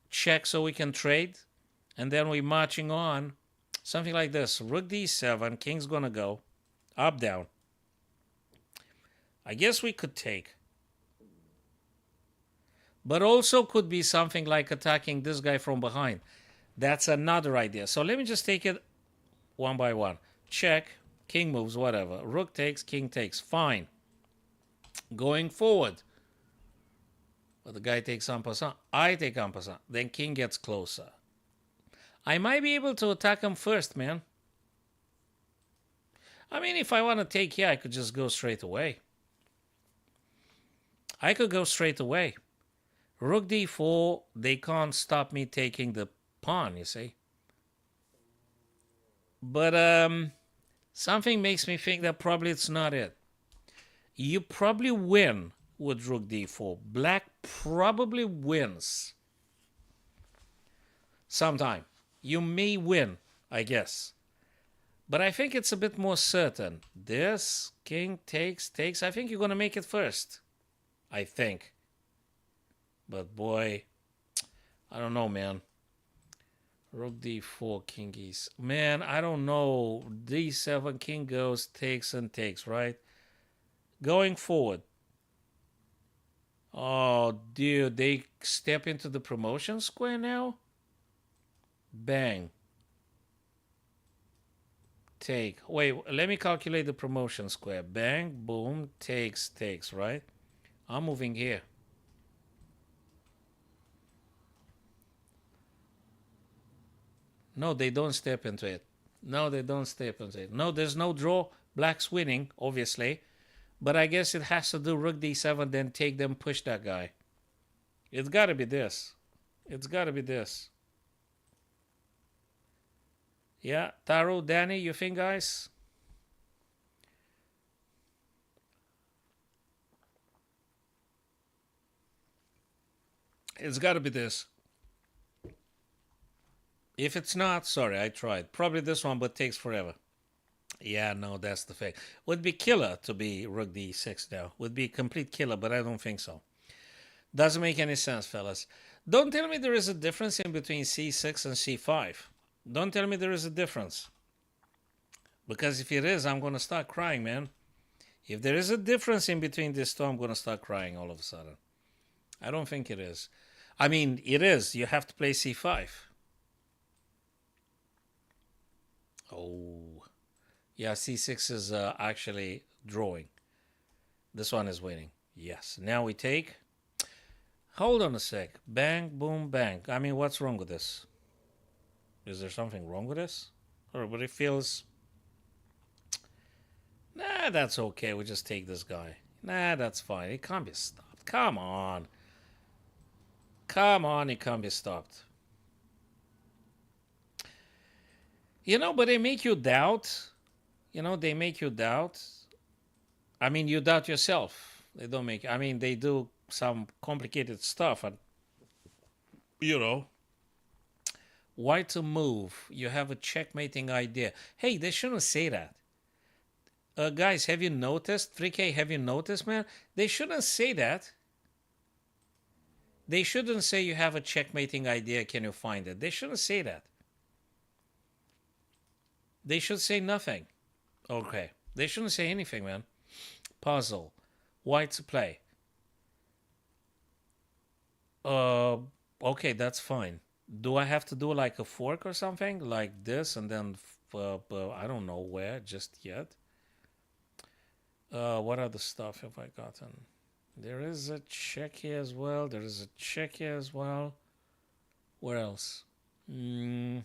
[SPEAKER 1] check so we can trade. And then we're marching on. Something like this. Rook d7. King's going to go. Up, down. I guess we could take. But also could be something like attacking this guy from behind. That's another idea. So let me just take it one by one. Check. King moves, whatever. Rook takes, king takes. Fine. Going forward. But the guy takes en passant. I take en passant. Then king gets closer. I might be able to attack him first, man. I mean, if I want to take here, I could just go straight away. I could go straight away. Rook d4, they can't stop me taking the pawn, you see. But something makes me think that probably it's not it. You probably win with rook d4. Black probably wins. Sometime. You may win, I guess. But I think it's a bit more certain. This, king takes. I think you're going to make it first. I think. But boy, I don't know, man. Rook d4, king e6. Man, I don't know. d7, king goes, takes and takes, right? Going forward. Oh, dude, they step into the promotion square now? Bang. Take. Wait, let me calculate the promotion square. Bang, boom, takes, right? I'm moving here. No, they don't step into it. No, they don't step into it. No, there's no draw. Black's winning, obviously. But I guess it has to do rook d7, then take them, push that guy. It's got to be this. It's got to be this. Yeah, Taro, Danny, you think, guys? It's got to be this. If it's not, sorry, I tried. Probably this one, but takes forever. Yeah, no, that's the fact. Would be killer to be rook d6 now. Would be complete killer, but I don't think so. Doesn't make any sense, fellas. Don't tell me there is a difference in between c6 and c5. Don't tell me there is a difference. Because if it is, I'm going to start crying, man. If there is a difference in between these two, I'm going to start crying all of a sudden. I don't think it is. I mean, it is. You have to play c5. Oh. Yeah, c6 is actually drawing. This one is winning. Yes. Now we take. Hold on a sec. Bang, boom, bang. I mean, what's wrong with this? Is there something wrong with this? Everybody feels... Nah, that's okay. We just take this guy. Nah, that's fine. It can't be stopped. Come on. Come on, it can't be stopped. You know, but they make you doubt. You know, they make you doubt. I mean, you doubt yourself. They don't make... I mean, they do some complicated stuff. And, you know, why to move? You have a checkmating idea. Hey, they shouldn't say that. Guys, have you noticed? 3K, have you noticed, man? They shouldn't say that. They shouldn't say you have a checkmating idea. Can you find it? They shouldn't say that. They should say nothing. Okay. They shouldn't say anything, man. Puzzle. White to play. Uh, okay, that's fine. Do I have to do like a fork or something like this, and then I don't know where just yet. What other stuff have I gotten? There is a check here as well. There is a check here as well. Where else? There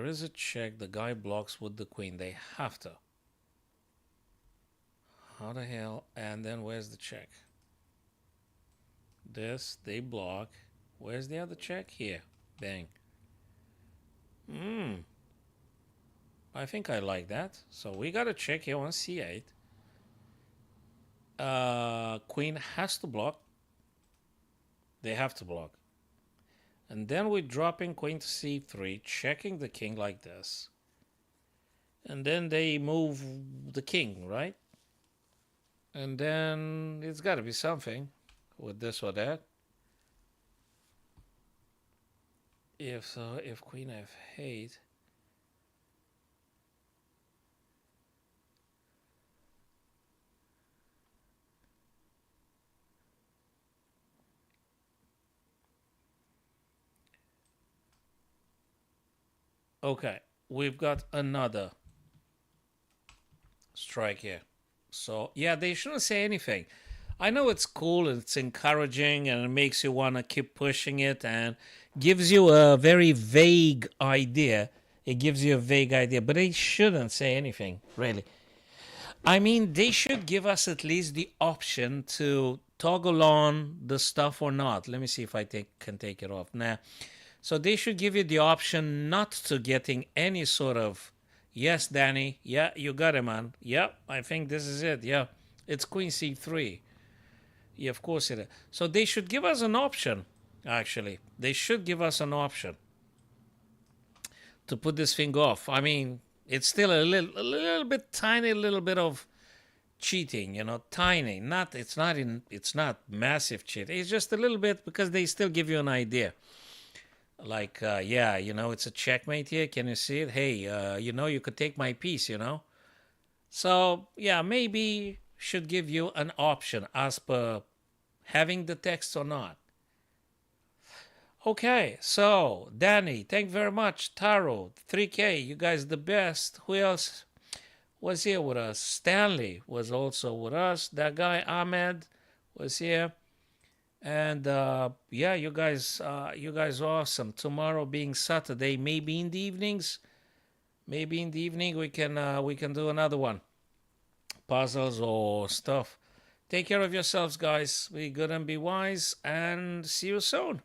[SPEAKER 1] is a check. The guy blocks with the queen. They have to. How the hell? And then where's the check? This, they block. Where's the other check? Here. Bang. I think I like that. So we got a check here on c8. Queen has to block. They have to block. And then we're dropping queen to c3, checking the king like this. And then they move the king, right? And then it's got to be something with this or that. If queen f8. Okay, we've got another strike here. So, yeah, they shouldn't say anything. I know it's cool and it's encouraging and it makes you want to keep pushing it and gives you a very vague idea. It gives you a vague idea, but they shouldn't say anything, really. I mean, they should give us at least the option to toggle on the stuff or not. Let me see if I can take it off. Nah. So they should give you the option not to getting any sort of, yes, Danny, yeah, you got it, man. Yep, I think this is it. Yeah, it's queen c3. Yeah, of course it is. So they should give us an option, actually. They should give us an option to put this thing off. I mean, it's still a little bit tiny, little bit of cheating, tiny. It's not massive cheating. It's just a little bit because they still give you an idea. Like, yeah, it's a checkmate here. Can you see it? Hey, you could take my piece, So, yeah, maybe should give you an option as per having the text or not. Okay, so, Danny, thank you very much. Taro, 3K, you guys the best. Who else was here with us? Stanley was also with us. That guy, Ahmed, was here. And yeah, you guys are awesome. Tomorrow being Saturday, maybe in the evenings, we can do another one, puzzles or stuff. Take care of yourselves, guys. Be good and be wise, and see you soon.